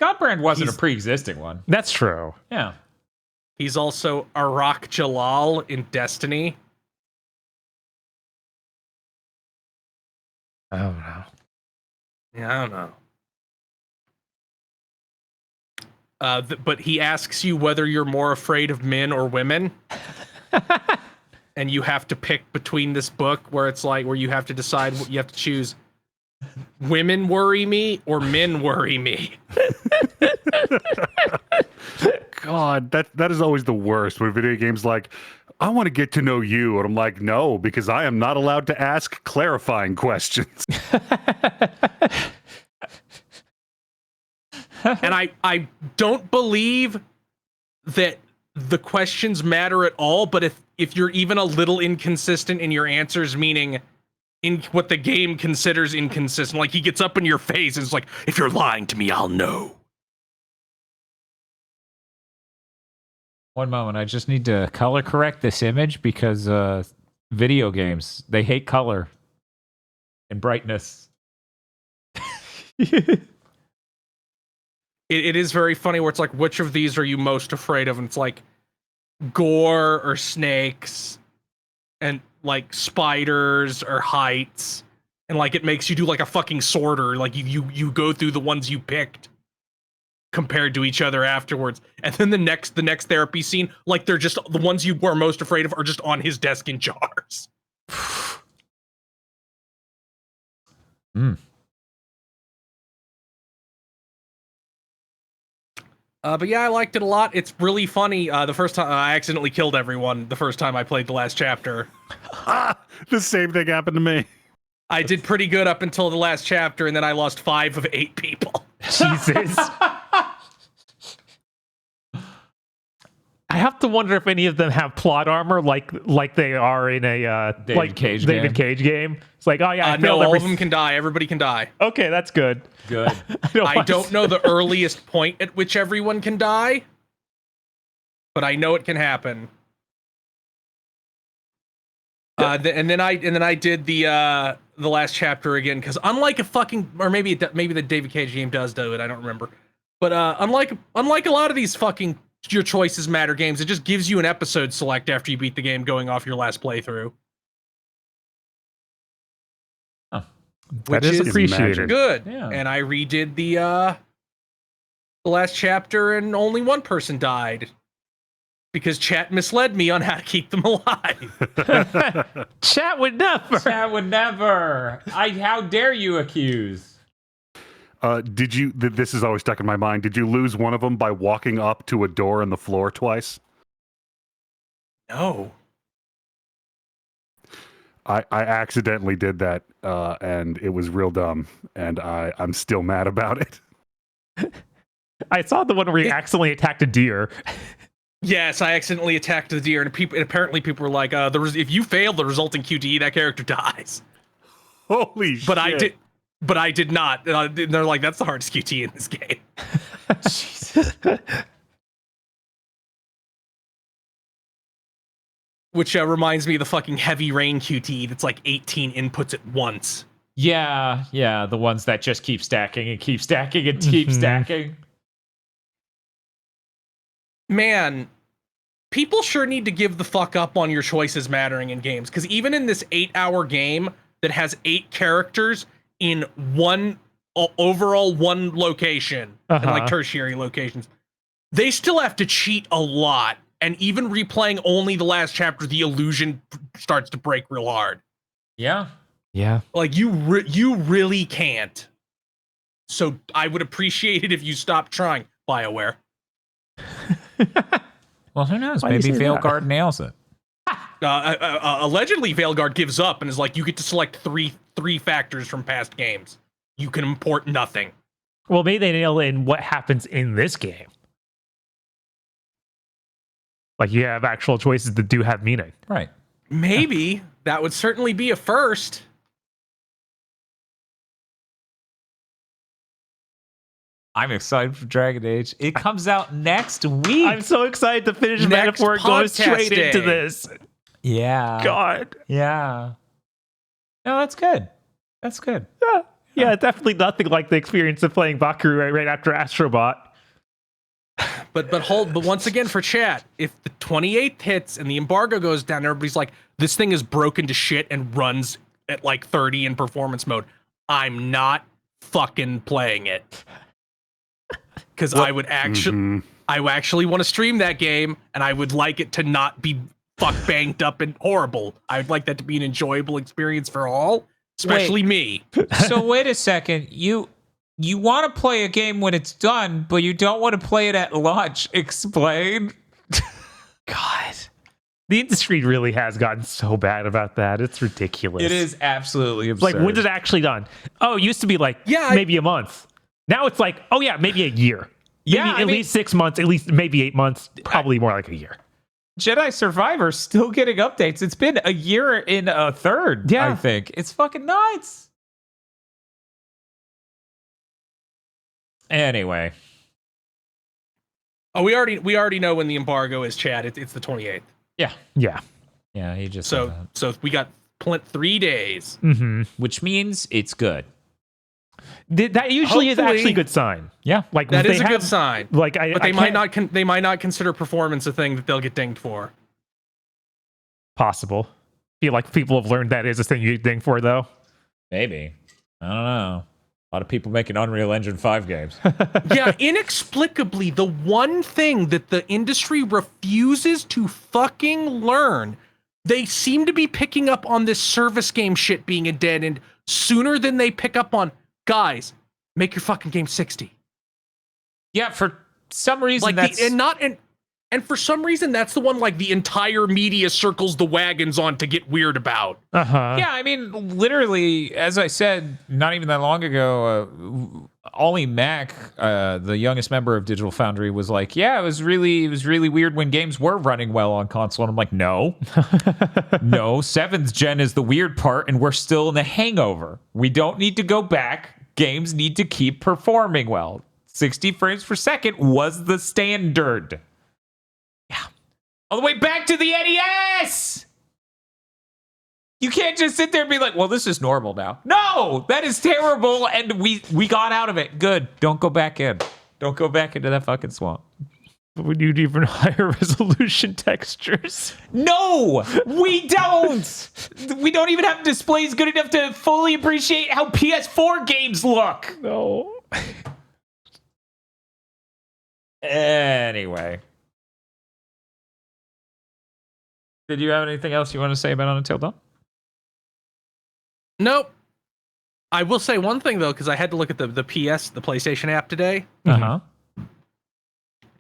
Godbrand wasn't a pre-existing one. That's true. Yeah. He's also Arak Jalal in Destiny. I don't know. Yeah, I don't know. But he asks you whether you're more afraid of men or women. And you have to pick between this book where it's like, where you have to decide what you have to choose. Women worry me or men worry me. God, that is always the worst when video games like, I want to get to know you. And I'm like, no, because I am not allowed to ask clarifying questions. And I don't believe that the questions matter at all, but if you're even a little inconsistent in your answers, meaning in what the game considers inconsistent, like he gets up in your face and it's like, if you're lying to me, I'll know. One moment, I just need to color correct this image because video games, they hate color and brightness. It is very funny where it's like, which of these are you most afraid of? And it's like gore or snakes and like spiders or heights. And like it makes you do like a fucking sorter. Like you go through the ones you picked compared to each other afterwards. And then the next therapy scene, like they're just the ones you were most afraid of are just on his desk in jars. But yeah, I liked it a lot. It's really funny. The first time I accidentally killed everyone the first time I played the last chapter. The same thing happened to me. I did pretty good up until the last chapter, and then I lost 5 of 8 people. Jesus. I have to wonder if any of them have plot armor like they are in a David Cage game. It's like, oh yeah, no, all of them can die. Everybody can die. Okay, that's good. Good. I don't know the earliest point at which everyone can die, but I know it can happen. And then I did the last chapter again because unlike a fucking, or maybe the David Cage game does do it. I don't remember, but unlike a lot of these fucking your choices matter games, it just gives you an episode select after you beat the game, going off your last playthrough. That is appreciated. Good. Yeah. And I redid the last chapter, and only one person died because chat misled me on how to keep them alive. Chat would never. Chat would never. How dare you accuse? Did you? This is always stuck in my mind. Did you lose one of them by walking up to a door in the floor twice? No. I accidentally did that, and it was real dumb, and I'm still mad about it. I saw the one where you accidentally attacked a deer. Yes, I accidentally attacked the deer, and apparently people were like, if you fail the resulting QTE, that character dies. Holy shit. But I did not. They're like, that's the hardest QTE in this game. Jesus. Which reminds me of the fucking Heavy Rain QTE that's like 18 inputs at once. Yeah, the ones that just keep stacking and keep stacking and keep stacking. Man, people sure need to give the fuck up on your choices mattering in games, because even in this 8-hour game that has 8 characters in one location, and like tertiary locations, they still have to cheat a lot. And even replaying only the last chapter, the illusion starts to break real hard. Yeah. Like you really can't. So I would appreciate it if you stopped trying, BioWare. Well, who knows? Maybe Veilguard nails it. Allegedly, Veilguard gives up and is like, you get to select three factors from past games. You can import nothing. Well, maybe they nail in what happens in this game. Like, you have actual choices that do have meaning. Right. Maybe. That would certainly be a first. I'm excited for Dragon Age. It comes out next week. I'm so excited to finish Metaphor and go straight into this. Yeah. God. Yeah. No, that's good. That's good. Yeah, definitely nothing like the experience of playing Bakugan right after Astrobot. But once again for chat, if the 28th hits and the embargo goes down, everybody's like, this thing is broken to shit and runs at like 30 in performance mode. I'm not fucking playing it. Because I would actually want to stream that game, and I would like it to not be fuck banged up and horrible. I would like that to be an enjoyable experience for all, especially me. So wait a second. You want to play a game when it's done, but you don't want to play it at launch. Explain. God. The industry really has gotten so bad about that. It's ridiculous. It is absolutely absurd. Like, when's it actually done? Oh, it used to be like, maybe a month. Now it's like, oh yeah, maybe a year. Maybe at least 6 months, at least maybe 8 months, probably more like a year. Jedi Survivor still getting updates. It's been a year in a third, I think. It's fucking nuts. Anyway. Oh, we already know when the embargo is, Chad. It's the 28th. Yeah, he just so we got 3 days. Mm-hmm. Which means it's good. That usually is actually a good sign. Yeah, like that is a good sign. Like, but they might not consider performance a thing that they'll get dinged for. Possible. Feel like people have learned that is a thing you get dinged for, though. Maybe. I don't know. A lot of people making Unreal Engine 5 games. Yeah, inexplicably, the one thing that the industry refuses to fucking learn, they seem to be picking up on this service game shit being a dead end sooner than they pick up on, guys, make your fucking game 60. Yeah, for some reason and for some reason that's the one like the entire media circles the wagons on to get weird about. Yeah, I mean, literally, as I said, not even that long ago, Ollie Mack, the youngest member of Digital Foundry, was like, "Yeah, it was really weird when games were running well on console." And I'm like, "No, no, 7th gen is the weird part, and we're still in the hangover. We don't need to go back. Games need to keep performing well. 60 frames per second was the standard." All the way back to the NES! You can't just sit there and be like, well, this is normal now. No! That is terrible, and we got out of it. Good. Don't go back in. Don't go back into that fucking swamp. We need even higher resolution textures. No! We don't! We don't even have displays good enough to fully appreciate how PS4 games look. No. Anyway. Did you have anything else you want to say about Until Dawn? Nope. I will say one thing though, because I had to look at the PlayStation app today. Uh-huh.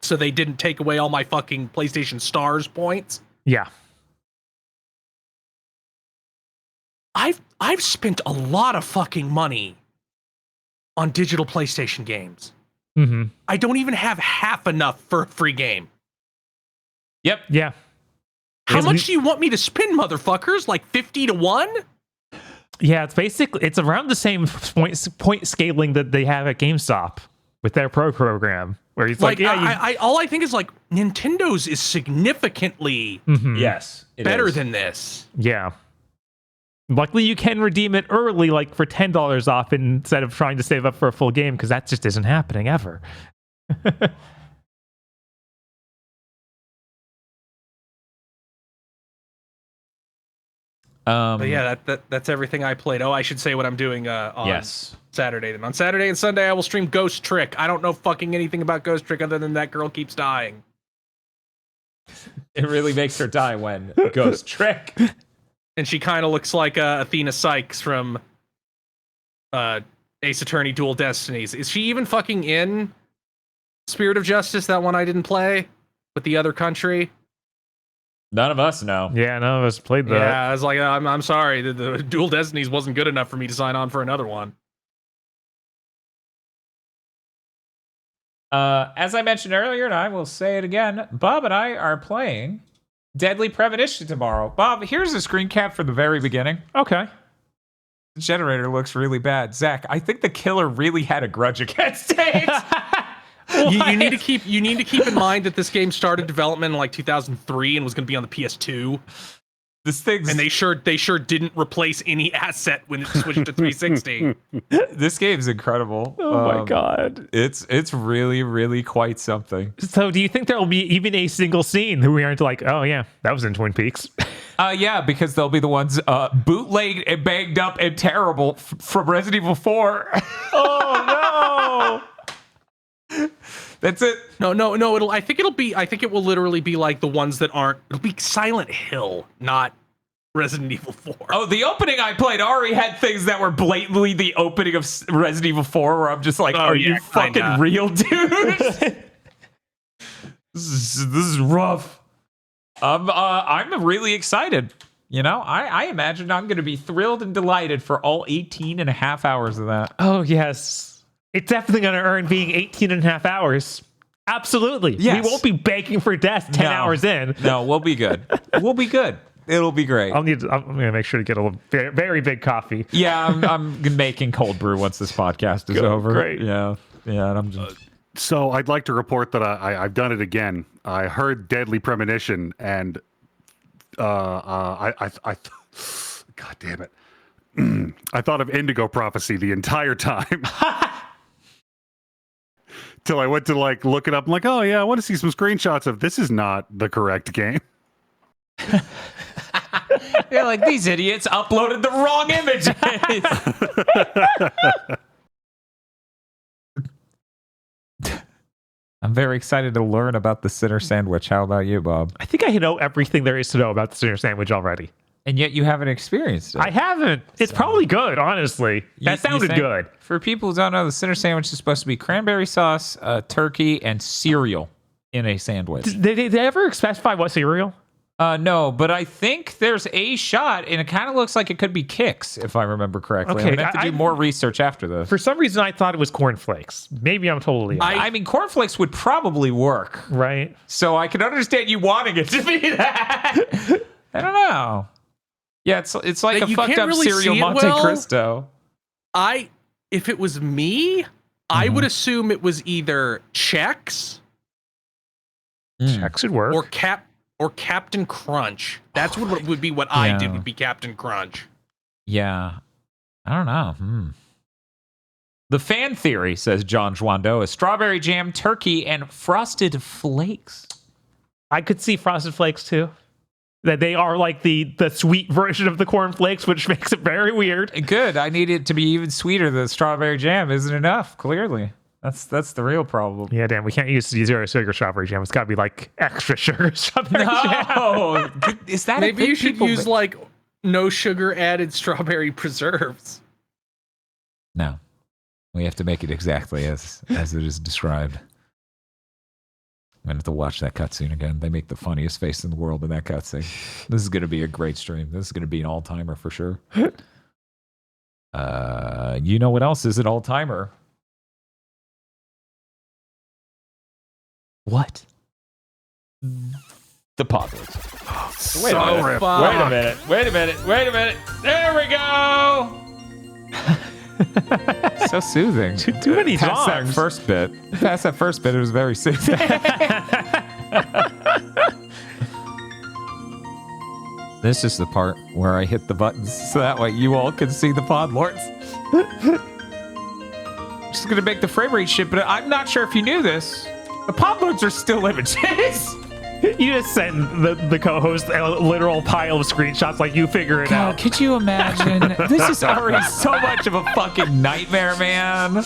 So they didn't take away all my fucking PlayStation Stars points. Yeah. I've spent a lot of fucking money on digital PlayStation games. Mm-hmm. I don't even have half enough for a free game. Yep. Yeah. How much do you want me to spend, motherfuckers? Like 50 to 1? Yeah, it's around the same point scaling that they have at GameStop with their Pro program, where it's like all I think is like Nintendo's is significantly better than this. Yeah. Luckily, you can redeem it early, like for $10 off, instead of trying to save up for a full game, because that just isn't happening ever. But yeah, that's everything I played. Oh, I should say what I'm doing on Saturday. Then on Saturday and Sunday, I will stream Ghost Trick. I don't know fucking anything about Ghost Trick other than that girl keeps dying. It really makes her die when Ghost Trick. And she kind of looks like Athena Sykes from Ace Attorney Dual Destinies. Is she even fucking in Spirit of Justice, that one I didn't play with the other country? None of us know. Yeah, none of us played that. Yeah, I was like, I'm sorry. The Dual Destinies wasn't good enough for me to sign on for another one. As I mentioned earlier, and I will say it again, Bob and I are playing Deadly Premonition tomorrow. Bob, here's a screen cap for the very beginning. Okay. The generator looks really bad. Zach, I think the killer really had a grudge against it. You need to keep in mind that this game started development in like 2003 and was going to be on the PS2. This thing's and they sure didn't replace any asset when it switched to 360. This game's incredible. Oh my god. It's really, really quite something. So do you think there'll be even a single scene that we aren't like, oh yeah, that was in Twin Peaks? Yeah, because they'll be the ones bootlegged and banged up and terrible from Resident Evil 4. Oh no. That's it. No. I think it will literally be like the ones that aren't. It'll be Silent Hill, not Resident Evil 4. Oh, the opening I played already had things that were blatantly the opening of Resident Evil 4, where I'm just like, are you fucking real, dude? This is rough. I'm really excited. You know, I imagine I'm going to be thrilled and delighted for all 18 and a half hours of that. Oh, yes. It's definitely going to earn being 18 and a half hours. Absolutely. Yes. We won't be begging for death 10 hours in. No, we'll be good. We'll be good. It'll be great. I'm going to make sure to get a very, very big coffee. Yeah, I'm making cold brew once this podcast is over. Great. Yeah. And I'm just... So I'd like to report that I've done it again. I heard Deadly Premonition, and I God damn it, I thought of Indigo Prophecy the entire time. Till I went to like look it up. I'm like, oh yeah, I want to see some screenshots of this. Is not the correct game. They're like, these idiots uploaded the wrong images. I'm very excited to learn about the Sinner Sandwich. How about you, Bob? I think I know everything there is to know about the Sinner Sandwich already. And yet you haven't experienced it. I haven't. It's probably good, honestly. That sounded good. For people who don't know, the Sinner Sandwich is supposed to be cranberry sauce, turkey, and cereal in a sandwich. Did they ever specify what cereal? No, but I think there's a shot, and it kind of looks like it could be Kix, if I remember correctly. Okay, I'm going to have to do more research after this. For some reason, I thought it was cornflakes. Maybe I'm totally... I mean, cornflakes would probably work. Right. So I can understand you wanting it to be that. I don't know. Yeah, it's like a fucked up really cereal Monte Cristo. If it was me, I would assume it was either Chex... Chex would work. Or Captain Crunch. That's what would be what I did, would be Captain Crunch. Yeah. I don't know. The fan theory, says John Juando, is strawberry jam, turkey, and frosted flakes. I could see frosted flakes, too. That they are like the sweet version of the corn flakes, which makes it very weird. Good. I need it to be even sweeter. The strawberry jam isn't enough, clearly. That's the real problem. Yeah, damn. We can't use 0 sugar strawberry jam. It's got to be like extra sugar strawberry jam. Is that maybe you should use like no sugar added strawberry preserves? No, we have to make it exactly as it is described. I'm gonna have to watch that cutscene again. They make the funniest face in the world in that cutscene. This is gonna be a great stream. This is gonna be an all timer for sure. You know what else is an all timer? What? The Podlords. Wait a minute. There we go. So soothing. Too many songs. Past that first bit, it was very soothing. This is the part where I hit the buttons so that way you all can see the Podlords. Just gonna make the frame rate shit, but I'm not sure if you knew this. The Podlords are still images. You just sent the co-host a literal pile of screenshots like you figure it out. Could you imagine? This is already so much of a fucking nightmare, man.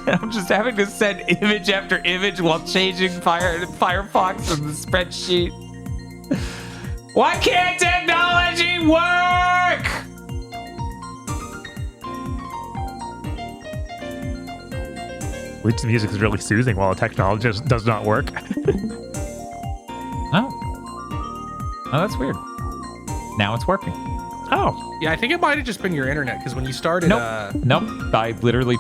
I'm just having to send image after image while changing Firefox and the spreadsheet. Why can't technology work? Which music is really soothing while the technology just does not work. Oh, that's weird. Now it's working. Oh. Yeah, I think it might have just been your internet, because when you started... Nope. I literally...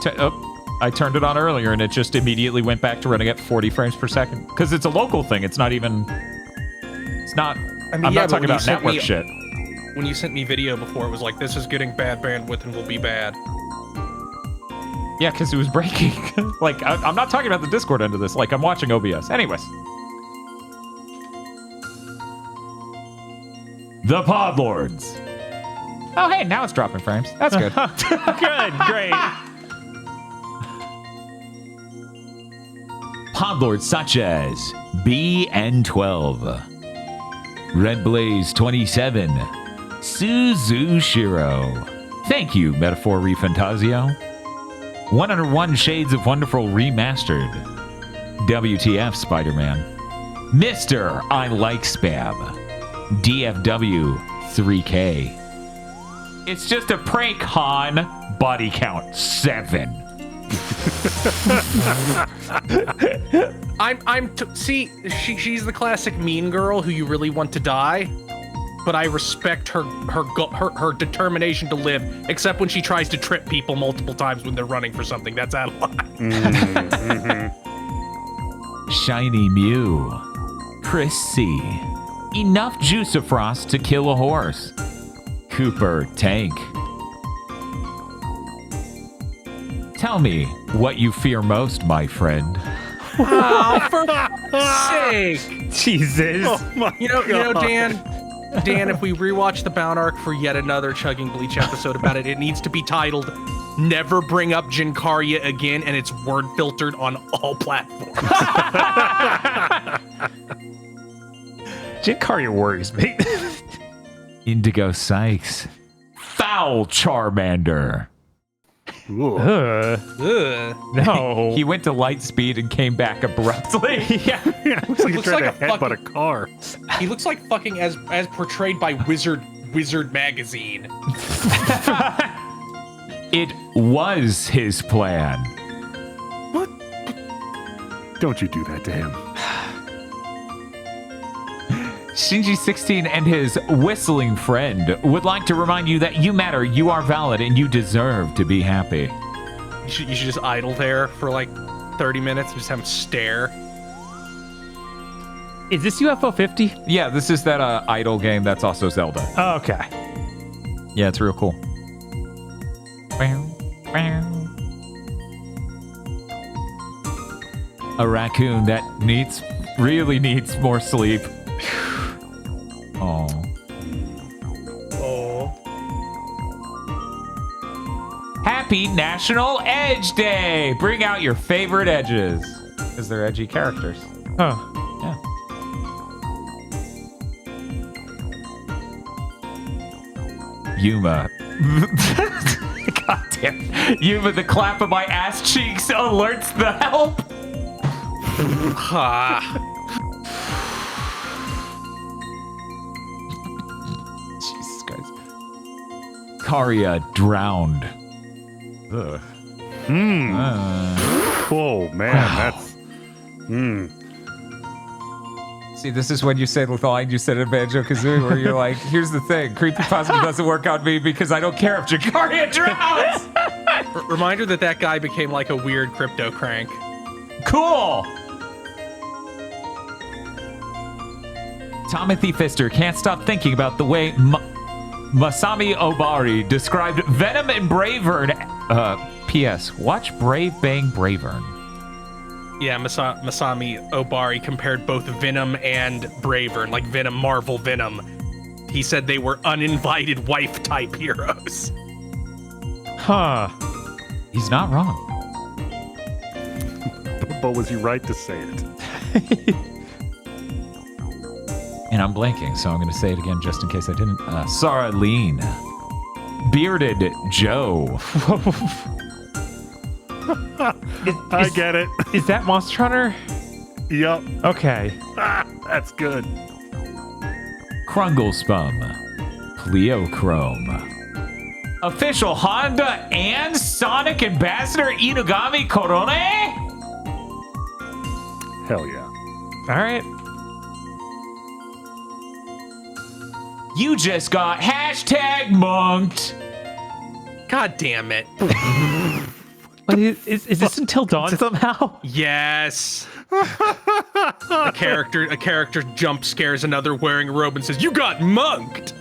I turned it on earlier, and it just immediately went back to running at 40 frames per second. Because it's a local thing. It's not even... It's not... I'm not talking about network shit. When you sent me video before, it was like, this is getting bad bandwidth and will be bad. Yeah, because it was breaking. Like, I'm not talking about the Discord end of this. Like, I'm watching OBS. Anyways. The Podlords. Oh, hey, now it's dropping frames. That's good. Good, great. Podlords such as BN12, Red Blaze 27, Suzushiro. Thank you, Metaphor Refantasio. 101 Shades of Wonderful Remastered. WTF Spider-Man. Mr. I Like Spam. DFW 3K. It's just a prank, Han. Body count 7. She's the classic mean girl who you really want to die, but I respect her determination to live, except when she tries to trip people multiple times when they're running for something. That's out of line. Mm-hmm. Shiny Mew. Chris C. Enough Juicifrost to kill a horse. Cooper Tank. Tell me what you fear most, my friend. Oh, for sake! Jesus. Oh you know, Dan, if we rewatch the Bound Arc for yet another Chugging Bleach episode about it, it needs to be titled "Never Bring Up Jinkarya Again," and it's word filtered on all platforms. Jinkarya worries me. Indigo Sykes. Foul Charmander. No. He went to light speed and came back abruptly. Yeah. Looks like he tried to headbutt a car. He looks like fucking as portrayed by Wizard Magazine. It was his plan. What? Don't you do that to him. Shinji16 and his whistling friend would like to remind you that you matter, you are valid, and you deserve to be happy. You should just idle there for like 30 minutes and just have him stare. Is this UFO 50? Yeah, this is that idle game that's also Zelda. Oh, okay. Yeah, it's real cool. A raccoon that really needs more sleep. Oh. Happy National Edge Day! Bring out your favorite edges. Because they're edgy characters. Huh. Yeah. Yuma. God damn. Yuma, the clap of my ass cheeks alerts the help. Jesus Christ. Karya drowned. Ugh. Oh, man, that's... See, this is when you say the line you said in Banjo-Kazooie, where you're like, here's the thing, creepypasta doesn't work on me because I don't care if Jakarta drowns! Reminder that guy became like a weird crypto crank. Cool! Timothy Pfister can't stop thinking about the way Masami Obari described Venom and Bravern. P.S. Watch Brave Bang Bravern. Yeah, Masami Obari compared both Venom and Bravern, like Venom, Marvel Venom. He said they were uninvited wife-type heroes. Huh. He's not wrong. But was he right to say it? And I'm blanking, so I'm going to say it again just in case I didn't. Sarah Lean. Bearded Joe. I get it. Is that Monster Hunter? Yup. Okay. That's good. Krunglespum. Pleochrome. Official Honda and Sonic Ambassador Inugami Korone? Hell yeah. All right. You just got #monked. God damn it. Is this Until Dawn somehow? Yes. A character jump scares another wearing a robe and says, "You got monked."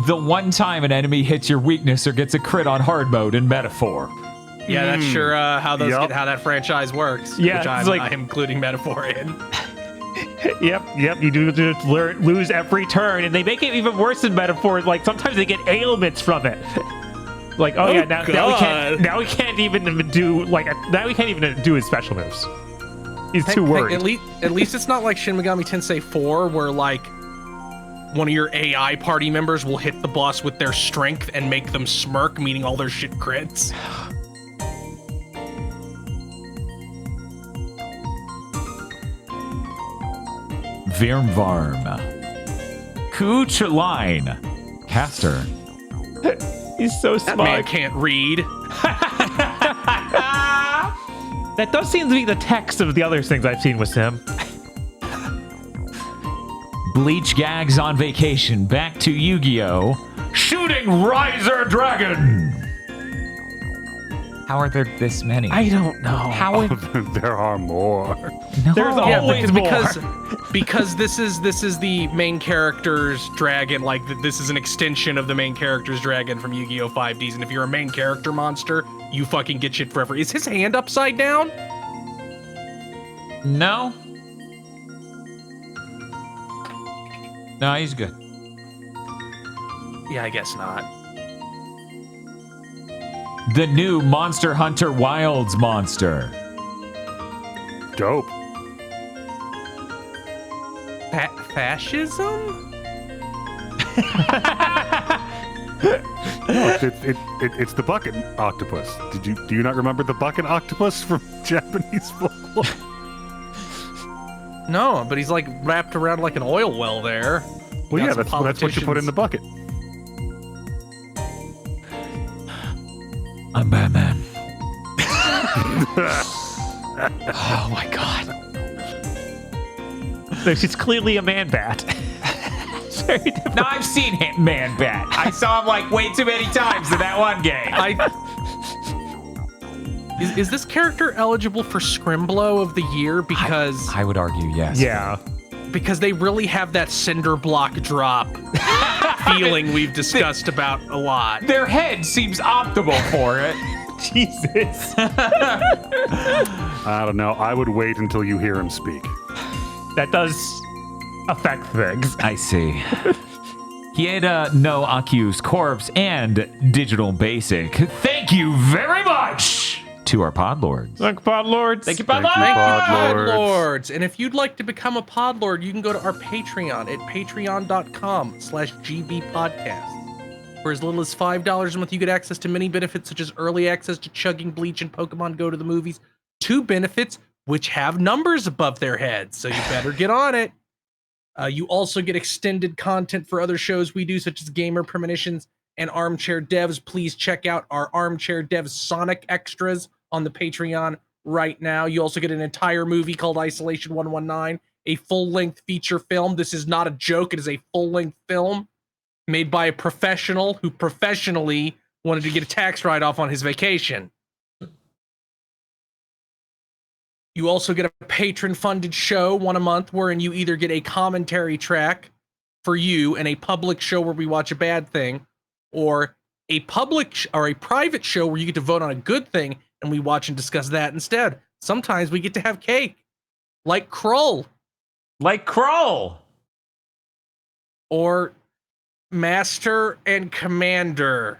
The one time an enemy hits your weakness or gets a crit on hard mode in Metaphor. Yeah, that's sure how that franchise works. Yeah, which it's like- I'm including Metaphor in. Yep. You do lose every turn, and they make it even worse in metaphors. Like sometimes they get ailments from it. Like, now we can't even do his special moves. He's too worried. At least it's not like Shin Megami Tensei 4, where like one of your AI party members will hit the boss with their strength and make them smirk, meaning all their shit crits. Virmvarm. Kuchline. Caster. He's so smart. That man can't read. That does seem to be the text of the other things I've seen with him. Bleach Gags on vacation. Back to Yu-Gi-Oh! Shooting Riser Dragon. How are there this many? I don't know. How there are more. No. There's always more. Because this is the main character's dragon. Like this is an extension of the main character's dragon from Yu-Gi-Oh! 5Ds. And if you're a main character monster, you fucking get shit forever. Is his hand upside down? No. No, he's good. Yeah, I guess not. The new Monster Hunter Wilds monster. Dope. Fascism? No, it's the bucket octopus. Do you not remember the bucket octopus from Japanese folklore? No, but he's like wrapped around like an oil well there. Well, yeah, that's what you put in the bucket. I'm Batman. Oh my god. So she's clearly a man bat. No, I've seen him, Man Bat. I saw him like way too many times in that one game. Is this character eligible for Scrimblow of the Year? Because I would argue yes. Yeah. Because they really have that cinder block drop feeling we've discussed about a lot. Their head seems optimal for it. Jesus. I don't know. I would wait until you hear him speak. That does affect things. I see. Hieda no Aku's corpse and Digital Basic. Thank you very much to our Podlords. Thank you, Podlords. Thank you, Thank you, Podlords. Podlords. And if you'd like to become a Podlord, you can go to our Patreon at patreon.com/gbpodcast. For as little as $5 a month, you get access to many benefits such as early access to Chugging Bleach and Pokemon Go to the movies. 2 benefits which have numbers above their heads, so you better get on it. You also get extended content for other shows we do, such as Gamer Premonitions and Armchair Devs. Please check out our Armchair Devs Sonic Extras on the Patreon right now. You also get an entire movie called Isolation 119, a full-length feature film. This is not a joke. It is a full-length film made by a professional who professionally wanted to get a tax write-off on his vacation. You also get a patron-funded show, one a month, wherein you either get a commentary track for you and a public show where we watch a bad thing, or a public or a private show where you get to vote on a good thing and we watch and discuss that instead. Sometimes we get to have cake, like Krull. Like Krull. Or Master and Commander.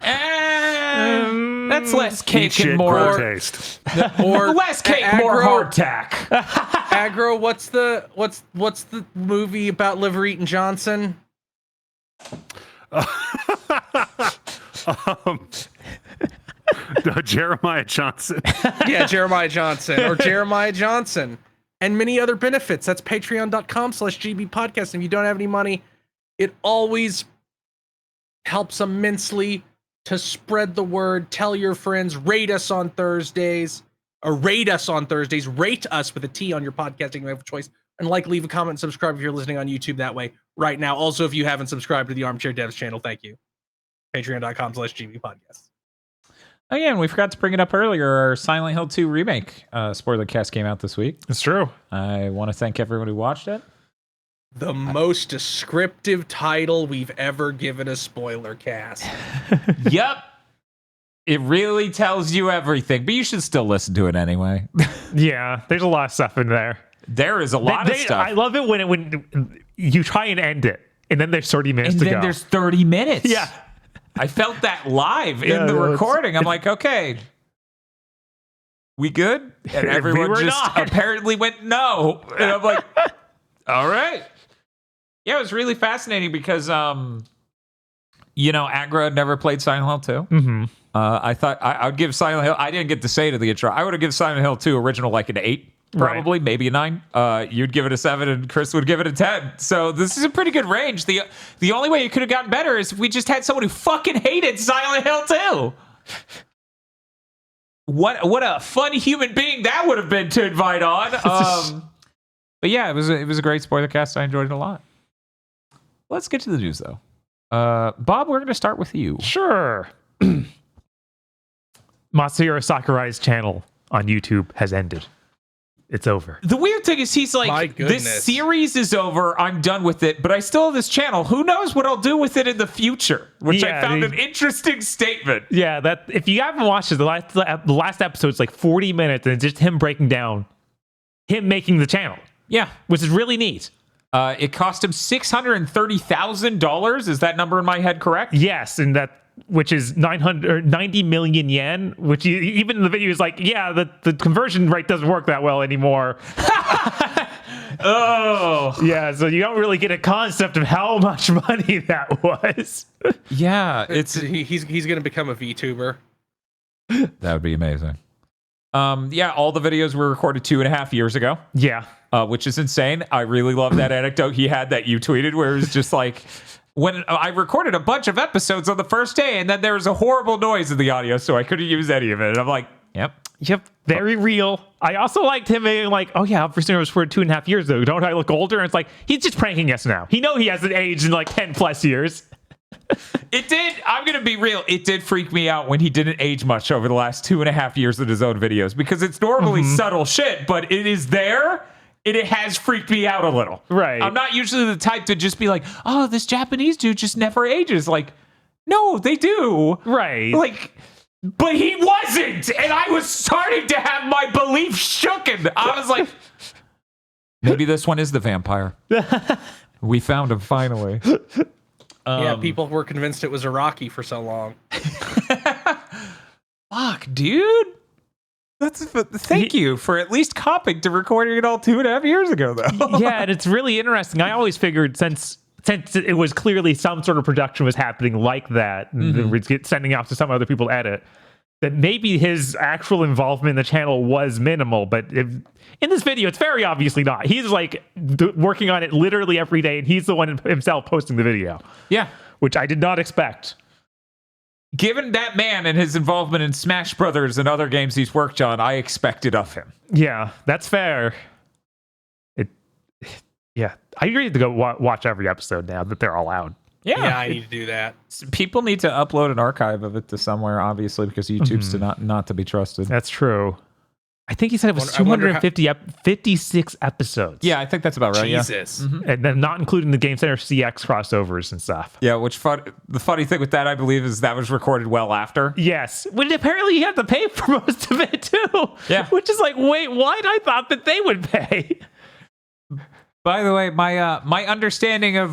That's less cake and more taste. Or less cake, more hardtack. Aggro, what's the movie about Liver Eaton Johnson? Jeremiah Johnson. Yeah, Jeremiah Johnson or Jeremiah Johnson, and many other benefits. That's patreon.com/gbpodcast. If you don't have any money, it always helps immensely to spread the word. Tell your friends. Rate us on Thursdays. Rate us with a T on your podcasting of choice. And leave a comment and subscribe if you're listening on YouTube that way right now. Also, if you haven't subscribed to the Armchair Devs channel, thank you. Patreon.com/gbpodcast. Oh yeah, and we forgot to bring it up earlier. Our Silent Hill 2 remake spoiler cast came out this week. It's true. I want to thank everyone who watched it. The most descriptive title we've ever given a spoiler cast. Yep. It really tells you everything, but you should still listen to it anyway. Yeah, there's a lot of stuff in there. There is a lot of stuff. I love it when you try and end it, and then there's 30 minutes and to go. And then there's 30 minutes. Yeah. I felt that live in the recording. I'm like, okay, we good? And everyone apparently went no. And I'm like, all right. Yeah, it was really fascinating because, Aggro had never played Silent Hill 2. Mm-hmm. I thought I would give Silent Hill, I didn't get to say it in the intro, I would have given Silent Hill 2 original like an 8, probably, maybe a 9. You'd give it a 7 and Chris would give it a 10. So this is a pretty good range. The only way it could have gotten better is if we just had someone who fucking hated Silent Hill 2. What a fun human being that would have been to invite on. But yeah, it was a great spoiler cast. I enjoyed it a lot. Let's get to the news though. Bob, we're going to start with you. Sure. Masahiro Sakurai's channel on YouTube has ended. It's over. The weird thing is he's like, this series is over. I'm done with it, but I still have this channel. Who knows what I'll do with it in the future? Which I found an interesting statement. Yeah, that if you haven't watched it, the last episode's like 40 minutes, and it's just him breaking down, him making the channel. Yeah, which is really neat. It cost him $630,000. Is that number in my head correct? Yes, and which is 90 million yen, which even in the video is like, yeah, the conversion rate doesn't work that well anymore. Oh. Yeah, so you don't really get a concept of how much money that was. Yeah, he's going to become a VTuber. That would be amazing. Yeah, all the videos were recorded 2.5 years ago. Yeah. Which is insane. I really love that anecdote he had that you tweeted where it was just like, when I recorded a bunch of episodes on the first day and then there was a horrible noise in the audio, so I couldn't use any of it. And I'm like, yep, very real. I also liked him being like, oh yeah, I've seen it was for 2.5 years though. Don't I look older? And it's like, he's just pranking us now. He hasn't aged in like 10 plus years. It did. I'm going to be real. It did freak me out when he didn't age much over the last 2.5 years of his own videos, because it's normally subtle shit, but it is there. It has freaked me out a little. Right. I'm not usually the type to just be like, oh, this Japanese dude just never ages. Like, no, they do. Right. Like, but he wasn't. And I was starting to have my belief shooken. I was like, maybe this one is the vampire. We found him finally. Yeah, people were convinced it was Iraqi for so long. Fuck, dude. Thank you for at least copping to recording it all 2.5 years ago, though. Yeah, and it's really interesting. I always figured since it was clearly some sort of production was happening like that, and we're sending out to some other people to edit, that maybe his actual involvement in the channel was minimal. But in this video, it's very obviously not. He's like working on it literally every day, and he's the one himself posting the video. Yeah. Which I did not expect. Given that man and his involvement in Smash Brothers and other games he's worked on, I expected of him. Yeah, that's fair. Yeah, I need to go watch every episode now that they're all out. Yeah, I need to do that. People need to upload an archive of it to somewhere, obviously, because YouTube's not to be trusted. That's true. I think he said it was 56 episodes. Yeah, I think that's about right. Jesus. Yeah. And then not including the Game Center CX crossovers and stuff. Yeah, the funny thing with that, I believe, is that was recorded well after. Yes. When apparently you have to pay for most of it, too. Yeah. Which is like, wait, what? I thought that they would pay. By the way, my understanding of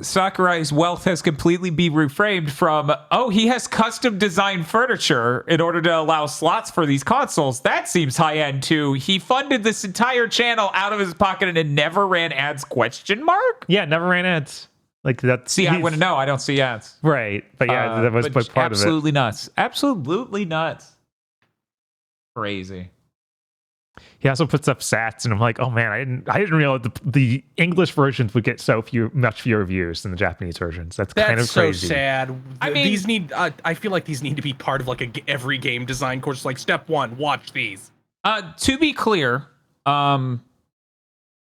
Sakurai's wealth has completely been reframed from, he has custom designed furniture in order to allow slots for these consoles. That seems high end too. He funded this entire channel out of his pocket and it never ran ads, ? Yeah, never ran ads. Like that. See, I wouldn't know. I don't see ads. Right. But yeah, that was part of it. Absolutely nuts. Absolutely nuts. Crazy. He also puts up sats, and I'm like, oh man, I didn't realize the English versions would get much fewer views than the Japanese versions. That's kind of crazy. So sad. I mean, these need. I feel like these need to be part of like every game design course. Like step 1, watch these. To be clear,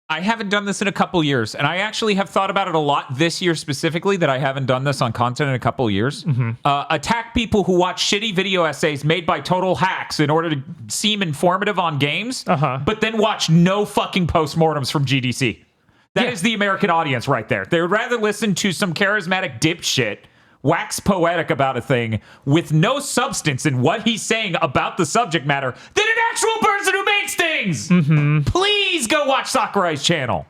I haven't done this in a couple years, and I actually have thought about it a lot this year specifically, that I haven't done this on content in a couple years. Attack people who watch shitty video essays made by total hacks in order to seem informative on games, but then watch no fucking postmortems from GDC. That is the American audience right there. They would rather listen to some charismatic dipshit wax poetic about a thing with no substance in what he's saying about the subject matter than an actual person who makes things. Please go watch Sakurai's channel.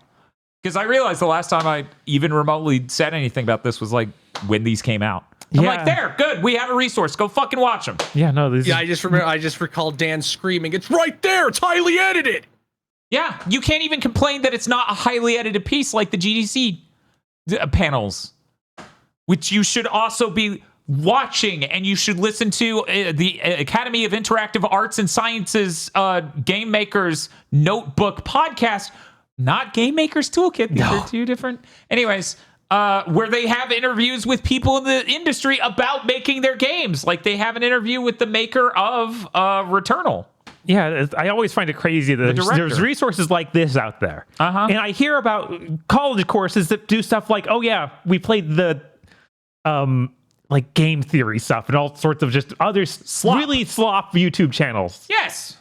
Because I realized the last time I even remotely said anything about this was like when these came out. I'm like, there, good. We have a resource. Go fucking watch them. Yeah, no, this. Yeah, I just recall Dan screaming, "It's right there! It's highly edited." Yeah, you can't even complain that it's not a highly edited piece like the GDC panels, which you should also be watching, and you should listen to the Academy of Interactive Arts and Sciences Game Makers Notebook podcast. Not Game Maker's Toolkit. These are two different. Anyways, where they have interviews with people in the industry about making their games. Like they have an interview with the maker of Returnal. Yeah, I always find it crazy that there's resources like this out there. And I hear about college courses that do stuff like, oh yeah, we played the like game theory stuff and all sorts of just other really slop YouTube channels. Yes.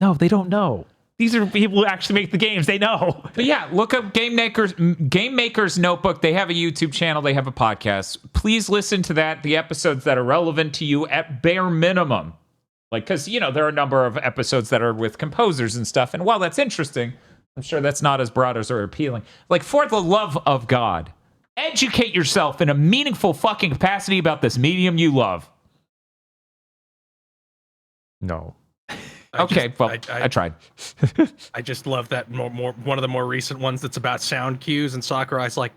No, they don't know. These are people who actually make the games. They know. But yeah, look up Game Maker's Notebook. They have a YouTube channel. They have a podcast. Please listen to that. The episodes that are relevant to you at bare minimum. Like, because, you know, there are a number of episodes that are with composers and stuff. And while that's interesting, I'm sure that's not as broad as or appealing. Like, for the love of God, educate yourself in a meaningful fucking capacity about this medium you love. No. I tried. I just love that one of the more recent ones that's about sound cues, and Sakurai's like,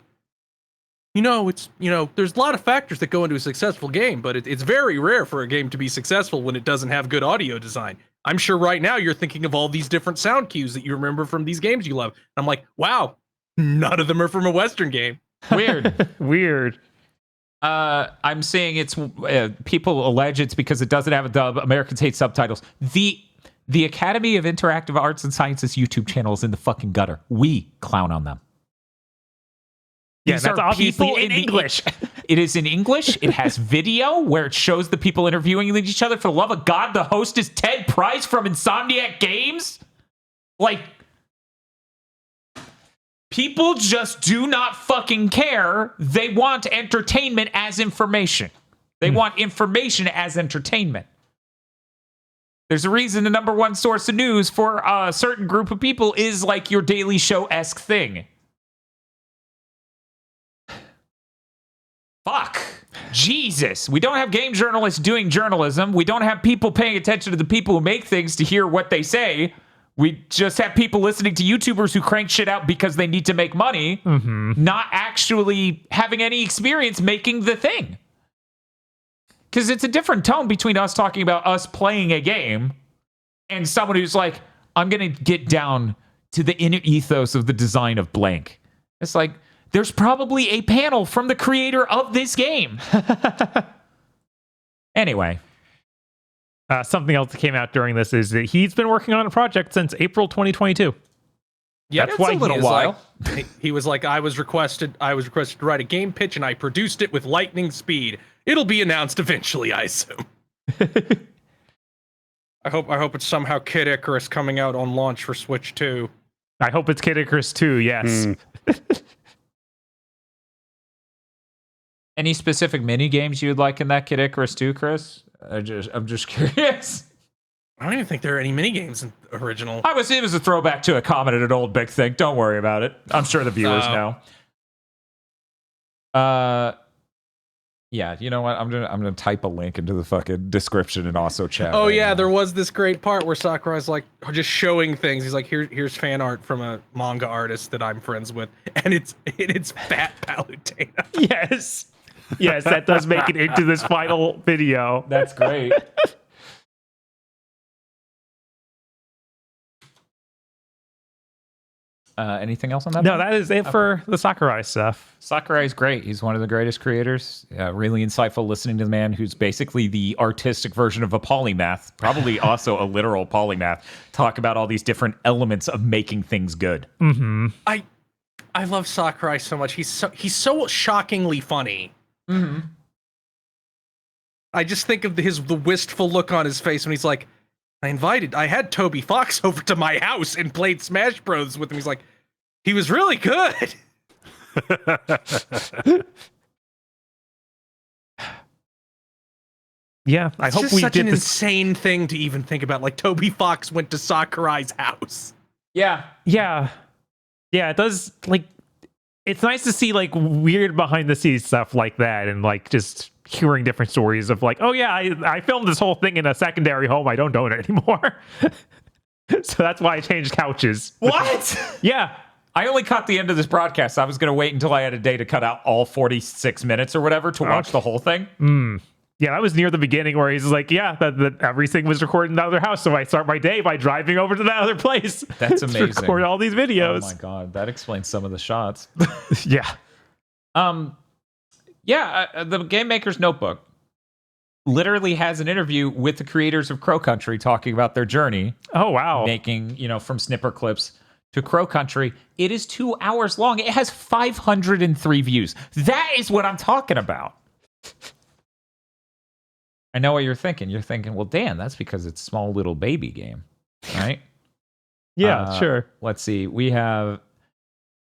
there's a lot of factors that go into a successful game, but it's very rare for a game to be successful when it doesn't have good audio design. I'm sure right now you're thinking of all these different sound cues that you remember from these games you love. I'm like, wow, none of them are from a Western game. Weird. Weird. I'm seeing it's people allege it's because it doesn't have a dub. Americans hate subtitles. The Academy of Interactive Arts and Sciences YouTube channel is in the fucking gutter. We clown on them. Yeah, that's obviously in English. It is in English. It has video where it shows the people interviewing each other. For the love of God, the host is Ted Price from Insomniac Games. Like, people just do not fucking care. They want entertainment as information. They want information as entertainment. There's a reason the number one source of news for a certain group of people is like your Daily Show-esque thing. Fuck. Jesus. We don't have game journalists doing journalism. We don't have people paying attention to the people who make things to hear what they say. We just have people listening to YouTubers who crank shit out because they need to make money, not actually having any experience making the thing. Because it's a different tone between us talking about us playing a game and someone who's like, I'm going to get down to the inner ethos of the design of blank. It's like, there's probably a panel from the creator of this game. Anyway. Something else that came out during this is that he's been working on a project since April 2022. Yeah, that's why a little while. He was like, I was requested to write a game pitch, and I produced it with lightning speed. It'll be announced eventually, I assume. I hope it's somehow Kid Icarus coming out on launch for Switch 2. I hope it's Kid Icarus 2, yes. Any specific mini games you'd like in that Kid Icarus 2, Chris? I'm just curious. I don't even think there are any mini games in the original. It was a throwback to a comment at an old big thing. Don't worry about it. I'm sure the viewers know. Yeah, you know what? I'm gonna type a link into the fucking description and also chat. Oh yeah, there was this great part where Sakurai's like just showing things. He's like, here's fan art from a manga artist that I'm friends with, and it's Fat Palutena. Yes, that does make it into this final video. That's great. Anything else on that? No, that is it for the Sakurai stuff. Sakurai's great. He's one of the greatest creators. Really insightful listening to the man who's basically the artistic version of a polymath, probably also a literal polymath, talk about all these different elements of making things good. Mm-hmm. I love Sakurai so much. He's so shockingly funny. Mm-hmm. I just think of the wistful look on his face when he's like, I had Toby Fox over to my house and played Smash Bros with him. He's like, he was really good. Yeah, I hope we such did an this. insane thing to even think about. Like Toby Fox went to Sakurai's house. Yeah. It does. Like, it's nice to see like weird behind the scenes stuff like that, and like just hearing different stories of like, oh yeah, I filmed this whole thing in a secondary home. I don't own it anymore. So that's why I changed couches. What? Yeah. I only caught the end of this broadcast. I was going to wait until I had a day to cut out all 46 minutes or whatever to watch the whole thing. Yeah, I was near the beginning where he's like, yeah, that everything was recorded in the other house. So I start my day by driving over to that other place. That's amazing. To record all these videos. Oh my God. That explains some of the shots. Yeah. The Game Maker's Notebook literally has an interview with the creators of Crow Country talking about their journey. Oh, wow. Making, from snipper clips to Crow Country. It is 2 hours long. It has 503 views. That is what I'm talking about. I know what you're thinking. You're thinking, well, Dan, that's because it's a small little baby game, right? Yeah, sure. Let's see. We have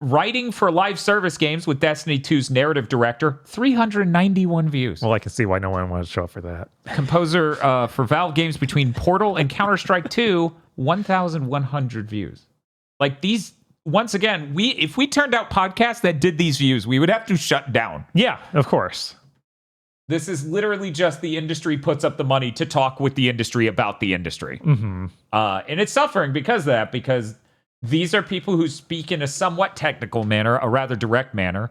writing for live service games with Destiny 2's narrative director, 391 views. Well, I can see why no one wanted to show up for that. Composer for Valve games between Portal and Counter-Strike 2, 1,100 views. Like these, once again, if we turned out podcasts that did these views, we would have to shut down. Yeah, of course. This is literally just the industry puts up the money to talk with the industry about the industry. Mm-hmm. And it's suffering because of that, because these are people who speak in a somewhat technical manner, a rather direct manner,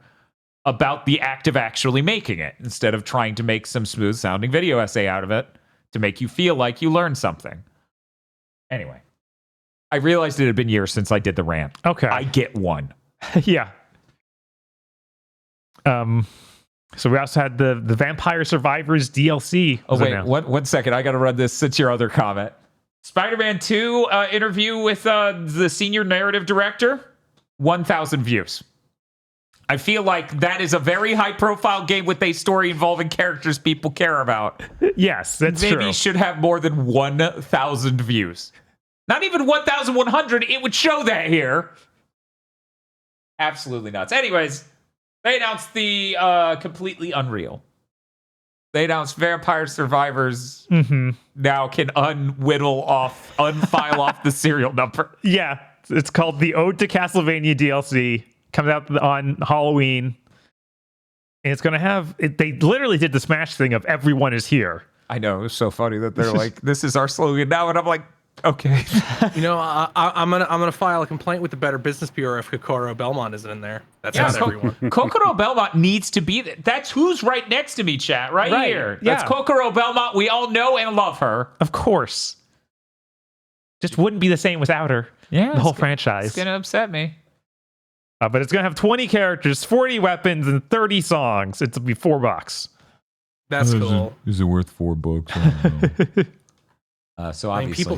about the act of actually making it, instead of trying to make some smooth-sounding video essay out of it to make you feel like you learned something. Anyway, I realized it had been years since I did the rant. Okay. I get one. Yeah. So we also had the Vampire Survivors DLC. Oh, wait, one second. I got to run this since your other comment. Spider-Man 2 interview with the senior narrative director, 1,000 views. I feel like that is a very high-profile game with a story involving characters people care about. Yes, that's true. Maybe should have more than 1,000 views. Not even 1,100. It would show that here. Absolutely nuts. Anyways, they announced the completely unreal. They announced Vampire Survivors now can unfile off the serial number. Yeah, it's called the Ode to Castlevania DLC. Comes out on Halloween. And it's going to have... they literally did the Smash thing of everyone is here. I know, it was so funny that they're like, this is our slogan now. And I'm like, okay. I'm gonna file a complaint with the Better Business Bureau if Kokoro Belmont isn't in there. That's not everyone. Kokoro Belmont needs to be there. That's who's right next to me, chat. Right here. Yeah. That's Kokoro Belmont. We all know and love her. Of course. Just wouldn't be the same without her. Yeah, the whole franchise. It's gonna upset me. But it's gonna have 20 characters, 40 weapons, and 30 songs. It'll be $4. That's cool. Is it worth $4? I don't know. So I mean, obviously, people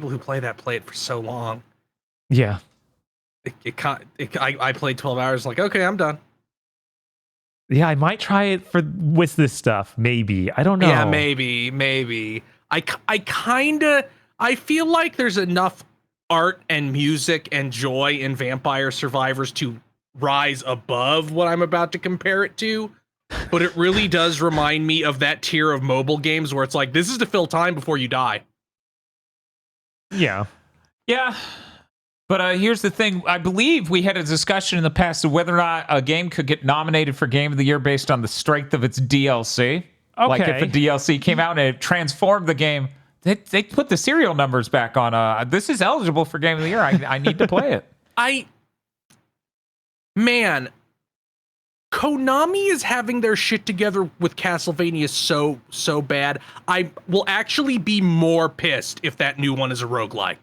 who play that play it for so long. Yeah. I played 12 hours. Like, okay, I'm done. Yeah, I might try it with this stuff. Maybe. I don't know. Yeah, maybe. I feel like there's enough art and music and joy in Vampire Survivors to rise above what I'm about to compare it to. But it really does remind me of that tier of mobile games where it's like, this is to fill time before you die. Yeah. Yeah. But here's the thing. I believe we had a discussion in the past of whether or not a game could get nominated for Game of the Year based on the strength of its DLC. Okay. Like if a DLC came out and it transformed the game, they put the serial numbers back on. This is eligible for Game of the Year. I need to play it. Man, Konami is having their shit together with Castlevania so bad. I will actually be more pissed if that new one is a roguelike.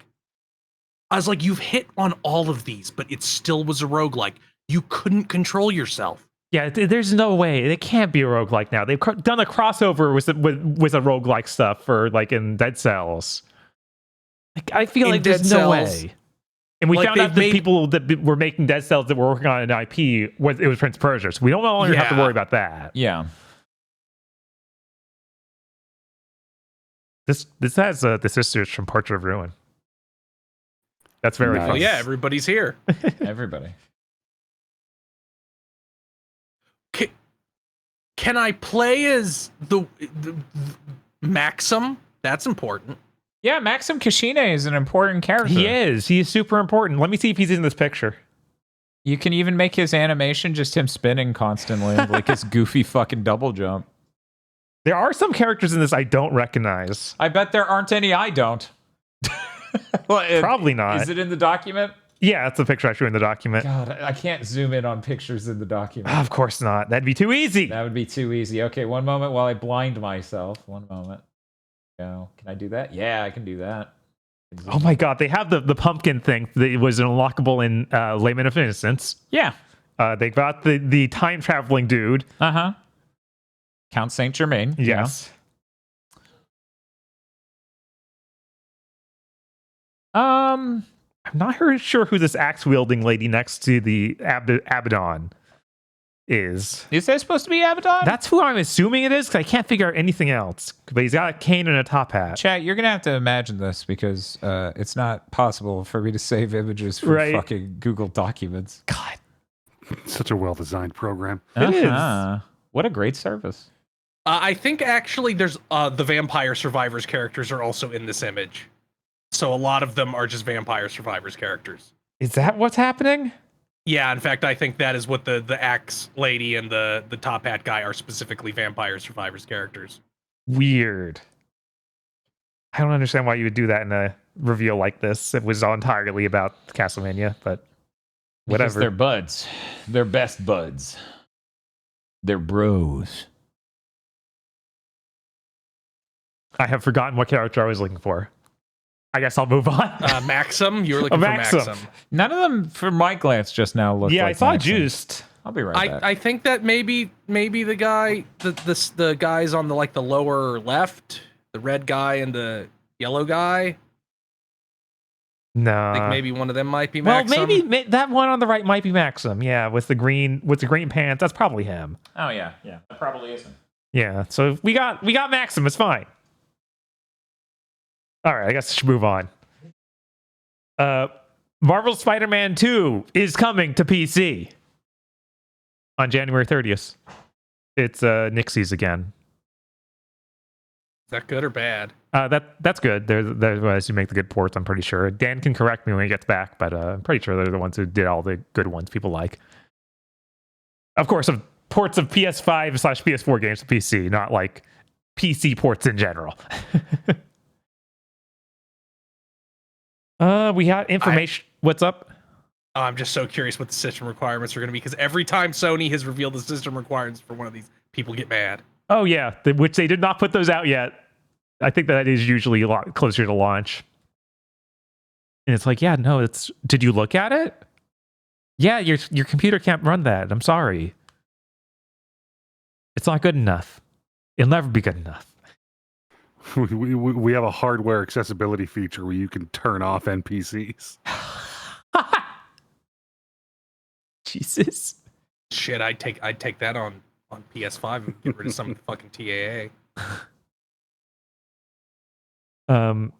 I was like, you've hit on all of these, but it still was a roguelike. You couldn't control yourself. Yeah, there's no way. It can't be a roguelike now. They've done a crossover with a roguelike stuff for like in Dead Cells. Like, I feel like there's no way. And we found out that people that were making Dead Cells that were working on an IP, it was Prince of Persia. So we don't no longer have to worry about that. Yeah. This has the sisters from Portrait of Ruin. That's very fun. Oh yeah, everybody's here. Everybody. Can I play as the Maxim? That's important. Yeah, Maxim Kashine is an important character. He is. He is super important. Let me see if he's in this picture. You can even make his animation just him spinning constantly, like his goofy fucking double jump. There are some characters in this I don't recognize. I bet there aren't any I don't. Well, probably not. Is it in the document? Yeah, that's the picture I showed in the document. God, I can't zoom in on pictures in the document. Of course not. That'd be too easy. That would be too easy. Okay, one moment while I blind myself. One moment. Go. Can I do that? Yeah, I can do that. Oh my god, they have the pumpkin thing that was unlockable in Layman of Innocence. Yeah. They got the time traveling dude. Uh-huh. Count Saint Germain. Yes. Yeah. I'm not sure who this axe wielding lady next to the Abaddon is. Is that supposed to be Abaddon? That's who I'm assuming it is, because I can't figure out anything else. But he's got a cane and a top hat. Chat, you're going to have to imagine this because it's not possible for me to save images from fucking Google Documents. God. Such a well-designed program. It is. What a great service. I think actually there's the Vampire Survivors characters are also in this image. So a lot of them are just Vampire Survivors characters. Is that what's happening? Yeah, in fact, I think that is what the axe lady and the top hat guy are specifically Vampire Survivors characters. Weird. I don't understand why you would do that in a reveal like this. It was all entirely about Castlevania, but whatever. Because they're buds. They're best buds. They're bros. I have forgotten what character I was looking for. I guess I'll move on. Maxim? You were looking for Maxim. None of them, from my glance just now, look like I saw Maxim. Juiced. I'll be right back. I think that maybe the guy, the guys on the lower left, the red guy and the yellow guy. No. I think maybe one of them might be Maxim. Well, maybe that one on the right might be Maxim. Yeah, with the green pants. That's probably him. Oh yeah, that probably isn't. Yeah. So we got Maxim. It's fine. All right, I guess I should move on. Marvel Spider-Man 2 is coming to PC on January 30th. It's Nixies again. Is that good or bad? That's good. They're the ones who make the good ports, I'm pretty sure. Dan can correct me when he gets back, but I'm pretty sure they're the ones who did all the good ones people like. Of course, of ports of PS5/PS4 games to PC, not like PC ports in general. We got information. What's up? Oh, I'm just so curious what the system requirements are going to be, because every time Sony has revealed the system requirements for one of these, people get mad. Oh yeah, which they did not put those out yet. I think that is usually a lot closer to launch. And it's like, yeah, no, did you look at it? Yeah, your computer can't run that. I'm sorry. It's not good enough. It'll never be good enough. We have a hardware accessibility feature where you can turn off NPCs. Jesus. Shit, I'd take that on PS5 and get rid of some fucking TAA.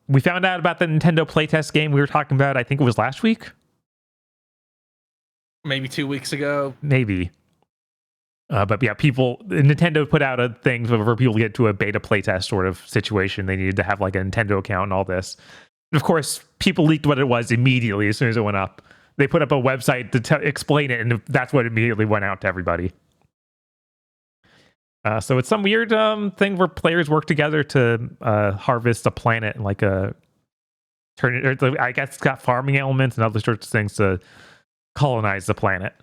We found out about the Nintendo playtest game we were talking about. I think it was last week. Maybe 2 weeks ago. Maybe. But yeah, Nintendo put out a thing for people to get to a beta playtest sort of situation. They needed to have like a Nintendo account and all this. And of course, people leaked what it was immediately as soon as it went up. They put up a website to explain it, and that's what immediately went out to everybody. So it's some weird thing where players work together to harvest a planet and like I guess it's got farming elements and other sorts of things to colonize the planet.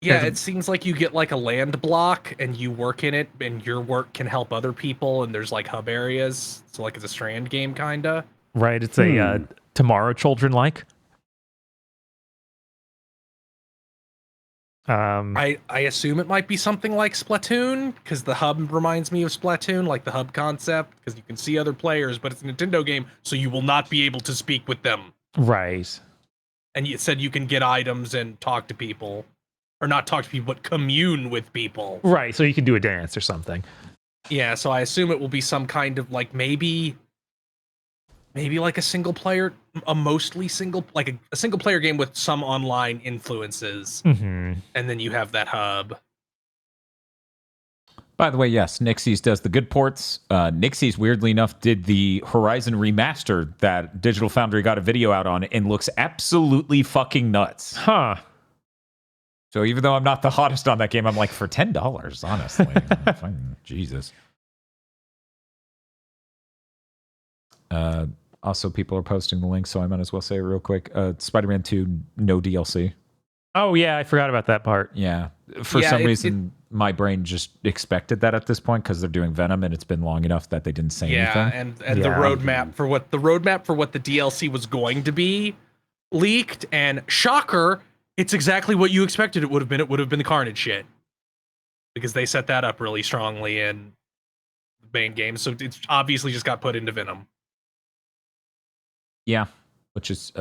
Yeah, it seems like you get like a land block and you work in it, and your work can help other people, and there's like hub areas. So like it's a Strand game kinda. Right, it's a Tomorrow Children like. I assume it might be something like Splatoon, because the hub reminds me of Splatoon, like the hub concept, because you can see other players, but it's a Nintendo game, so you will not be able to speak with them. Right. And you said you can get items and talk to people. Or not talk to people, but commune with people. Right, so you can do a dance or something. Yeah, so I assume it will be some kind of like maybe like a single player, a single player game with some online influences. Mm-hmm. And then you have that hub. By the way, yes, Nixies does the good ports. Nixies, weirdly enough, did the Horizon remaster that Digital Foundry got a video out on and looks absolutely fucking nuts. Huh. So even though I'm not the hottest on that game, I'm like, for $10, honestly. Jesus. Also, people are posting the link, so I might as well say it real quick. Spider-Man 2, no DLC. Oh, yeah, I forgot about that part. Yeah. For some reason, my brain just expected that at this point because they're doing Venom, and it's been long enough that they didn't say anything. And the roadmap for what the DLC was going to be leaked, and shocker, it's exactly what you expected it would have been. It would have been the Carnage shit. Because they set that up really strongly in the main game, so it's obviously just got put into Venom. Yeah, which is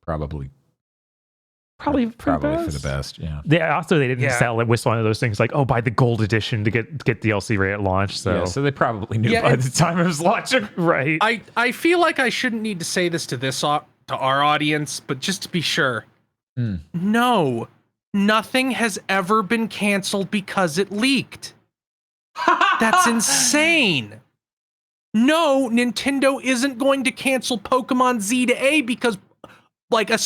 probably for the best. Yeah. They didn't sell it with one of those things like, oh, buy the gold edition to get DLC right at launch. So so they probably knew by the time it was launching. Right. I feel like I shouldn't need to say this to our audience, but just to be sure, no, nothing has ever been canceled because it leaked. That's insane. No, Nintendo isn't going to cancel Pokemon Z to A because like a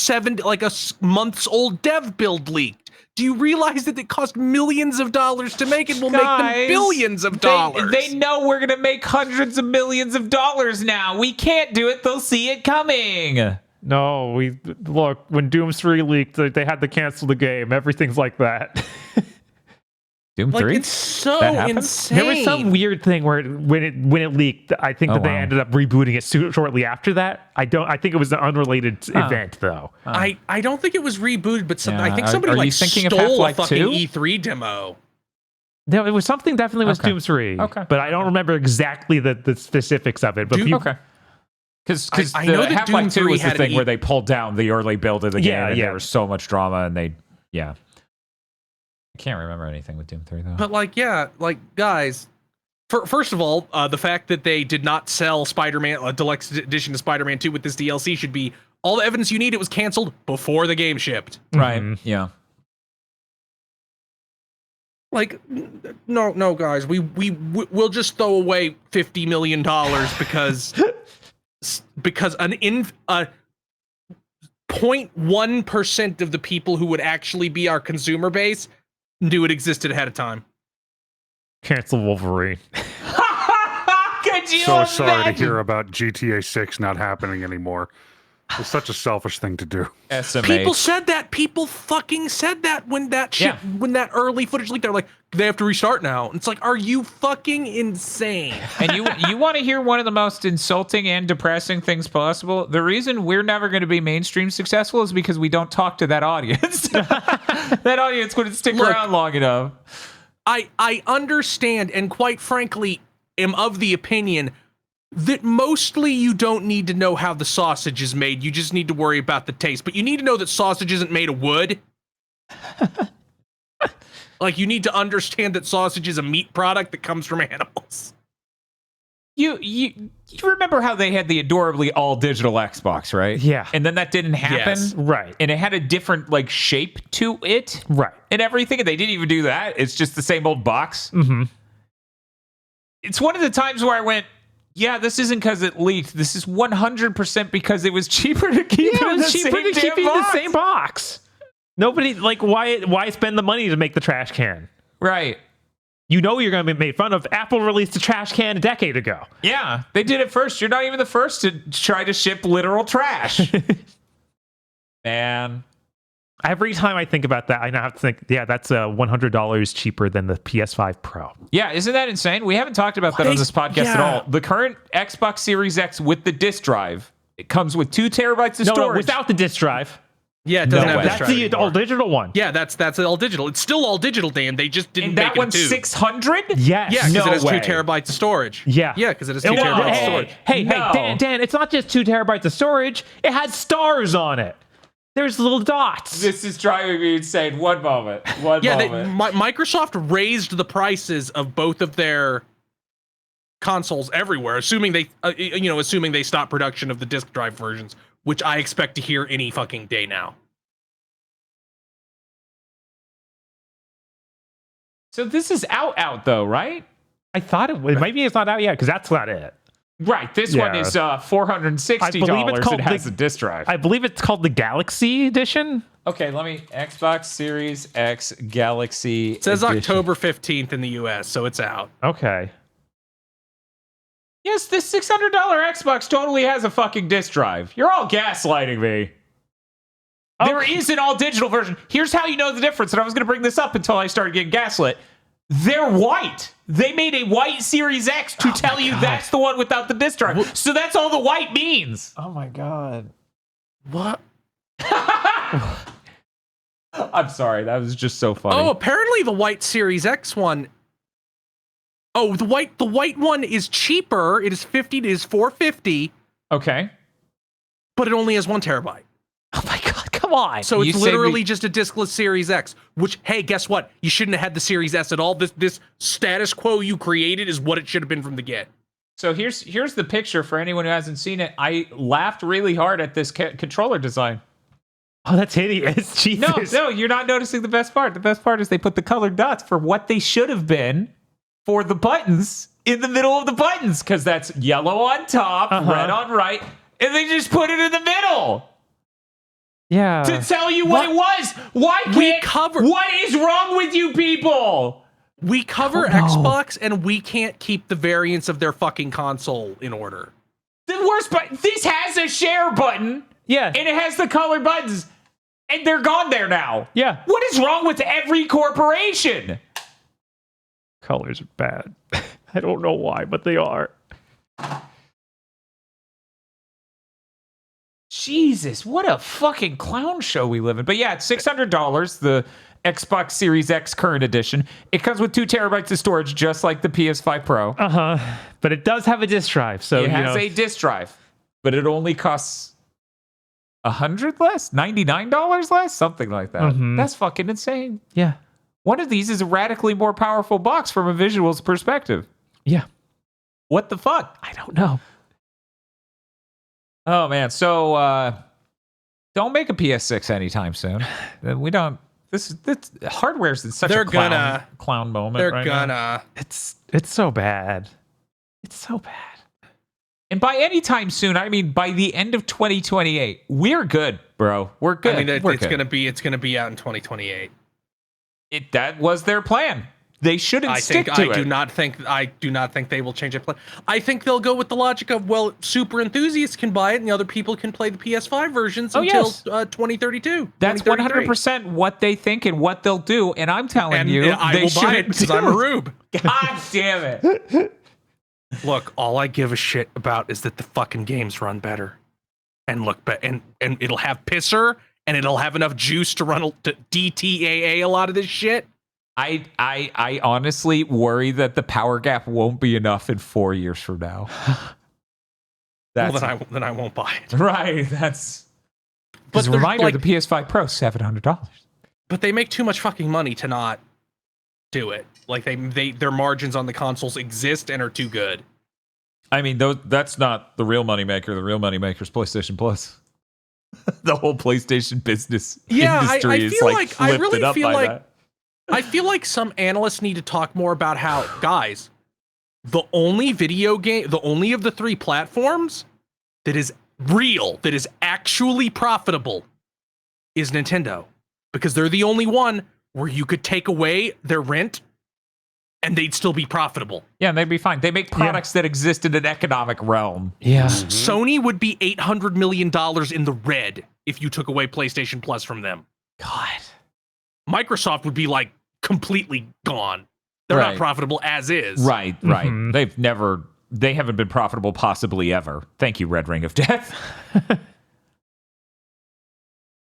month's old dev build leaked. Do you realize that it cost millions of dollars to make it? Will make them billions of dollars. They know we're gonna make hundreds of millions of dollars now. We can't do it. They'll see it coming. No, look, when Doom 3 leaked, they had to cancel the game. Everything's like that. Doom 3? It's so insane. There was some weird thing where when it leaked, I think they ended up rebooting it shortly after that. I think it was an unrelated event though. I don't think it was rebooted, but I think somebody stole a fucking E3 demo. No, it was something definitely was Doom 3. Okay. But I don't remember exactly the specifics of it. But Because I know that Half-Life 2 was the thing E3 where they pulled down the early build of the game and there was so much drama and I can't remember anything with Doom 3 though. But guys, first of all, the fact that they did not sell Spider-Man a deluxe edition to Spider-Man 2 with this DLC should be all the evidence you need. It was canceled before the game shipped. Right. Yeah. Like, no, guys, we'll just throw away $50 million because 0.1% of the people who would actually be our consumer base knew it existed ahead of time. Cancel Wolverine. Could you so imagine? Sorry to hear about GTA 6 not happening anymore. It's such a selfish thing to do. SMH. People said that. People fucking said that when that shit, when that early footage leaked. They're like, they have to restart now. It's like, are you fucking insane? And you want to hear one of the most insulting and depressing things possible? The reason we're never going to be mainstream successful is because we don't talk to that audience. That audience wouldn't stick around long enough. I understand, and quite frankly, am of the opinion that mostly you don't need to know how the sausage is made. You just need to worry about the taste. But you need to know that sausage isn't made of wood. Like, you need to understand that sausage is a meat product that comes from animals. You remember how they had the adorably all digital Xbox, right? Yeah. And then that didn't happen. Yes. Right. And it had a different shape to it. Right. And everything. And they didn't even do that. It's just the same old box. Mm-hmm. It's one of the times where I went, yeah, this isn't because it leaked. This is 100% because it was cheaper to keep it in the same box. Nobody, why spend the money to make the trash can? Right. You know you're going to be made fun of. Apple released a trash can a decade ago. Yeah, they did it first. You're not even the first to try to ship literal trash. Man. Every time I think about that, I now have to think, yeah, that's $100 cheaper than the PS5 Pro. Yeah, isn't that insane? We haven't talked about that on this podcast at all. The current Xbox Series X with the disk drive, it comes with 2 terabytes of storage. No, without the disk drive. Yeah, it doesn't have that's the all digital one. Yeah, that's all digital. It's still all digital, Dan. They just didn't and make that one's it 600? Yes. Yeah, because it has 2 terabytes of storage. Yeah. Yeah, because it has 2 terabytes of storage. Hey, Dan, it's not just 2 terabytes of storage. It has stars on it. There's little dots. This is driving me insane. One moment. Microsoft raised the prices of both of their consoles everywhere, assuming they stop production of the disk drive versions, which I expect to hear any fucking day now. So this is out though, right? I thought it was. Maybe it's not out yet because that's not it. Right. This one is $460. I believe it's called it has a disk drive. I believe it's called the Galaxy Edition. Okay, let me Xbox Series X Galaxy. It says Edition. October 15th in the US, so it's out. Okay. Yes, this $600 Xbox totally has a fucking disk drive. You're all gaslighting me. Okay. There is an all-digital version. Here's how you know the difference, and I was going to bring this up until I started getting gaslit. They're white. They made a white Series X to tell you that's the one without the disk drive. So that's all the white means. Oh my god. What? I'm sorry. That was just so funny. Oh, apparently the white Series X one. Oh, the white one is cheaper. It is $450. Okay. But it only has 1 terabyte. Oh my god, come on. So it's literally just a diskless Series X, which, hey, guess what? You shouldn't have had the Series S at all. This status quo you created is what it should have been from the get. So here's the picture for anyone who hasn't seen it. I laughed really hard at this controller design. Oh, that's hideous. Jesus. No, you're not noticing the best part. The best part is they put the colored dots for what they should have been for the buttons in the middle of the buttons, because that's yellow on top, red on right, and they just put it in the middle. Yeah. To tell you what it was. Why can't what is wrong with you people? We cover Xbox and we can't keep the variants of their fucking console in order. The worst part, this has a share button. Yeah. And it has the color buttons. And they're gone there now. Yeah. What is wrong with every corporation? Colors are bad. I don't know why, but they are. Jesus, what a fucking clown show we live in. But yeah, it's $600, the Xbox Series X current edition. It comes with 2 terabytes of storage, just like the PS5 Pro. But it does have a disk drive. So it has a disk drive, but it only costs $100 less, $99 less, something like that. That's fucking insane. Yeah. One of these is a radically more powerful box from a visuals perspective. Yeah. What the fuck? I don't know. Oh man, so don't make a PS6 anytime soon. We don't. This hardware's in such a clown moment. They're right gonna. now. It's so bad. It's so bad. And by any time soon, I mean by the end of 2028, we're good, bro. We're good. I mean, it's gonna be out in 2028. That was their plan. They shouldn't stick to it. I do not think they will change their plan. I think they'll go with the logic of, well, super enthusiasts can buy it and the other people can play the PS5 versions until 2032. That's 100% what they think and what they'll do. And I'm telling you, I will buy it because I'm a rube. God damn it. Look, all I give a shit about is that the fucking games run better and look better, and it'll have pisser and it'll have enough juice to run to DTAA a lot of this shit. I honestly worry that the power gap won't be enough in 4 years from now. Then I won't buy it. Right. That's. But a reminder, the PS5 Pro, $700. But they make too much fucking money to not do it. Like their margins on the consoles exist and are too good. I mean, that's not the real moneymaker. The real moneymaker is PlayStation Plus. The whole PlayStation business industry is flipped it up by that. I feel like some analysts need to talk more about how, guys, the only of the 3 platforms that is real, that is actually profitable, is Nintendo. Because they're the only one where you could take away their rent and they'd still be profitable. Yeah, they'd be fine. They make products that exist in an economic realm. Yeah. Sony would be $800 million in the red if you took away PlayStation Plus from them. God. Microsoft would be like completely gone. They're not profitable as is. Right. They haven't been profitable possibly ever. Thank you, Red Ring of Death.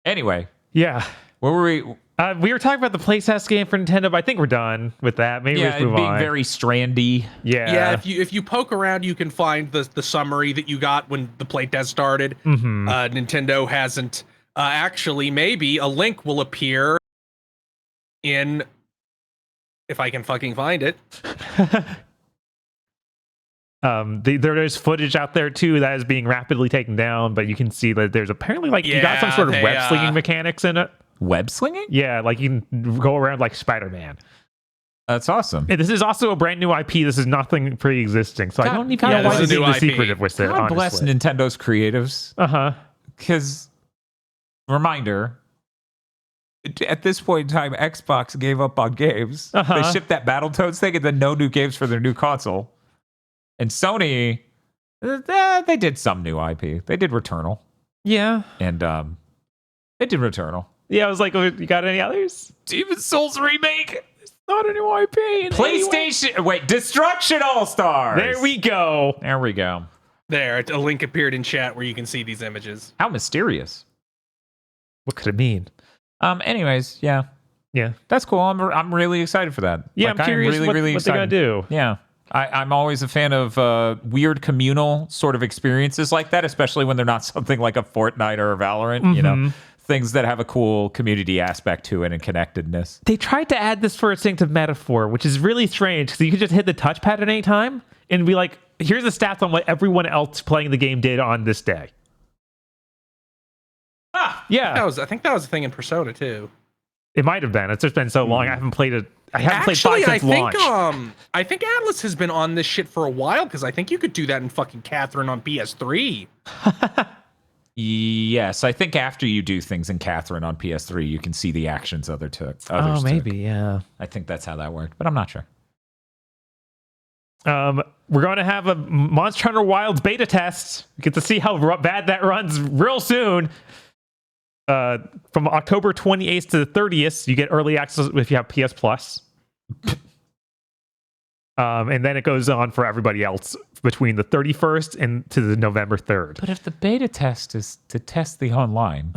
Anyway. Yeah. Where were we? We were talking about the playtest game for Nintendo, but I think we're done with that. Maybe let's move being on. Very strandy. Yeah. If you poke around, you can find the summary that you got when the playtest started. Nintendo hasn't actually. Maybe a link will appear in, if I can fucking find it. There's footage out there too that is being rapidly taken down, but you can see that there's apparently you got some sort of web slinging mechanics in it. Web slinging? Yeah, like you can go around like Spider-Man. That's awesome. And this is also a brand new IP. This is nothing pre-existing. So I don't even know why they need the secretive with it, God bless Nintendo's creatives. Because, reminder, at this point in time, Xbox gave up on games. They shipped that Battletoads thing and then no new games for their new console. And Sony, they did some new IP. They did Returnal. Yeah. And they did Returnal. Yeah, I was like, you got any others? Demon's Souls remake. It's not a new IP. PlayStation. Wait, Destruction All-Stars. There we go. There we go. There, a link appeared in chat where you can see these images. How mysterious. What could it mean? Anyways, yeah, that's cool. I'm really excited for that. Yeah, I'm curious what they're gonna do. Yeah, I'm always a fan of weird communal sort of experiences like that, especially when they're not something like a Fortnite or a Valorant. You know, things that have a cool community aspect to it and connectedness. They tried to add this for a distinctive metaphor, which is really strange because you could just hit the touchpad at any time and be like, "Here's the stats on what everyone else playing the game did on this day." Yeah, I think that was a thing in Persona too. It might have been. It's just been so long. I haven't played it. I haven't played 5 since launch. I think Atlas has been on this shit for a while because I think you could do that in fucking Catherine on PS3. Yes, I think after you do things in Catherine on PS3, you can see the actions others took. Yeah. I think that's how that worked, but I'm not sure. We're going to have a Monster Hunter Wilds beta test. We get to see how bad that runs real soon. From October 28th to the 30th, you get early access if you have PS Plus. And then it goes on for everybody else between the 31st and to the November 3rd. But if the beta test is to test the online,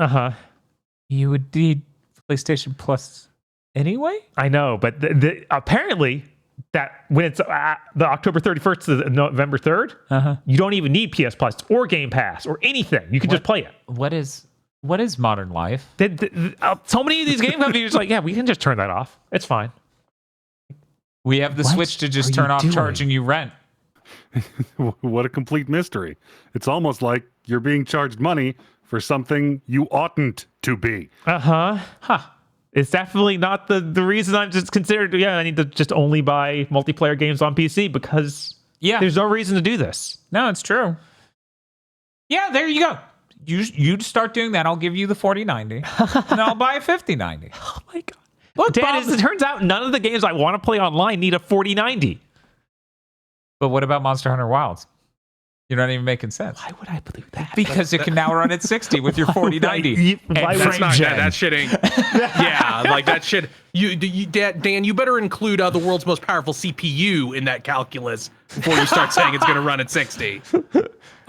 you would need PlayStation Plus anyway? I know, but apparently that when it's the October 31st to the November 3rd, you don't even need PS Plus or Game Pass or anything. You can just play it. What is Modern Life? So many of these game companies are like, yeah, we can just turn that off. It's fine. We have the Switch to just turn off charging you rent. What a complete mystery. It's almost like you're being charged money for something you oughtn't to be. It's definitely not the reason I'm just considered, I need to just only buy multiplayer games on PC because there's no reason to do this. No, it's true. Yeah, there you go. You start doing that, I'll give you the 4090, and I'll buy a 5090. Oh my god! Look, Dan, as it turns out, none of the games I want to play online need a 4090. But what about Monster Hunter Wilds? You're not even making sense. Why would I believe that? Because it can now run at 60 with your 4090. That shit ain't. Yeah, like that shit. Dan, you better include the world's most powerful CPU in that calculus before you start saying it's going to run at 60. So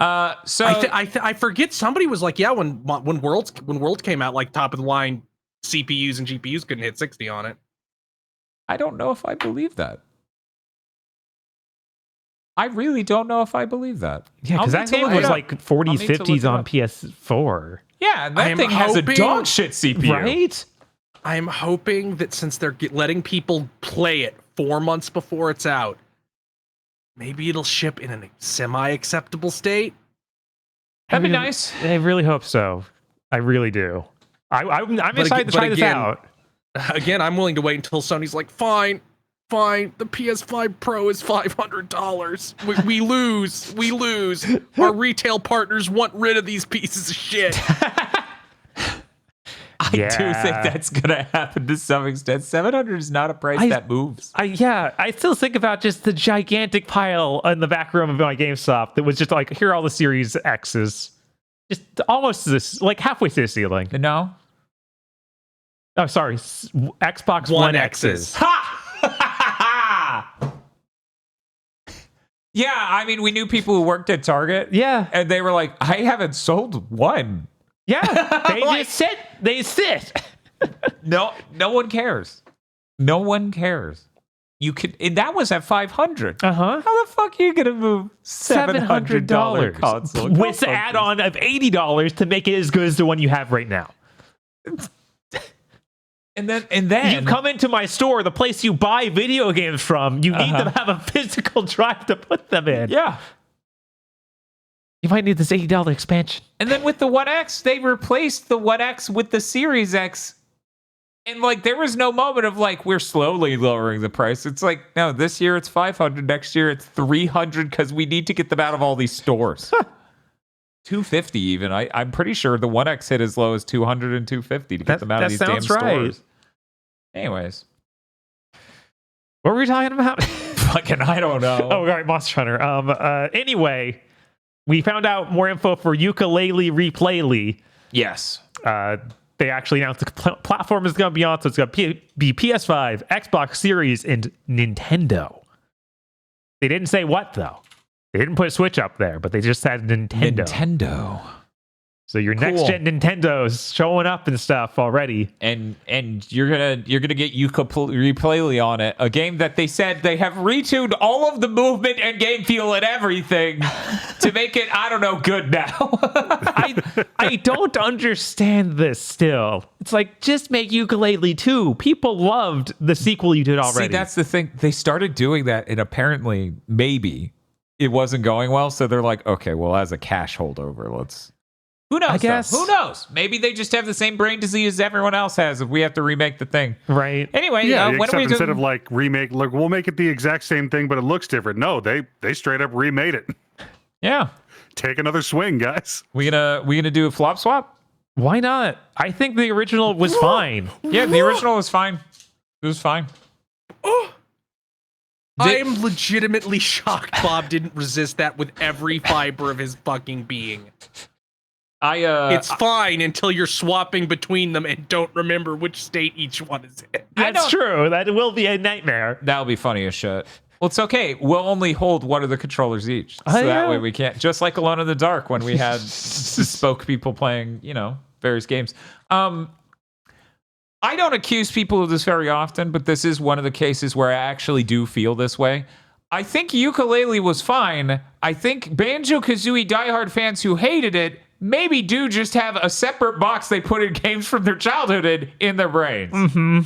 I forget somebody was like, when Worlds came out, like top of the line CPUs and GPUs couldn't hit 60 on it. I don't know if I believe that. I really don't know if I believe that. Yeah, because that game was like 40s, 50s on PS4. Yeah, that thing has a dog shit CPU. Right? I'm hoping that since they're letting people play it 4 months before it's out, maybe it'll ship in a semi-acceptable state. That'd be nice. I really hope so. I really do. I'm excited to try this out. Again, I'm willing to wait until Sony's like, fine, the PS5 Pro is $500. We lose. Our retail partners want rid of these pieces of shit. I do think that's gonna happen to some extent. 700 is not a price that moves. I still think about just the gigantic pile in the back room of my GameStop that was just like, here are all the Series X's. Just almost this, like halfway through the ceiling. No? Oh, sorry. Xbox One X's. Ha! Yeah, I mean, we knew people who worked at Target. Yeah. And they were like, I haven't sold one. Yeah. They just sit. They sit. No one cares. No one cares. You could, and that was at 500. How the fuck are you gonna move $700 console with the add-on of $80 to make it as good as the one you have right now? And then you come into my store, the place you buy video games from. You need to have a physical drive to put them in. Yeah. You might need this $80 expansion. And then with the One X, they replaced the One X with the Series X And like, there was no moment of like, we're slowly lowering the price. It's like, no, this year it's 500. Next year it's 300 because we need to get them out of all these stores. 250 even. I'm pretty sure the 1X hit as low as 200 and 250 to get them out of these damn stores. Anyways. What were we talking about? Fucking, I don't know. Oh, right, Monster Hunter. Anyway, we found out more info for Yooka-Laylee Replayly. Yes. They actually announced the platform is going to be on, so it's going to be PS5, Xbox Series, and Nintendo. They didn't say what, though. They didn't put a Switch up there, but they just said Nintendo. So your next gen Nintendo's showing up and stuff already, and you're gonna get Yooka-Laylee on it, a game that they said they have retuned all of the movement and game feel and everything to make it, I don't know, good now. I don't understand this still. It's like, just make Yooka-Laylee 2. People loved the sequel you did already. See, that's the thing. They started doing that, and apparently, maybe it wasn't going well. So they're like, okay, well, as a cash holdover, let's. Who knows? I guess. Who knows? Maybe they just have the same brain disease everyone else has if we have to remake the thing. Right. Anyway, yeah, when are we instead of like remake, like we'll make it the exact same thing, but it looks different. No, they straight up remade it. Yeah. Take another swing, guys. We gonna do a flop swap? Why not? I think the original was fine. Yeah, the original was fine. It was fine. I am legitimately shocked Bob didn't resist that with every fiber of his fucking being. It's fine until you're swapping between them and don't remember which state each one is in. That's true. That will be a nightmare. That'll be funny as shit. Well, it's okay. We'll only hold one of the controllers each. So that way we can't. Just like Alone in the Dark when we had bespoke people playing, various games. I don't accuse people of this very often, but this is one of the cases where I actually do feel this way. I think Yooka-Laylee was fine. I think Banjo-Kazooie diehard fans who hated it maybe do just have a separate box they put in games from their childhood in their brains. Mm-hmm.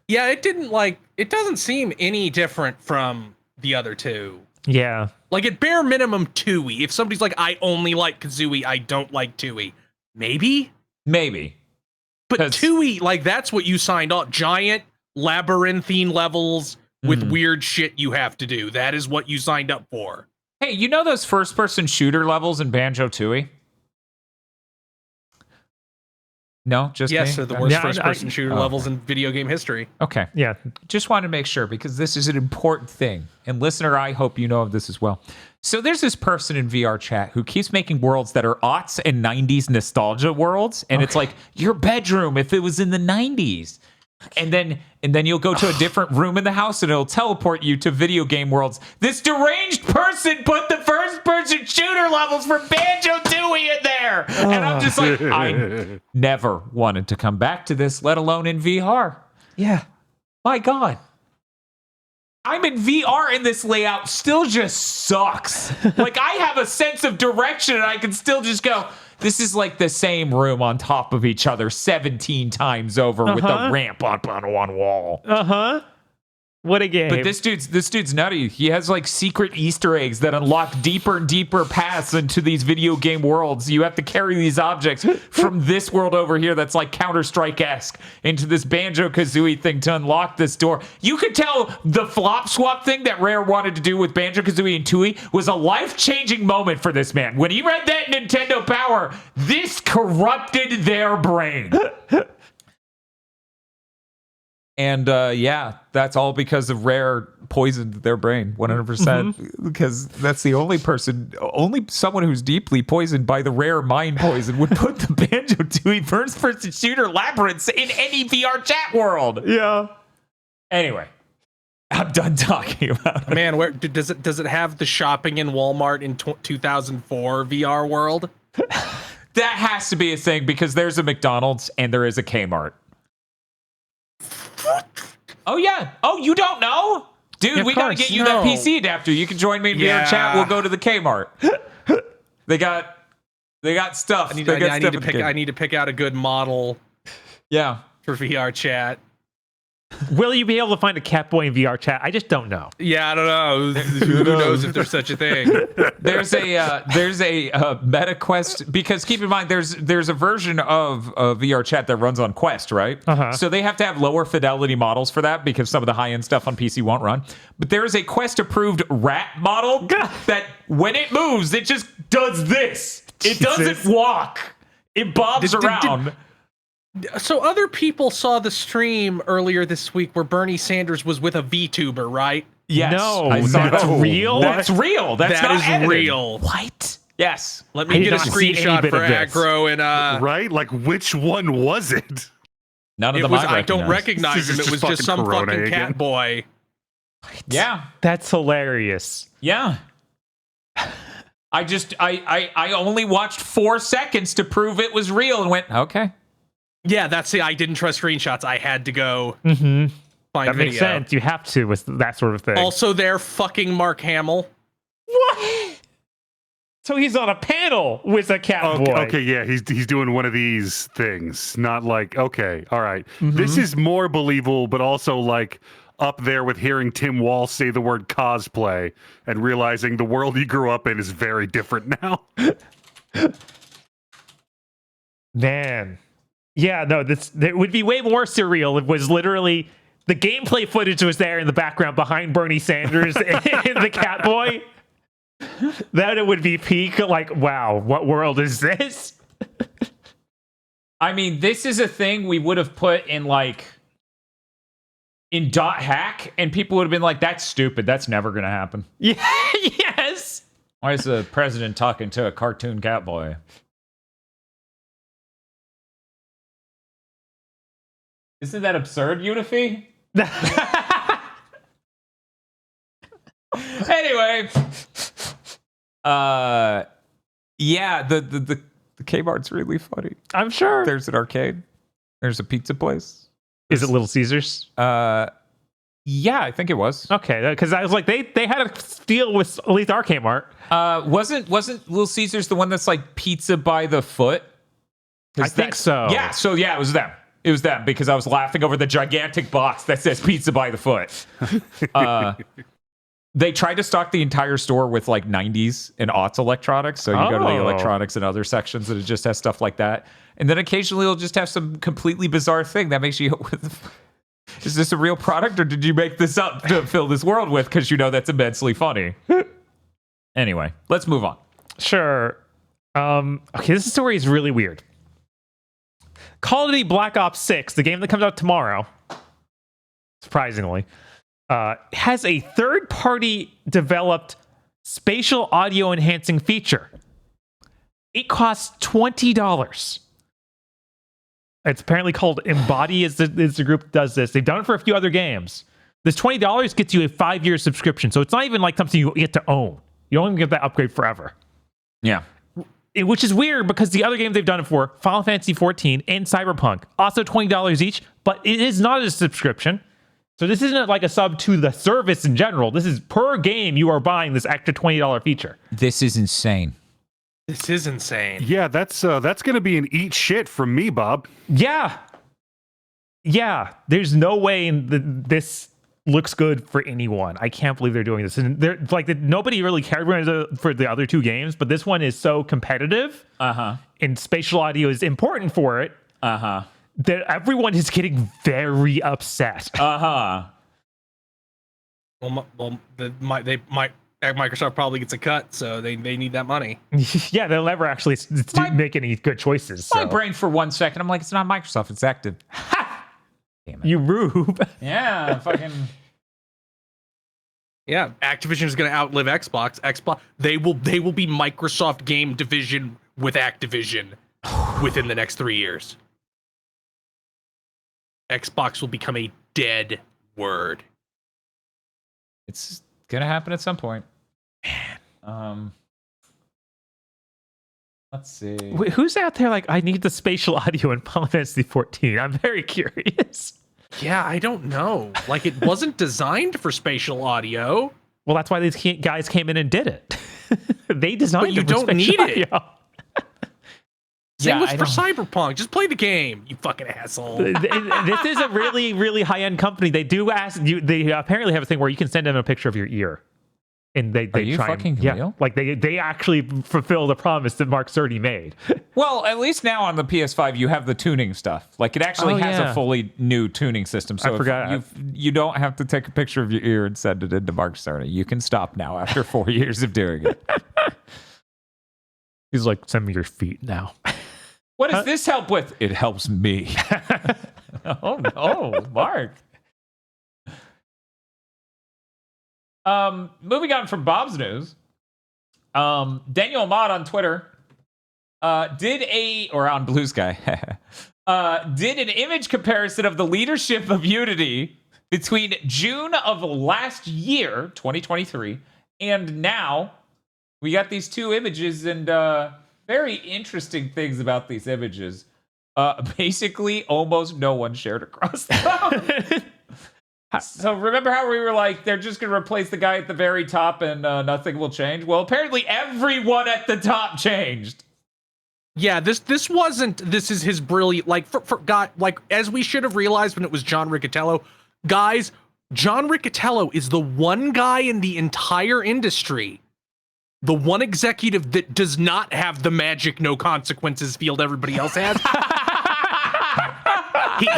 Yeah, it doesn't seem any different from the other two. Yeah. Like, at bare minimum, Tooie. If somebody's like, I only like Kazooie, I don't like Tooie. Maybe. But Tooie, like, that's what you signed up. Giant labyrinthine levels with weird shit you have to do. That is what you signed up for. Hey, you know those first-person shooter levels in Banjo-Tooie? No, just yes, me? they're the worst first-person shooter levels in video game history. Okay. Yeah. Just wanted to make sure because this is an important thing. And listener, I hope you know of this as well. So there's this person in VR chat who keeps making worlds that are aughts and 90s nostalgia worlds. And it's like your bedroom if it was in the 90s. And then you'll go to a different room in the house and it'll teleport you to video game worlds. This deranged person put the first-person shooter levels for Banjo-Tooie in there. And I'm just like, I never wanted to come back to this, let alone in VR. Yeah. My God. I'm in VR and this layout still just sucks. Like, I have a sense of direction and I can still just go, this is like the same room on top of each other 17 times over with a ramp up on one wall. What a game. But this dude's nutty. He has like secret Easter eggs that unlock deeper and deeper paths into these video game worlds. You have to carry these objects from this world over here that's like Counter-Strike-esque into this Banjo-Kazooie thing to unlock this door. You could tell the flop swap thing that Rare wanted to do with Banjo-Kazooie and Tooie was a life-changing moment for this man. When he read that Nintendo Power, this corrupted their brain. And yeah, that's all because of Rare poisoned their brain 100%. Because that's the only someone who's deeply poisoned by the Rare mind poison would put the Banjo-Tooie first-person shooter labyrinths in any VR chat world. Yeah. Anyway, I'm done talking about it. Man, where does it have the shopping in Walmart in 2004 VR world? That has to be a thing because there's a McDonald's and there is a Kmart. Oh, yeah. Oh, you don't know? Dude, yeah, we got to get you that PC adapter. You can join me in VR chat. We'll go to the Kmart. They got stuff. I need to pick out a good model. Yeah. For VR chat. Will you be able to find a Catboy in VR chat? I just don't know. Yeah, I don't know. Who knows if there's such a thing? There's a Meta Quest, because keep in mind there's a version of VR chat that runs on Quest, right? So they have to have lower fidelity models for that because some of the high end stuff on PC won't run. But there is a Quest approved rat model that when it moves, it just does this. It doesn't walk. It bobs around. So other people saw the stream earlier this week where Bernie Sanders was with a VTuber, right? Yes. No, that's real? That's real. That is edited. real. What? Yes. Let me get a screenshot for Aggro and right? Like, which one was it? None of them I don't recognize him. It was just some fucking cat boy. Yeah. That's hilarious. Yeah. I only watched 4 seconds to prove it was real and went, okay. Yeah, I didn't trust screenshots. I had to go find that makes sense. You have to with that sort of thing. Also, they're fucking Mark Hamill. What? So he's on a panel with a cat boy. Okay, yeah, he's doing one of these things. Not like, okay, all right. This is more believable, but also like up there with hearing Tim Wall say the word cosplay and realizing the world he grew up in is very different now. Man. Yeah, no, it would be way more surreal. It was literally the gameplay footage was there in the background behind Bernie Sanders and the Catboy. Then it would be peak, like, wow, what world is this? I mean, this is a thing we would have put in .hack, and people would have been like, that's stupid. That's never going to happen. Yeah, yes. Why is the president talking to a cartoon Catboy? Isn't that absurd, Unify? Anyway, yeah, the Kmart's really funny. I'm sure. There's an arcade. There's a pizza place. Is it Little Caesars? Yeah, I think it was. Okay, because I was like, they had a deal with at least our Kmart. Wasn't Little Caesars the one that's like pizza by the foot? I think so. Yeah, so yeah, it was them. It was them because I was laughing over the gigantic box that says pizza by the foot. They tried to stock the entire store with like 90s and aughts electronics. So you go to the electronics and other sections and it just has stuff like that. And then occasionally it'll just have some completely bizarre thing that makes you, is this a real product or did you make this up to fill this world with? Because you know that's immensely funny. Anyway, let's move on. Sure. Okay, this story is really weird. Call of Duty Black Ops 6, the game that comes out tomorrow, surprisingly, has a third-party developed spatial audio enhancing feature. It costs $20. It's apparently called Embody is the group that does this. They've done it for a few other games. This $20 gets you a 5-year subscription, so it's not even like something you get to own. You don't even get that upgrade forever. Yeah. Which is weird because the other games they've done it for, Final Fantasy XIV and Cyberpunk, also $20 each, but it is not a subscription. So this isn't like a sub to the service in general. This is per game you are buying this extra $20 feature. This is insane. This is insane. Yeah, that's going to be an eat shit from me, Bob. Yeah. There's no way this looks good for anyone. I can't believe they're doing this. And they're like nobody really cared for the other two games, but this one is so competitive. And spatial audio is important for it. That everyone is getting very upset. Microsoft probably gets a cut, so they need that money. Yeah, they'll never actually make any good choices. My brain for 1 second, I'm like, it's not Microsoft, it's Active. Damn it. You rube. Yeah, fucking. Yeah, Activision is going to outlive Xbox. They will be Microsoft game division with Activision within the next 3 years. Xbox will become a dead word. It's gonna happen at some point. Man. Let's see. Wait, who's out there like, I need the spatial audio in Final Fantasy XIV? I'm very curious. Yeah, I don't know. Like, it wasn't designed for spatial audio. Well, that's why these guys came in and did it. They designed it. But you don't need it. Same for Cyberpunk. Just play the game, you fucking asshole. This is a really, really high-end company. They do ask you. They apparently have a thing where you can send them a picture of your ear, and they Are you try fucking and, real? like they actually fulfill the promise that Mark Cerny made. Well, at least now on the PS5 you have the tuning stuff. Like it actually has a fully new tuning system. So I forgot. You don't have to take a picture of your ear and send it into Mark Cerny. You can stop now after 4 years of doing it. He's like, send me your feet now. What does this help with? It helps me. Oh no, Mark. Moving on from Bob's news. Daniel Ahmad on Twitter or on Blue Sky did an image comparison of the leadership of Unity between June of last year, 2023, and now. We got these two images, and very interesting things about these images. Basically, almost no one shared across them. So remember how we were like, they're just going to replace the guy at the very top and nothing will change? Well, apparently everyone at the top changed. Yeah, this is his brilliant, like, for God, like, as we should have realized when it was John Riccitiello. Guys, John Riccitiello is the one guy in the entire industry, the one executive that does not have the magic no consequences field everybody else has.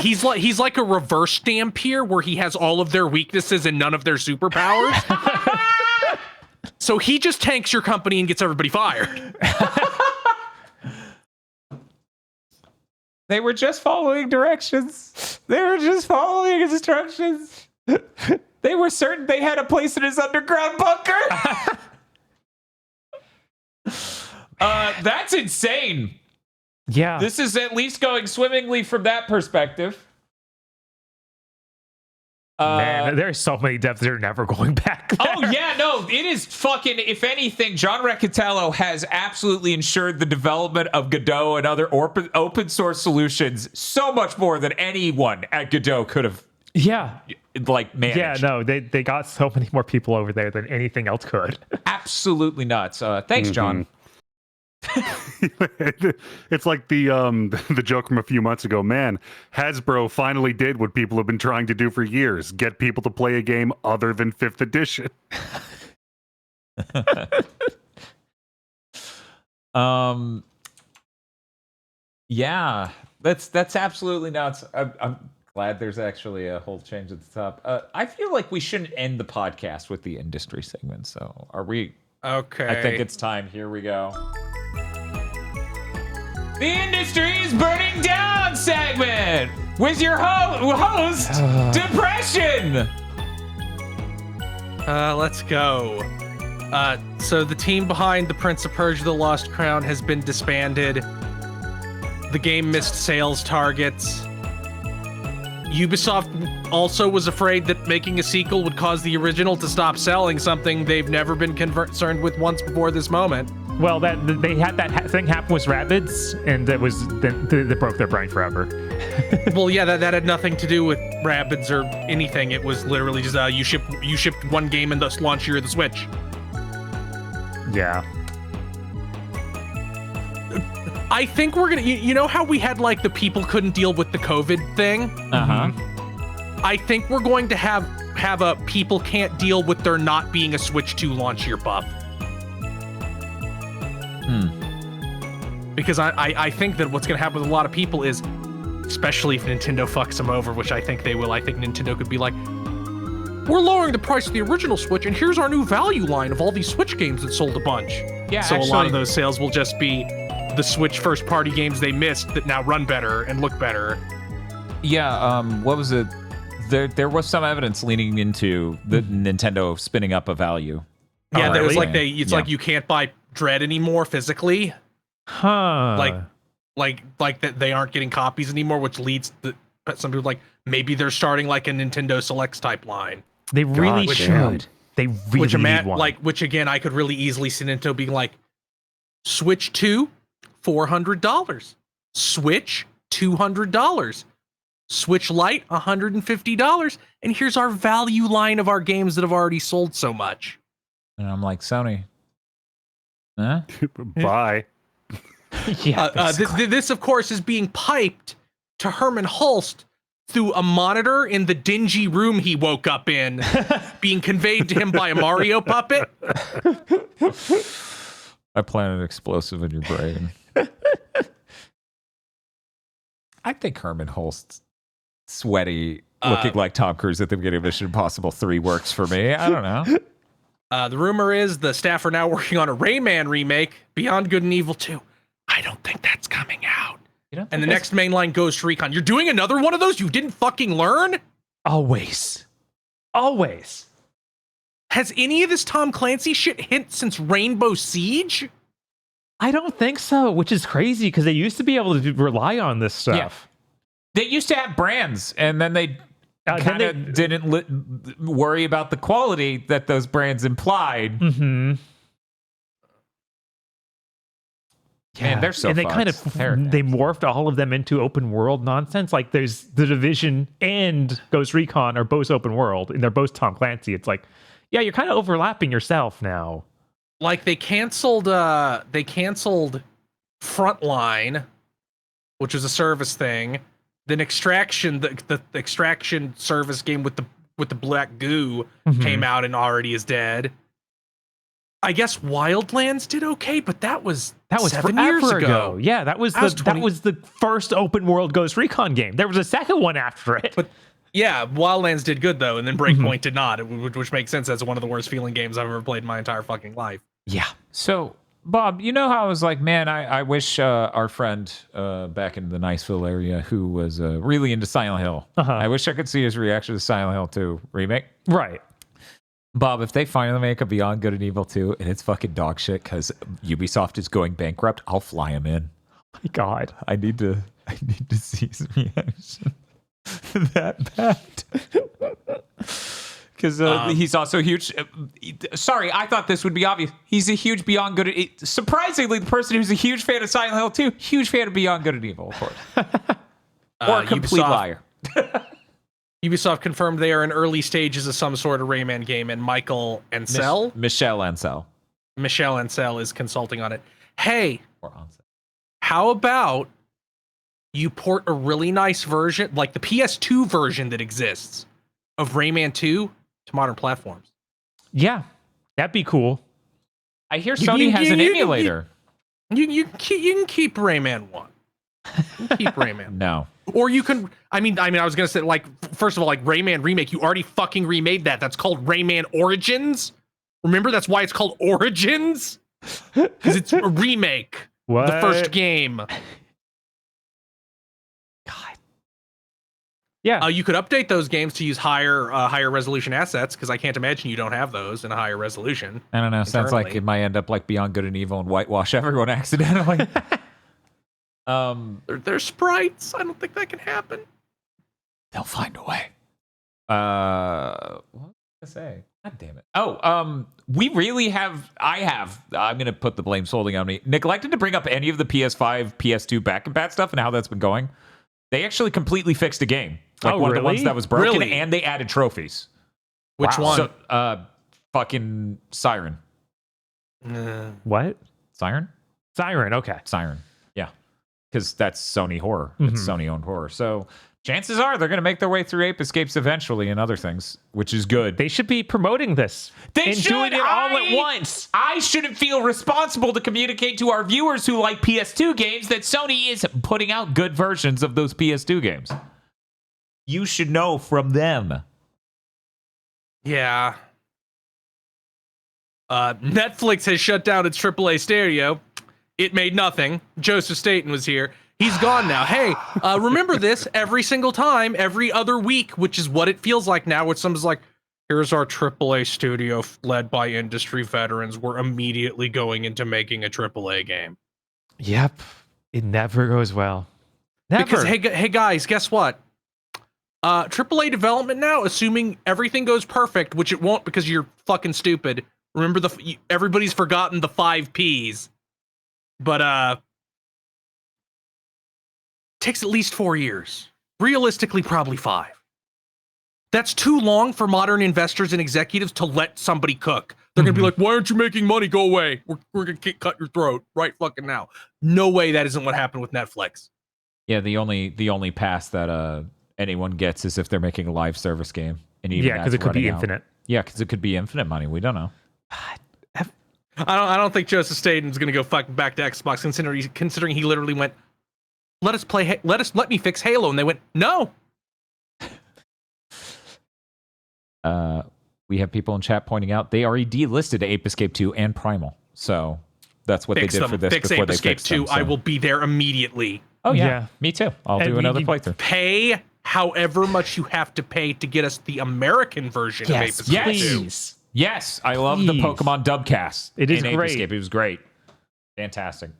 He's like a reverse Dampier where he has all of their weaknesses and none of their superpowers. So he just tanks your company and gets everybody fired. They were just following directions. They were just following instructions. They were certain they had a place in his underground bunker. That's insane. Yeah. This is at least going swimmingly from that perspective. Man, there's so many devs that are never going back there. Oh, yeah, no, it is fucking, if anything, John Riccitiello has absolutely ensured the development of Godot and other open source solutions so much more than anyone at Godot could have managed. Yeah, no, they got so many more people over there than anything else could. Absolutely nuts. Thanks, John. It's like the joke from a few months ago. Man, Hasbro finally did what people have been trying to do for years: get people to play a game other than 5th edition. Yeah, that's absolutely nuts. I'm glad there's actually a whole change at the top. I feel like we shouldn't end the podcast with the industry segment. So are we? Okay. I think it's time. Here we go. The industry is burning down segment with your host, Depression. Let's go. So the team behind The Prince of Persia: The Lost Crown has been disbanded. The game missed sales targets. Ubisoft also was afraid that making a sequel would cause the original to stop selling, something they've never been concerned with once before this moment. Well, they had that thing happen with Rabbids, and that broke their brain forever. Well, yeah, that had nothing to do with Rabbids or anything. It was literally just you shipped one game in the launch year of the Switch. Yeah. I think we're gonna. You know how we had like the people couldn't deal with the COVID thing? I think we're going to have a people can't deal with there not being a Switch 2 launch year buff. Because I think that what's going to happen with a lot of people is, especially if Nintendo fucks them over, which I think they will, I think Nintendo could be like, we're lowering the price of the original Switch, and here's our new value line of all these Switch games that sold a bunch. Yeah, so actually, a lot of those sales will just be the Switch first-party games they missed that now run better and look better. Yeah, what was it? There was some evidence leaning into the Nintendo spinning up a value. Yeah, there was like like you can't buy Dread anymore physically. Huh. Like that they aren't getting copies anymore, which leads to some people like maybe they're starting like a Nintendo Selects type line. They really should. They really need one. Which again, I could really easily see Nintendo being like, Switch 2, $400. Switch, $200. Switch Lite, $150. And here's our value line of our games that have already sold so much. And I'm like, Sony, huh? Bye. This, of course, is being piped to Herman Hulst through a monitor in the dingy room he woke up in, being conveyed to him by a Mario puppet. I planted an explosive in your brain. I think Herman Hulst's sweaty, looking like Tom Cruise at the beginning of Mission Impossible 3 works for me. I don't know. The rumor is the staff are now working on a Rayman remake, Beyond Good and Evil 2. I don't think that's coming out. And the next mainline Ghost Recon. You're doing another one of those? You didn't fucking learn? Always. Has any of this Tom Clancy shit hit since Rainbow Siege? I don't think so, which is crazy because they used to be able to rely on this stuff. Yeah. They used to have brands, and then they kind of didn't worry about the quality that those brands implied. Mm-hmm. Yeah, man, they're so and they fucked. kind of they morphed all of them into open world nonsense. Like there's The Division and Ghost Recon are both open world, and they're both Tom Clancy. It's like, yeah, you're kind of overlapping yourself now. Like they canceled Frontline, which was a service thing. Then Extraction, the Extraction service game with the black goo came out and already is dead. I guess Wildlands did okay, but that was 7 years ago. Yeah, that was the first open world Ghost Recon game. There was a second one after it. But yeah, Wildlands did good though, and then Breakpoint did not, which makes sense. That's one of the worst feeling games I've ever played in my entire fucking life. Yeah. So, Bob, you know how I was like, man, I wish our friend back in the Niceville area who was really into Silent Hill, I wish I could see his reaction to Silent Hill 2 remake. Right. Bob, if they finally make a Beyond Good and Evil 2 and it's fucking dog shit because Ubisoft is going bankrupt, I'll fly him in. Oh my God. I need to see his reaction. That bad. Because he's also huge. Sorry, I thought this would be obvious. He's a huge Beyond Good. Surprisingly, the person who's a huge fan of Silent Hill 2, huge fan of Beyond Good and Evil, of course. Or a complete liar. Ubisoft confirmed they are in early stages of some sort of Rayman game, and Michael Ansel? Michelle Ansel. Michelle Ansel is consulting on it. Hey, how about you port a really nice version, like the PS2 version that exists, of Rayman 2 to modern platforms? Yeah, that'd be cool. I hear Sony has an emulator. You can keep Rayman 1. Keep Rayman. No. Or you can, I mean, I was going to say, like, first of all, like, Rayman Remake, you already fucking remade that. That's called Rayman Origins. Remember? That's why it's called Origins. Because it's a remake. What? The first game. God. Yeah. You could update those games to use higher resolution assets, because I can't imagine you don't have those in a higher resolution. I don't know. Internally. Sounds like it might end up like Beyond Good and Evil and whitewash everyone accidentally. They're sprites. I don't think that can happen. They'll find a way. What was I say? God damn it. Oh, we really have. I'm gonna put the blame solely on me. Neglected to bring up any of the PS5, PS2 back and bat stuff and how that's been going. They actually completely fixed a game. Like one of the ones that was broken, and they added trophies. Which one? So, fucking Siren. What? Siren. Okay. Siren. Yeah. Because that's Sony horror. It's Sony owned horror. So chances are they're going to make their way through Ape Escapes eventually and other things, which is good. They should be promoting this. They should doing it all at once. I shouldn't feel responsible to communicate to our viewers who like PS2 games that Sony is putting out good versions of those PS2 games. You should know from them. Yeah. Netflix has shut down its AAA stereo. It made nothing. Joseph Staten was here. He's gone now. Hey, remember this every single time, every other week, which is what it feels like now, which someone's like, here's our AAA studio led by industry veterans. We're immediately going into making a AAA game. Yep. It never goes well. Never. Because, hey guys, guess what? AAA development now, assuming everything goes perfect, which it won't because you're fucking stupid. Remember, everybody's forgotten the 5 Ps. But takes at least 4 years. Realistically, probably 5. That's too long for modern investors and executives to let somebody cook. They're going to be like, why aren't you making money? Go away. We're going to cut your throat right fucking now. No way that isn't what happened with Netflix. Yeah, the only pass that anyone gets is if they're making a live service game. And yeah, because it could be infinite. Yeah, because it could be infinite money. We don't know. I don't think Joseph Staten's going to go fucking back to Xbox considering he literally went, let me fix Halo. And they went, no. We have people in chat pointing out they already delisted Ape Escape 2 and Primal. So that's what they did for this before they fixed them. Ape Escape 2. I will be there immediately. Oh, yeah. Me too. I'll do another playthrough. Pay however much you have to pay to get us the American version of Ape Escape 2. Yes, I love the Pokemon dubcast. It is in great. Ape Escape. It was great. Fantastic.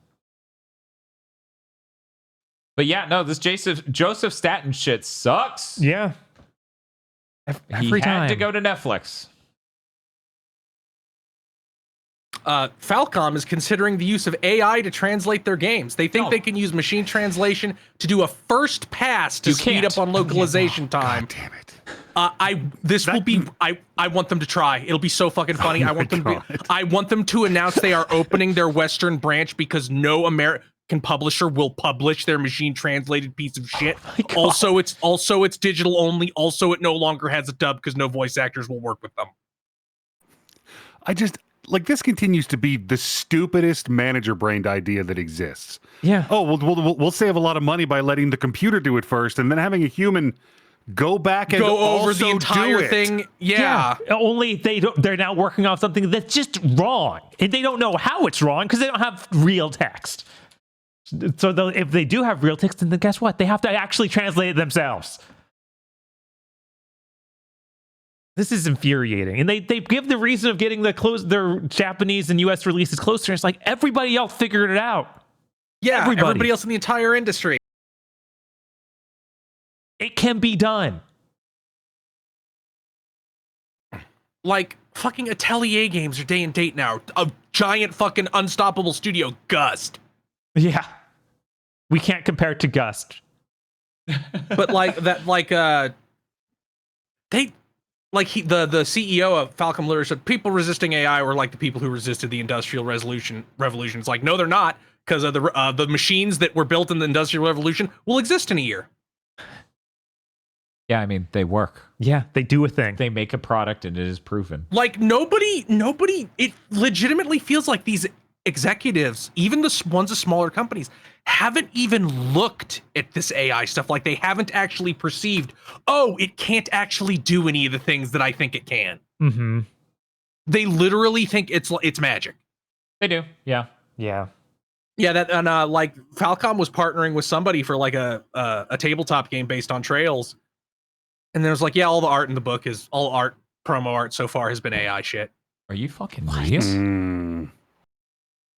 But yeah, no, this Joseph Staten shit sucks. Yeah. Every time. Had to go to Netflix. Falcom is considering the use of AI to translate their games. They think they can use machine translation to do a first pass to speed up on localization time. God damn it. I want them to try. It'll be so fucking funny. I want them to announce they are opening their Western branch because no American publisher will publish their machine translated piece of shit. Also, it's digital only. Also, it no longer has a dub because no voice actors will work with them. This continues to be the stupidest manager-brained idea that exists. Yeah. Oh, we'll save a lot of money by letting the computer do it first, and then having a human go back and go over also the entire thing. Yeah. Only they're now working off something that's just wrong, and they don't know how it's wrong because they don't have real text. So if they do have real text, then guess what? They have to actually translate it themselves. This is infuriating. And they give the reason of getting their Japanese and US releases closer. It's like everybody else figured it out. Yeah, everybody else in the entire industry. It can be done. Like, fucking Atelier games are day and date now. A giant fucking unstoppable studio, Gust. Yeah. We can't compare it to Gust. But the CEO of Falcom Literally said people resisting AI were like the people who resisted the Industrial Revolution. It's like, no, they're not, because the machines that were built in the Industrial Revolution will exist in a year. Yeah, I mean, they work. Yeah, they do a thing. They make a product and it is proven. Like nobody, it legitimately feels like these executives, even the ones of smaller companies, haven't even looked at this AI stuff. Like they haven't actually perceived, oh, it can't actually do any of the things that I think it can. Mm-hmm. They literally think it's magic. They do. Yeah. Yeah. Yeah. That and like Falcom was partnering with somebody for like a tabletop game based on Trails, and then it was like, yeah, all the art in the book is all art, promo art so far has been AI shit. Are you fucking real?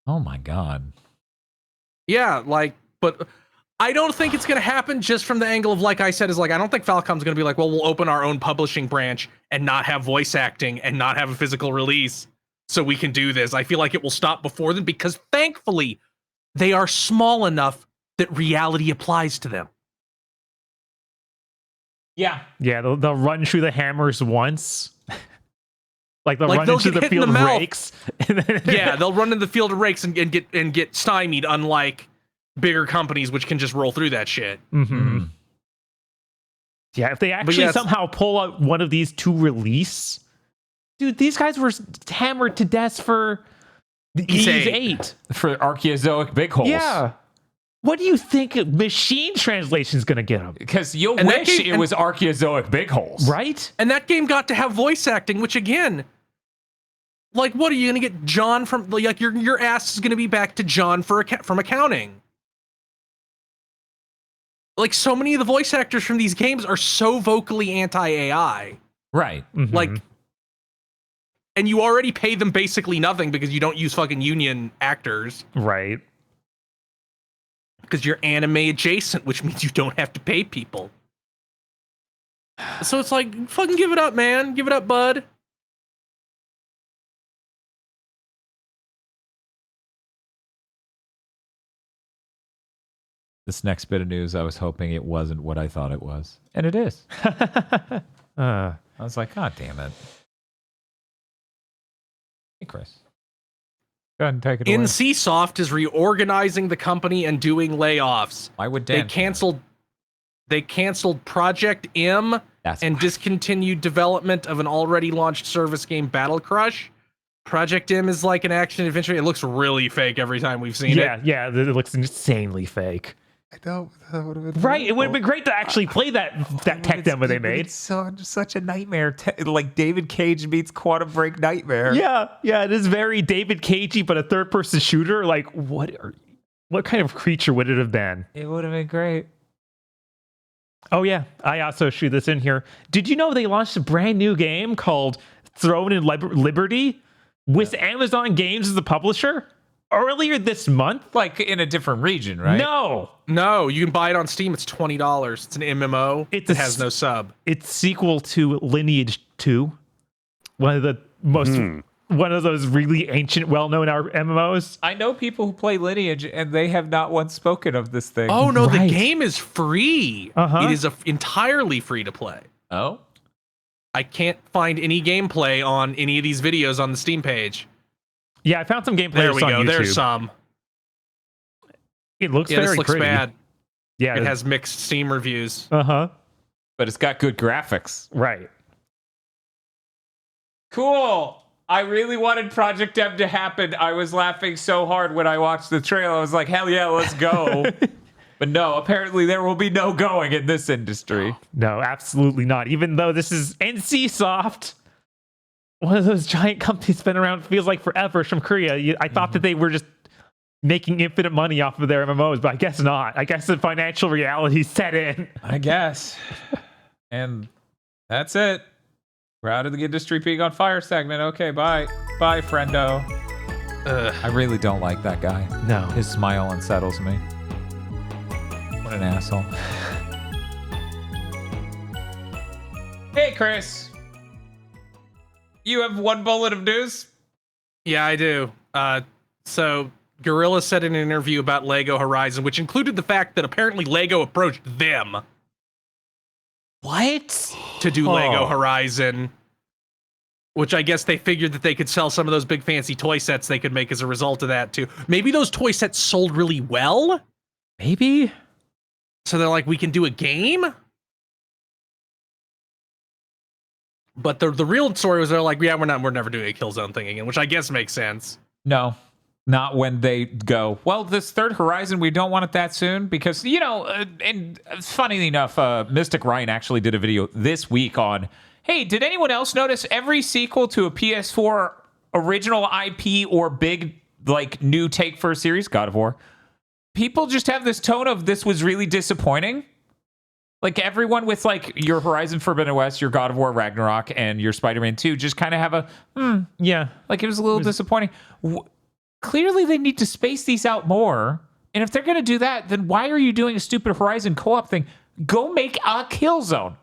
Oh my god. Yeah, but I don't think it's going to happen just from the angle of, like I said, is like, I don't think Falcom's going to be like, well, we'll open our own publishing branch and not have voice acting and not have a physical release so we can do this. I feel like it will stop before then because thankfully they are small enough that reality applies to them. Yeah. Yeah, they'll run through the hammers once. Like they'll run into the field of rakes. Yeah, they'll run into the field of rakes and get stymied, unlike bigger companies which can just roll through that shit. Mm-hmm. Yeah, if they actually somehow pull out one of these to release, dude, these guys were hammered to death for the Ys 8. For Archaeozoic big holes. Yeah. What do you think machine translation is going to get them? Because you'll wish it was Archaeozoic big holes. Right? And that game got to have voice acting, which again, like, what are you going to get John from? Like, your ass is going to be back to John from accounting. Like, so many of the voice actors from these games are so vocally anti-AI. Right. Mm-hmm. Like, and you already pay them basically nothing because you don't use fucking union actors. Right. Because you're anime adjacent, which means you don't have to pay people. So it's like, fucking give it up, man. Give it up, bud. This next bit of news, I was hoping it wasn't what I thought it was. And it is. I was like, God damn it. Hey, Chris. Go ahead and take it away. NCSoft is reorganizing the company and doing layoffs. Why would Dan? They canceled Project M and discontinued development of an already launched service game, Battle Crush. Project M is like an action adventure. It looks really fake every time we've seen it. Yeah, it looks insanely fake. I know. That would have been right. It would have been great to actually play that tech demo they made. It's such a nightmare. Like David Cage meets Quantum Break nightmare. Yeah, it is very David Cagey, but a third-person shooter. Like, what kind of creature would it have been? It would have been great. Oh yeah, I also shoot this in here. Did you know they launched a brand new game called Throne and Liberty with Amazon Games as the publisher earlier this month? Like in a different region, right? No, you can buy it on Steam. It's $20. It's an MMO. It has no sub. It's sequel to Lineage 2, one of the most one of those really ancient, well-known MMOs. I know people who play Lineage, and they have not once spoken of this thing. Oh no, the game is free. It is entirely free to play. Oh, I can't find any gameplay on any of these videos on the Steam page. Yeah, I found some gameplay. There we go. YouTube. There's some. It looks this very looks pretty. bad. Yeah, it has mixed Steam reviews. But it's got good graphics. Right. Cool. I really wanted Project M to happen. I was laughing so hard when I watched the trailer. I was like, hell yeah, let's go. But no, apparently there will be no going in this industry. No, absolutely not. Even though this is NCSoft, one of those giant companies been around, feels like forever, from Korea. I thought that they were just making infinite money off of their MMOs, but I guess not. I guess the financial reality set in. I guess. And that's it. We're out of the industry being on fire segment. Okay, bye. Bye, friendo. I really don't like that guy. No. His smile unsettles me. What an asshole. Hey, Chris. You have one bullet of news? Yeah, I do. So Guerrilla said in an interview about Lego Horizon, which included the fact that apparently Lego approached them. What? To do Lego Horizon, which I guess they figured that they could sell some of those big fancy toy sets they could make as a result of that too. Maybe those toy sets sold really well. Maybe. So they're like, we can do a game. But the real story was they're like, yeah, we're never doing a Killzone thing again, which I guess makes sense. No. Not when they go, well, this third Horizon, we don't want it that soon because, you know, and funny enough, Mystic Ryan actually did a video this week on, hey, did anyone else notice every sequel to a PS4 original IP or big, like, new take for a series, God of War, people just have this tone of this was really disappointing. Like, everyone with, like, your Horizon Forbidden West, your God of War Ragnarok, and your Spider-Man 2 just kind of have a, yeah. Like, it was a little disappointing. Clearly, they need to space these out more. And if they're going to do that, then why are you doing a stupid Horizon co-op thing? Go make a Killzone.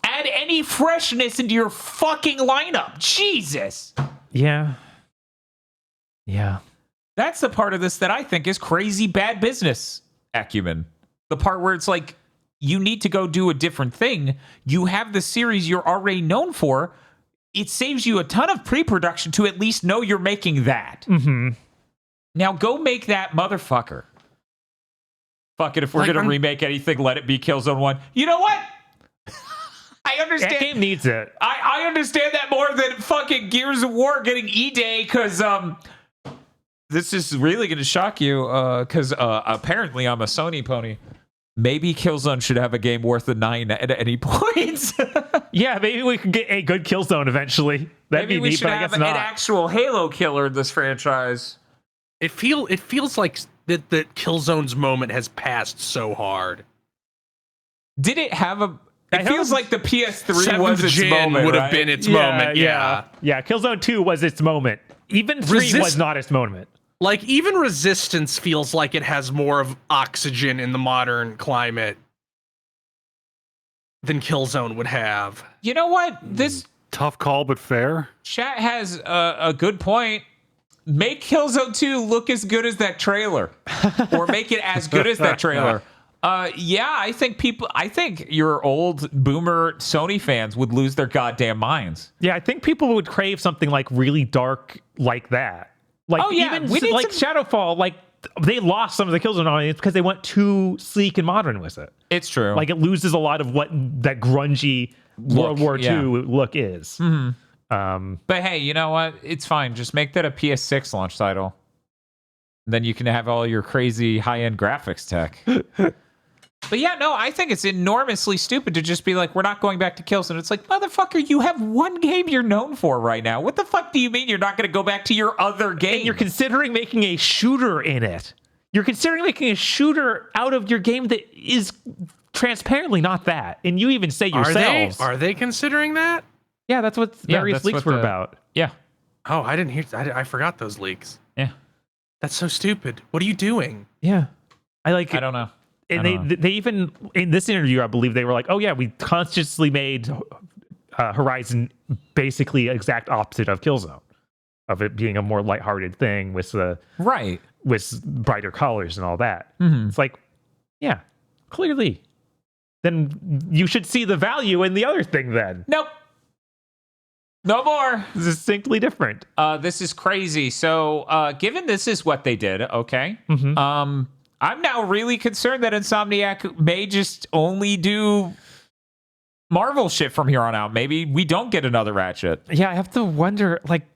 Add any freshness into your fucking lineup. Jesus. Yeah. That's the part of this that I think is crazy bad business acumen. The part where it's like, you need to go do a different thing. You have the series you're already known for. It saves you a ton of pre-production to at least know you're making that. Now go make that motherfucker. Fuck it, if we're going to remake anything, let it be Killzone 1. You know what? I understand. That game needs it. I understand that more than fucking Gears of War getting E-Day, because this is really going to shock you, because apparently I'm a Sony pony. Maybe Killzone should have a game worth a 9 at any point. Yeah, maybe we could get a good Killzone eventually. That'd be neat, but I guess not. An actual Halo killer in this franchise. It feels like that Killzone's moment has passed so hard. Did it have a... It feels like the PS3 was its Gen moment, would have right? been its moment, yeah. Yeah, Killzone 2 was its moment. Even 3 was not its moment. Like, even Resistance feels like it has more of oxygen in the modern climate than Killzone would have. You know what? This tough call, but fair. Chat has a good point. Make Killzone 2 look as good as that trailer. Or make it as good as that trailer. Yeah, I think your old boomer Sony fans would lose their goddamn minds. Yeah, I think people would crave something like really dark like that. Like even like Shadowfall, like they lost some of the Killzone audience because they went too sleek and modern with it. It's true. Like it loses a lot of what that grungy World War II look is. Mm-hmm. But hey, you know what? It's fine. Just make that a PS6 launch title. Then you can have all your crazy high-end graphics tech. But yeah, no, I think it's enormously stupid to just be like, we're not going back to Killzone. It's like, motherfucker, you have one game you're known for right now. What the fuck do you mean you're not going to go back to your other game? And you're considering making a shooter in it. You're considering making a shooter out of your game that is transparently not that. And you even say yourselves. Are they considering that? Yeah, that's what various leaks were about. Yeah. Oh, I didn't hear. I forgot those leaks. Yeah. That's so stupid. What are you doing? Yeah. I don't know. And they even, in this interview, I believe they were like, oh yeah, we consciously made Horizon basically exact opposite of Killzone, of it being a more lighthearted thing with with brighter colors and all that. Mm-hmm. It's like, yeah, clearly. Then you should see the value in the other thing then. Nope. No more. It's distinctly different. This is crazy. So, given this is what they did, okay, Mm-hmm. I'm now really concerned that Insomniac may just only do Marvel shit from here on out. Maybe we don't get another Ratchet. Yeah, I have to wonder, like,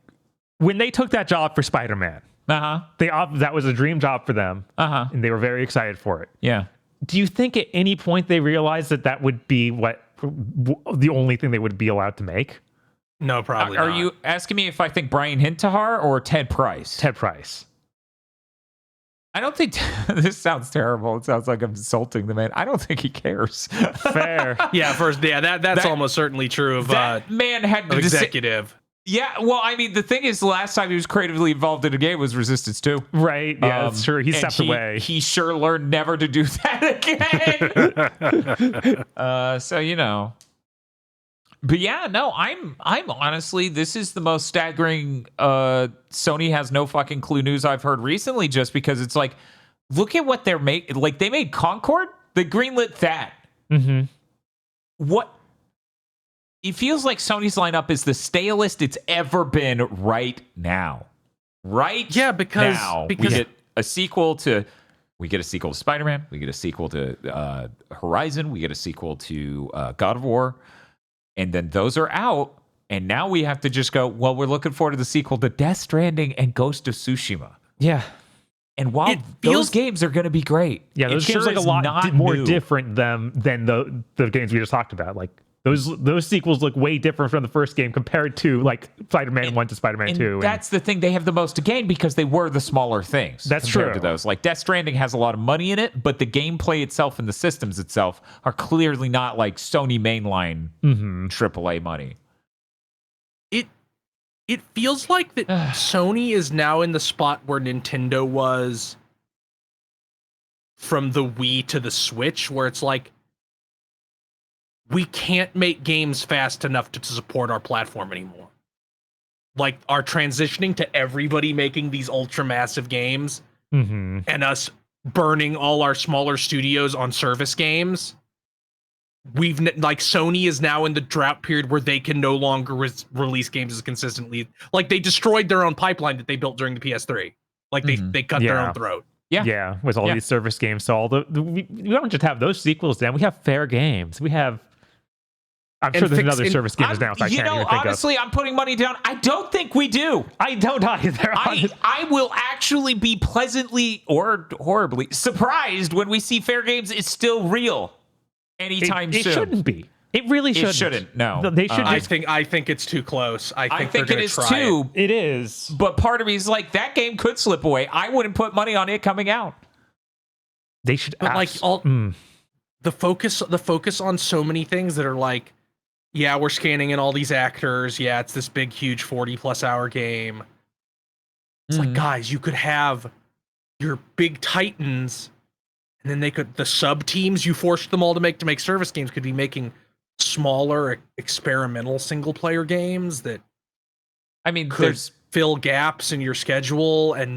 when they took that job for Spider-Man, that was a dream job for them, and they were very excited for it. Yeah. Do you think at any point they realized that would be the only thing they would be allowed to make? No, probably not. Are not. you asking me if I think Brian Hintehar or Ted Price? Ted Price. I don't think this sounds terrible. It sounds like I'm insulting the man. I don't think he cares. Fair. That's almost certainly true of that man had to executive. Yeah, well, I mean, the thing is, the last time he was creatively involved in a game was Resistance 2. Right, yeah, that's true. He stepped away. He sure learned never to do that again. So, you know. But yeah, no, I'm honestly, this is the most staggering Sony has no fucking clue news I've heard recently, just because it's like, look at what they're making. Like, they made Concord, they greenlit that. Mm-hmm. What? It feels like Sony's lineup is the stalest it's ever been right now. Right? Yeah, because we get a sequel to Spider-Man, we get a sequel to Horizon, we get a sequel to God of War. And then those are out, and now we have to just go, well, we're looking forward to the sequel to Death Stranding and Ghost of Tsushima. Yeah. And while those games are going to be great, yeah, those games like a lot more different than the games we just talked about. Like those sequels look way different from the first game compared to like Spider-Man 1 to Spider-Man 2. That's the thing, they have the most to gain because they were the smaller things. That's true. To those. Like Death Stranding has a lot of money in it, but the gameplay itself and the systems itself are clearly not like Sony mainline AAA money. It feels like that Sony is now in the spot where Nintendo was from the Wii to the Switch, where it's like, we can't make games fast enough to support our platform anymore. Like, our transitioning to everybody making these ultra massive games and us burning all our smaller studios on service games. Sony is now in the drought period where they can no longer release games as consistently. Like, they destroyed their own pipeline that they built during the PS3. Like, they cut their own throat. Yeah, with all these service games. So we don't just have those sequels then. We have fair games. We have... I'm sure there's another service game now if I can't even think honestly, I'm putting money down. I don't think we do. I don't either. I will actually be pleasantly or horribly surprised when we see fair games is still real anytime soon. It shouldn't be. It really shouldn't. It shouldn't. No. They should. I think it's too close. I think it is too. It is. But part of me is like, that game could slip away. I wouldn't put money on it coming out. They should. But the focus on so many things that are like, yeah, we're scanning in all these actors. Yeah, it's this big, huge 40+ hour game. It's like, guys, you could have your big titans, and then the sub teams you forced them all to make service games could be making smaller, experimental single player games that could fill gaps in your schedule and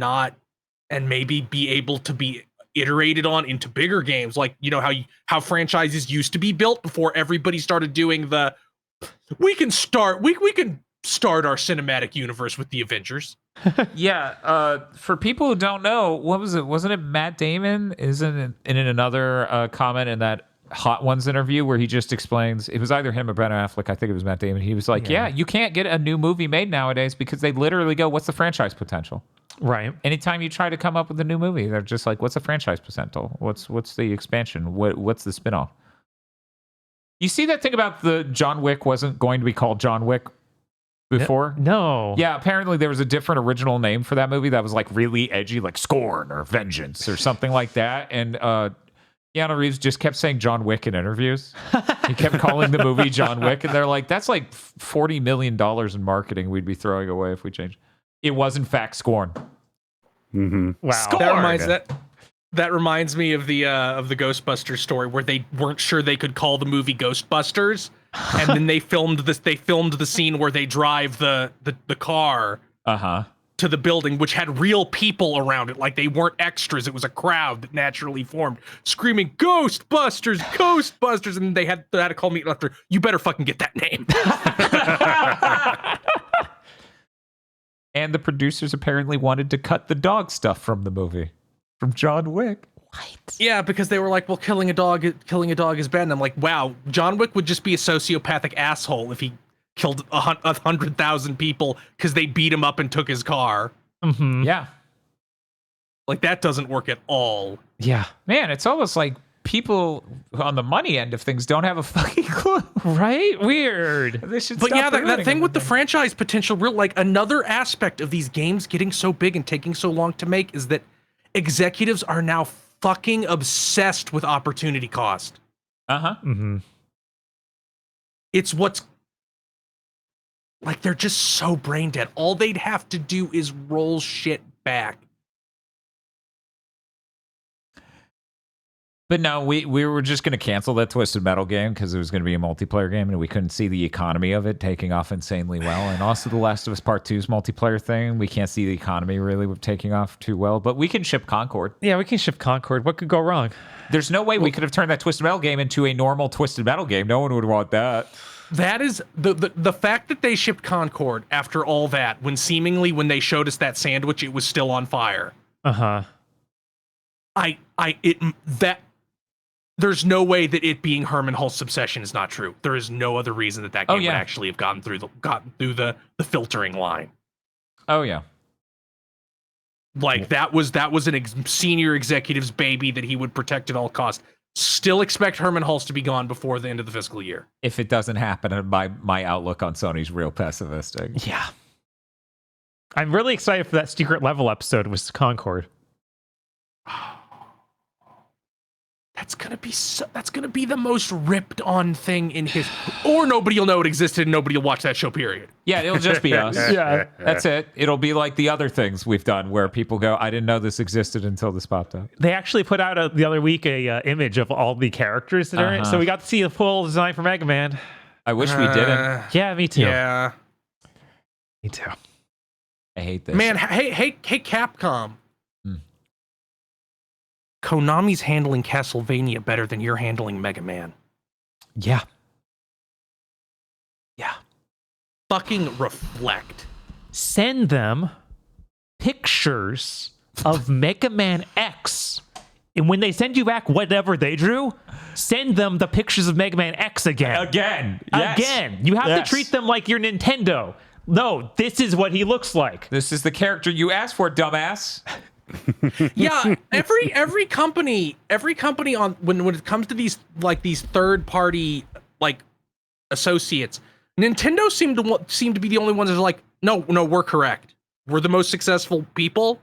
maybe be able to be iterated on into bigger games, like how franchises used to be built before everybody started doing the we can start our cinematic universe with the Avengers. Yeah, for people who don't know, what was it? Wasn't it Matt Damon? Isn't it in another comment in that Hot Ones interview where he just explains, it was either him or Ben Affleck, I think it was Matt Damon. He was like, yeah, you can't get a new movie made nowadays because they literally go, what's the franchise potential? Right. Anytime you try to come up with a new movie, they're just like, what's the franchise potential? What's the expansion? What's the spinoff? You see that thing about the John Wick wasn't going to be called John Wick before? No. Yeah, apparently there was a different original name for that movie that was like really edgy, like Scorn or Vengeance or something like that. And Keanu Reeves just kept saying John Wick in interviews. He kept calling the movie John Wick, and they're like, that's like $40 million in marketing we'd be throwing away if we changed. It was in fact Scorn. Mm-hmm. Wow. Scorn! That reminds me of the Ghostbusters story where they weren't sure they could call the movie Ghostbusters, and then they filmed the scene where they drive the car to the building, which had real people around it, like they weren't extras. It was a crowd that naturally formed, screaming "Ghostbusters, Ghostbusters!" And they had to call me after. You better fucking get that name. And the producers apparently wanted to cut the dog stuff from the movie, from John Wick. What? Yeah, because they were like, well, killing a dog is bad. And I'm like, wow, John Wick would just be a sociopathic asshole if he killed 100,000 people because they beat him up and took his car. Mm-hmm. Yeah. Like, that doesn't work at all. Yeah. Man, it's almost like people on the money end of things don't have a fucking clue. Right? Weird. They should But stop yeah, that ruining thing with the everything. franchise potential, like another aspect of these games getting so big and taking so long to make is that executives are now fucking obsessed with opportunity cost. Mm-hmm. It's what's like, they're just so brain dead. All they'd have to do is roll shit back. But no, we were just going to cancel that Twisted Metal game because it was going to be a multiplayer game and we couldn't see the economy of it taking off insanely well. And also The Last of Us Part 2's multiplayer thing, we can't see the economy really taking off too well. But we can ship Concord. Yeah, we can ship Concord. What could go wrong? There's no way we could have turned that Twisted Metal game into a normal Twisted Metal game. No one would want that. That is the fact that they shipped Concord after all that, when seemingly when they showed us that sandwich, it was still on fire. There's no way that it being Herman Hulst's obsession is not true. There is no other reason that game would actually have gotten through the filtering line. Oh yeah. Like that was senior executive's baby that he would protect at all costs. Still expect Herman Hulst to be gone before the end of the fiscal year. If it doesn't happen, my outlook on Sony's real pessimistic. Yeah. I'm really excited for that secret level episode with Concord. That's gonna be the most ripped on thing in his, or nobody will know it existed and nobody will watch that show, period. Yeah, it'll just be us. Yeah. That's it. It'll be like the other things we've done where people go, I didn't know this existed until this popped up. They actually put out the other week a image of all the characters that are in it, so we got to see the full design for Mega Man. I wish we didn't. Yeah, me too. Yeah. Me too. I hate this. Man, hey, Capcom. Konami's handling Castlevania better than you're handling Mega Man. Yeah. Fucking reflect. Send them pictures of Mega Man X. And when they send you back whatever they drew, send them the pictures of Mega Man X again. Again. Yes. Again. You have to treat them like you're Nintendo. No, this is what he looks like. This is the character you asked for, dumbass. Yeah, every company on when it comes to these third party like associates, Nintendo seem to be the only ones that are like, no, we're correct. We're the most successful people,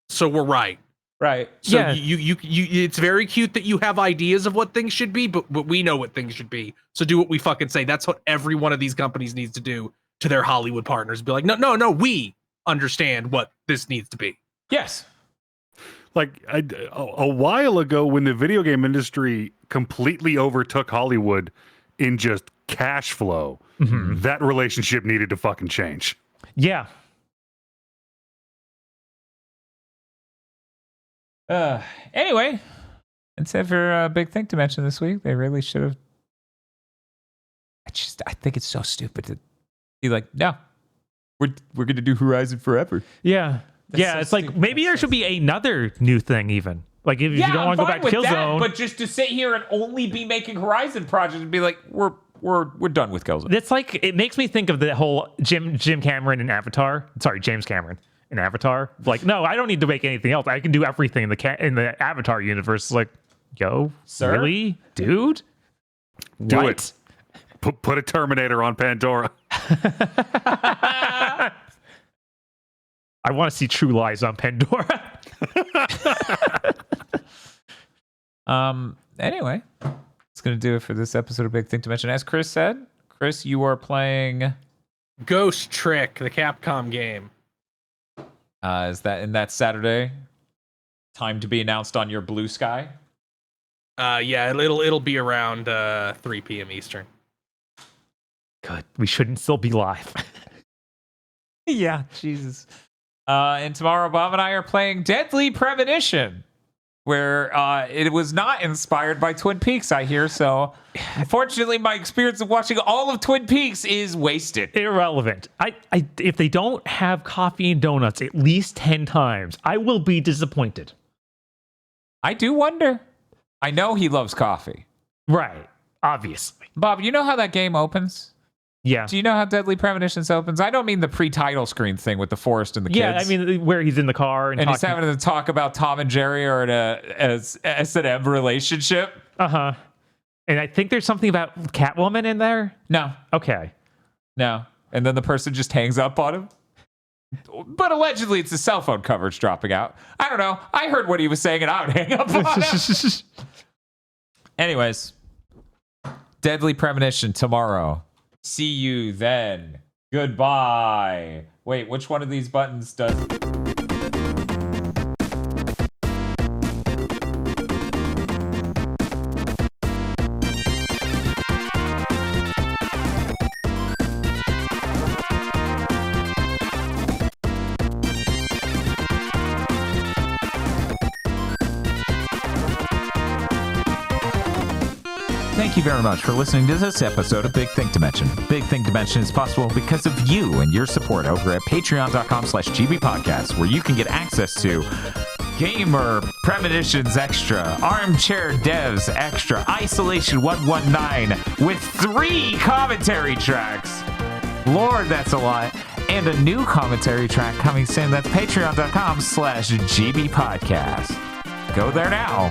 so we're right. Right. So yeah. you it's very cute that you have ideas of what things should be, but we know what things should be. So do what we fucking say. That's what every one of these companies needs to do to their Hollywood partners. Be like, no, we understand what this needs to be. Yes. Like a while ago, when the video game industry completely overtook Hollywood in just cash flow, that relationship needed to fucking change. Yeah. Anyway, instead for a big thing to mention this week, they really should have. I think it's so stupid to be like, no, we're going to do Horizon forever. Yeah. Yeah, it's like maybe there should be another new thing even. Like if you don't want to go back to Killzone. But just to sit here and only be making Horizon projects and be like, we're done with Killzone. It's like it makes me think of the whole James Cameron in Avatar. Like, no, I don't need to make anything else. I can do everything in the Avatar universe. It's like, yo, sir? Really? Dude? Do it. Put a Terminator on Pandora. I want to see True Lies on Pandora. Anyway, it's going to do it for this episode of Big Thing to Mention. As Chris said, Chris, you are playing Ghost Trick, the Capcom game. Is that in that Saturday? Time to be announced on your Blue Sky? Yeah, it'll be around 3 p.m. Eastern. Good. We shouldn't still be live. Yeah, Jesus. And tomorrow, Bob and I are playing Deadly Premonition, where it was not inspired by Twin Peaks, I hear. So, unfortunately, my experience of watching all of Twin Peaks is wasted. Irrelevant. If they don't have coffee and donuts at least 10 times, I will be disappointed. I do wonder. I know he loves coffee. Right. Obviously. Bob, you know how that game opens? Yeah. Do you know how Deadly Premonitions opens? I don't mean the pre-title screen thing with the forest and the kids. Yeah, I mean where he's in the car and he's having to talk about Tom and Jerry are in a S&M relationship. Uh-huh. And I think there's something about Catwoman in there. No. Okay. No. And then the person just hangs up on him. But allegedly it's the cell phone coverage dropping out. I don't know. I heard what he was saying and I would hang up on him. Anyways. Deadly Premonition tomorrow. See you then. Goodbye. Wait, which one of these buttons does... Thank you very much for listening to this episode of Big Thing to Mention. Big Thing to Mention is possible because of you and your support over at patreon.com/gbpodcast, where you can get access to Gamer Premonitions Extra, Armchair Devs Extra, Isolation 119 with 3 commentary tracks. Lord, that's a lot. And a new commentary track coming soon. That's patreon.com/gbpodcast. Go there now.